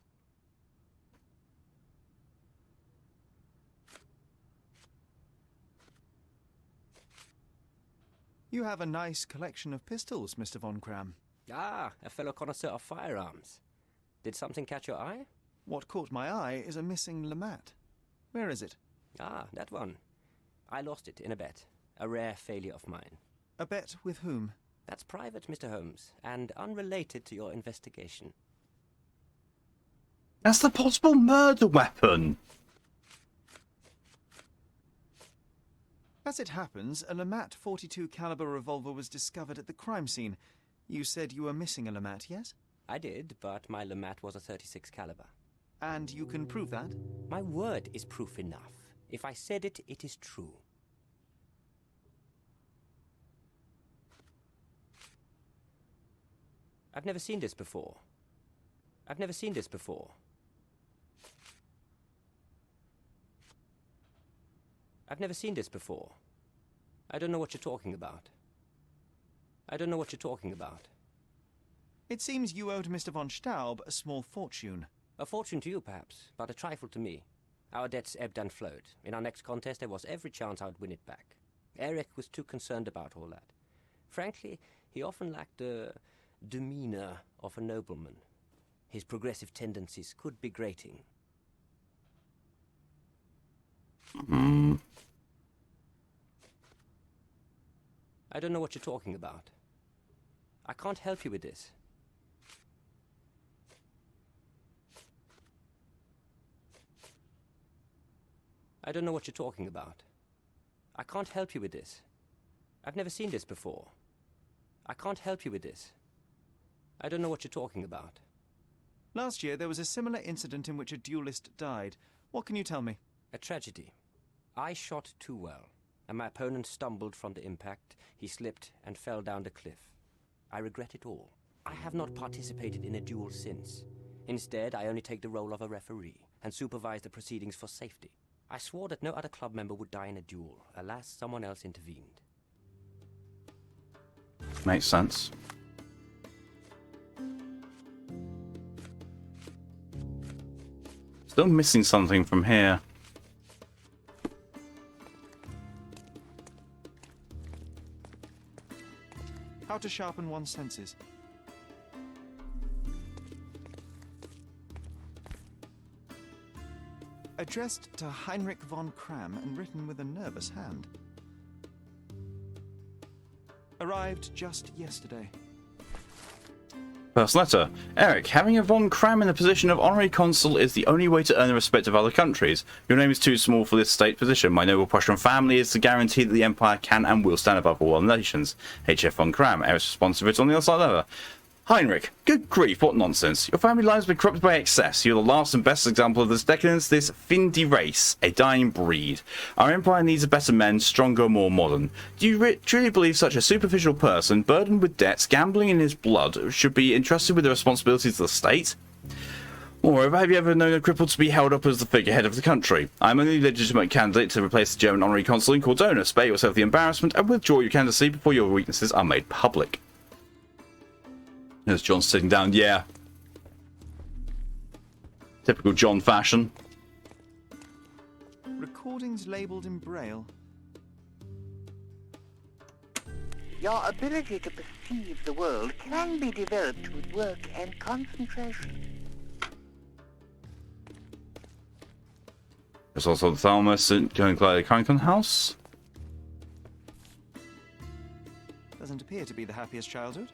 You have a nice collection of pistols, Mr. von Kram. Ah, a fellow connoisseur of firearms. Did something catch your eye? What caught my eye is a missing Lamat. Where is it? Ah, that one. I lost it in a bet. A rare failure of mine. A bet with whom? That's private, Mr. Holmes, and unrelated to your investigation. That's the possible murder weapon! As it happens, a Lamat .42 caliber revolver was discovered at the crime scene. You said you were missing a Lamat, yes? I did, but my Lamat was a .36 caliber. And you can prove that? My word is proof enough. If I said it, it is true. I've never seen this before. I've never seen this before. I've never seen this before. I don't know what you're talking about. I don't know what you're talking about. It seems you owed Mr. von Staub a small fortune. A fortune to you, perhaps, but a trifle to me. Our debts ebbed and flowed. In our next contest, there was every chance I would win it back. Erich was too concerned about all that. Frankly, he often lacked the demeanor of a nobleman. His progressive tendencies could be grating. I don't know what you're talking about. I can't help you with this. I don't know what you're talking about. I can't help you with this. I've never seen this before. I can't help you with this. I don't know what you're talking about. Last year, there was a similar incident in which a duelist died. What can you tell me? A tragedy. I shot too well, and my opponent stumbled from the impact. He slipped and fell down the cliff. I regret it all. I have not participated in a duel since. Instead, I only take the role of a referee and supervise the proceedings for safety. I swore that no other club member would die in a duel. Alas, someone else intervened. Makes sense. Still missing something from here. How to sharpen one's senses. Addressed to Heinrich von Kram and written with a nervous hand. Arrived just yesterday. First letter. Eric, having a von Kram in the position of honorary consul is the only way to earn the respect of other countries. Your name is too small for this state position. My noble Prussian family is to guarantee that the Empire can and will stand above all other nations. HF von Kram, Eric's responsibility on the other side of Heinrich, good grief, what nonsense. Your family line has been corrupted by excess. You're the last and best example of this decadence, this Findy race, a dying breed. Our empire needs better men, stronger, more modern. Do you truly believe such a superficial person, burdened with debts, gambling in his blood, should be entrusted with the responsibilities of the state? Moreover, have you ever known a cripple to be held up as the figurehead of the country? I'm only legitimate candidate to replace the German honorary consul in Cordona. Spare yourself the embarrassment and withdraw your candidacy before your weaknesses are made public. There's John sitting down. Yeah. Typical John fashion. Recordings labelled in Braille. Your ability to perceive the world can be developed with work and concentration. There's also the Thalmus in Kranken House. Doesn't appear to be the happiest childhood.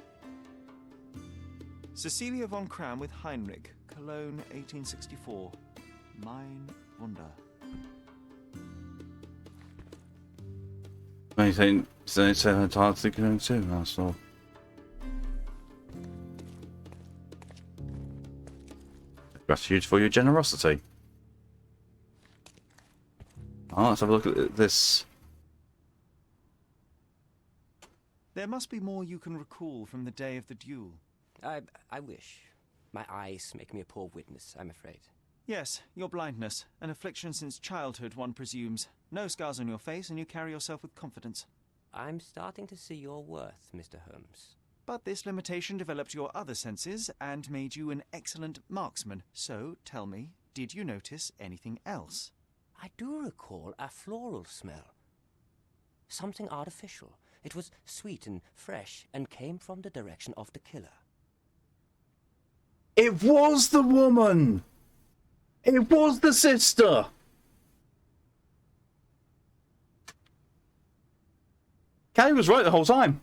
Cecilia von Kram with Heinrich, Cologne, 1864. Mein Wunder. Anything it's hard to go to, that's all. Gratitude for your generosity. Oh, let's have a look at this. There must be more you can recall from the day of the duel. I wish. My eyes make me a poor witness, I'm afraid. Yes, your blindness. An affliction since childhood, one presumes. No scars on your face, and you carry yourself with confidence. I'm starting to see your worth, Mr. Holmes. But this limitation developed your other senses and made you an excellent marksman. So, tell me, did you notice anything else? I do recall a floral smell. Something artificial. It was sweet and fresh and came from the direction of the killer. It was the woman! It was the sister! Callie was right the whole time.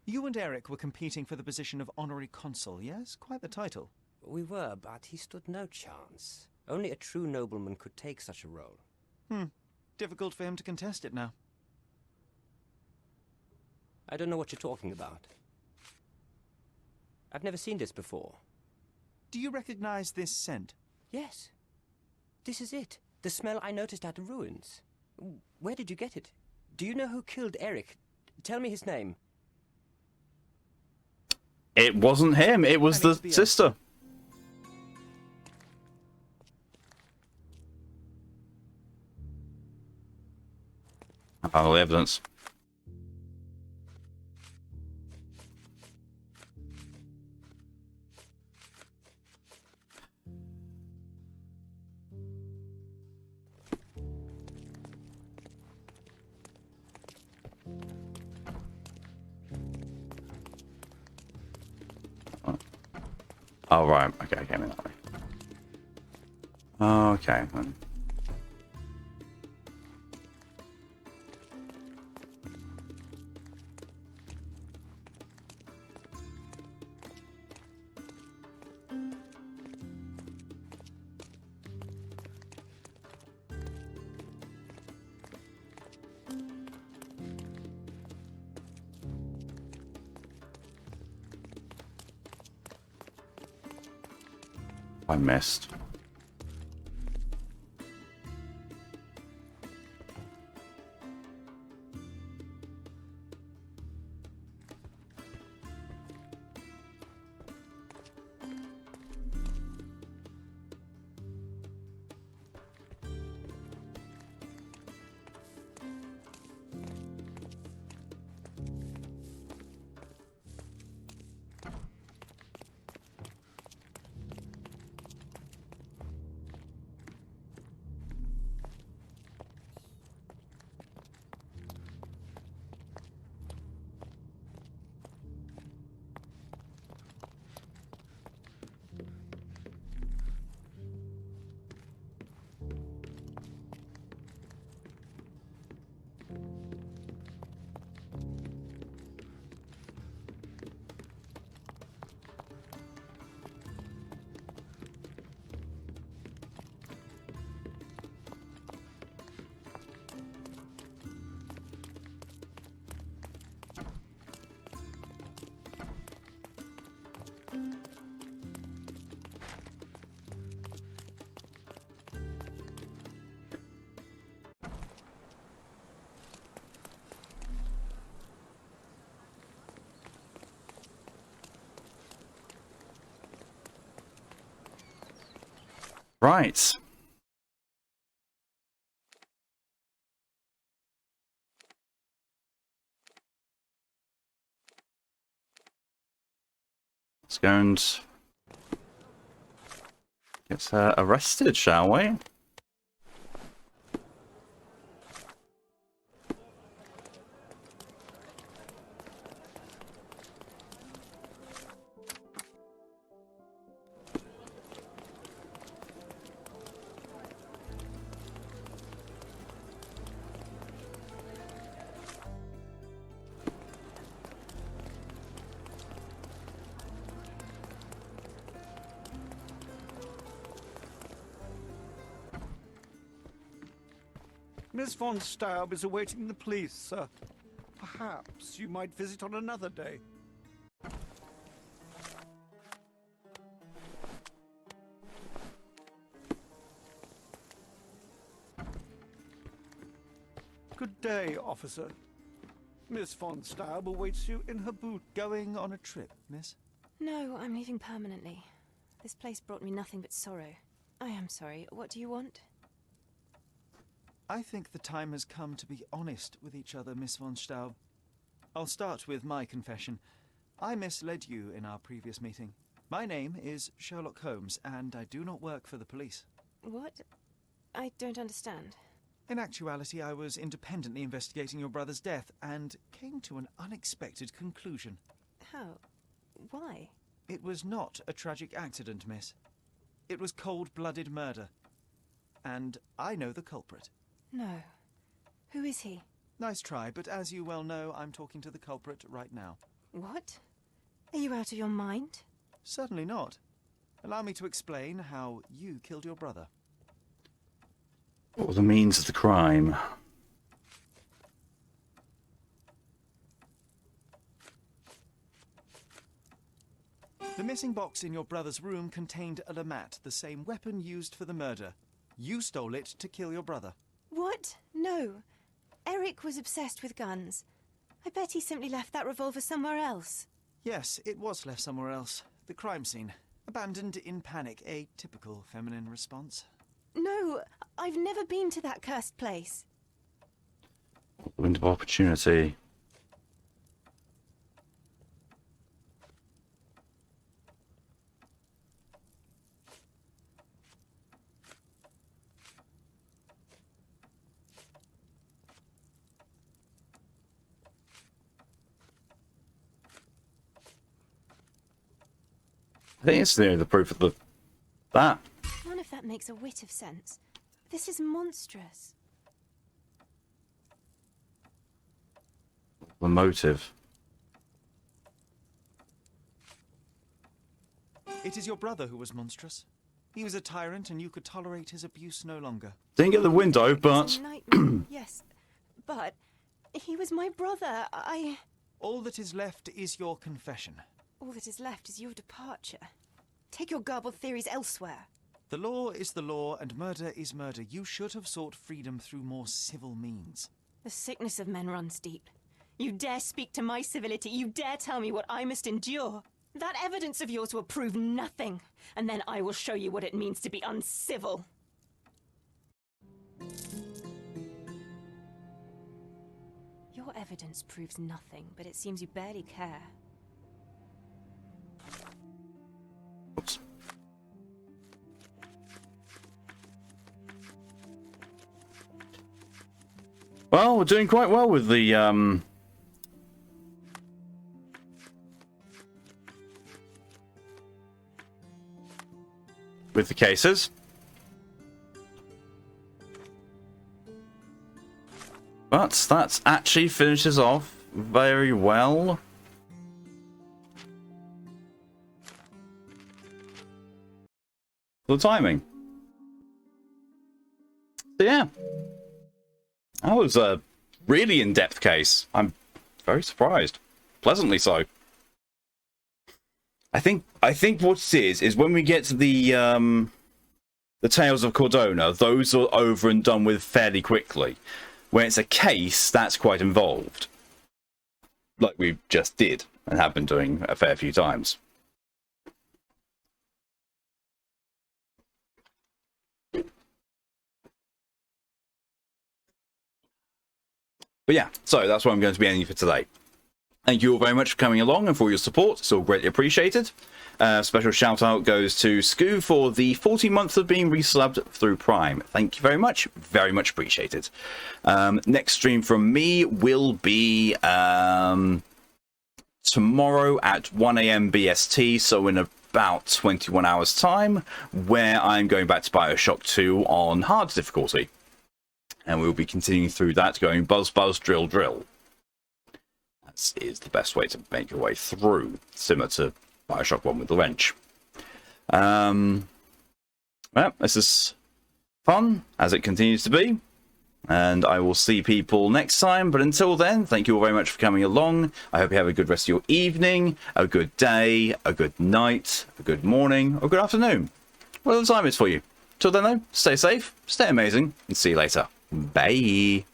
You and Eric were competing for the position of honorary consul, yes? Quite the title. We were, but he stood no chance. Only a true nobleman could take such a role. Difficult for him to contest it now. I don't know what you're talking about. I've never seen this before. Do you recognize this scent? Yes. This is it. The smell I noticed at the ruins. Where did you get it? Do you know who killed Eric? Tell me his name. It wasn't him, it was the sister. I found all the evidence. Oh, right. Okay, I came in that way. Okay. I missed. Right. Let's go and get her arrested, shall we? Miss von Staub is awaiting the police, sir. Perhaps you might visit on another day. Good day, officer. Miss von Staub awaits you in her boot. Going on a trip, miss? No, I'm leaving permanently. This place brought me nothing but sorrow. I am sorry. What do you want? I think the time has come to be honest with each other, Miss von Staub. I'll start with my confession. I misled you in our previous meeting. My name is Sherlock Holmes, and I do not work for the police. What? I don't understand. In actuality, I was independently investigating your brother's death, and came to an unexpected conclusion. How? Why? It was not a tragic accident, miss. It was cold-blooded murder. And I know the culprit. No. Who is he? Nice try, but as you well know, I'm talking to the culprit right now. What? Are you out of your mind? Certainly not. Allow me to explain how you killed your brother. What were the means of the crime? The missing box in your brother's room contained a lamat, the same weapon used for the murder. You stole it to kill your brother. What? No. Eric was obsessed with guns. I bet he simply left that revolver somewhere else. Yes, it was left somewhere else. The crime scene. Abandoned in panic. A typical feminine response. No, I've never been to that cursed place. Window of opportunity. I think it's near the proof of that. None of that makes a whit of sense. This is monstrous. The motive. It is your brother who was monstrous. He was a tyrant and you could tolerate his abuse no longer. Didn't get the window, but... Yes, but he was my brother. All that is left is your confession. All that is left is your departure. Take your garbled theories elsewhere. The law is the law and murder is murder. You should have sought freedom through more civil means. The sickness of men runs deep. You dare speak to my civility. You dare tell me what I must endure. That evidence of yours will prove nothing. And then I will show you what it means to be uncivil. Your evidence proves nothing, but it seems you barely care. Oops. Well, we're doing quite well with the cases. But that actually finishes off very well. The timing. So yeah. That was a really in-depth case. I'm very surprised. Pleasantly so. I think what it is when we get to the Tales of Cordona, those are over and done with fairly quickly. When it's a case, that's quite involved. Like we just did, and have been doing a fair few times. But yeah, so that's what I'm going to be ending for today. Thank you all very much for coming along and for your support. It's all greatly appreciated. Special shout out goes to Scoo for the 40 months of being resubbed through Prime. Thank you very much appreciated. Next stream from me will be tomorrow at 1 AM BST, so in about 21 hours time, where I'm going back to Bioshock 2 on hard difficulty, and we'll be continuing through that, going buzz buzz drill drill. That is the best way to make your way through, similar to Bioshock 1 with the wrench. Well, this is fun, as it continues to be, and I will see people next time. But until then, thank you all very much for coming along. I hope you have a good rest of your evening, a good day, a good night, a good morning, or good afternoon, whatever the time is for you. Till then, though, stay safe, stay amazing, and see you later. Bye.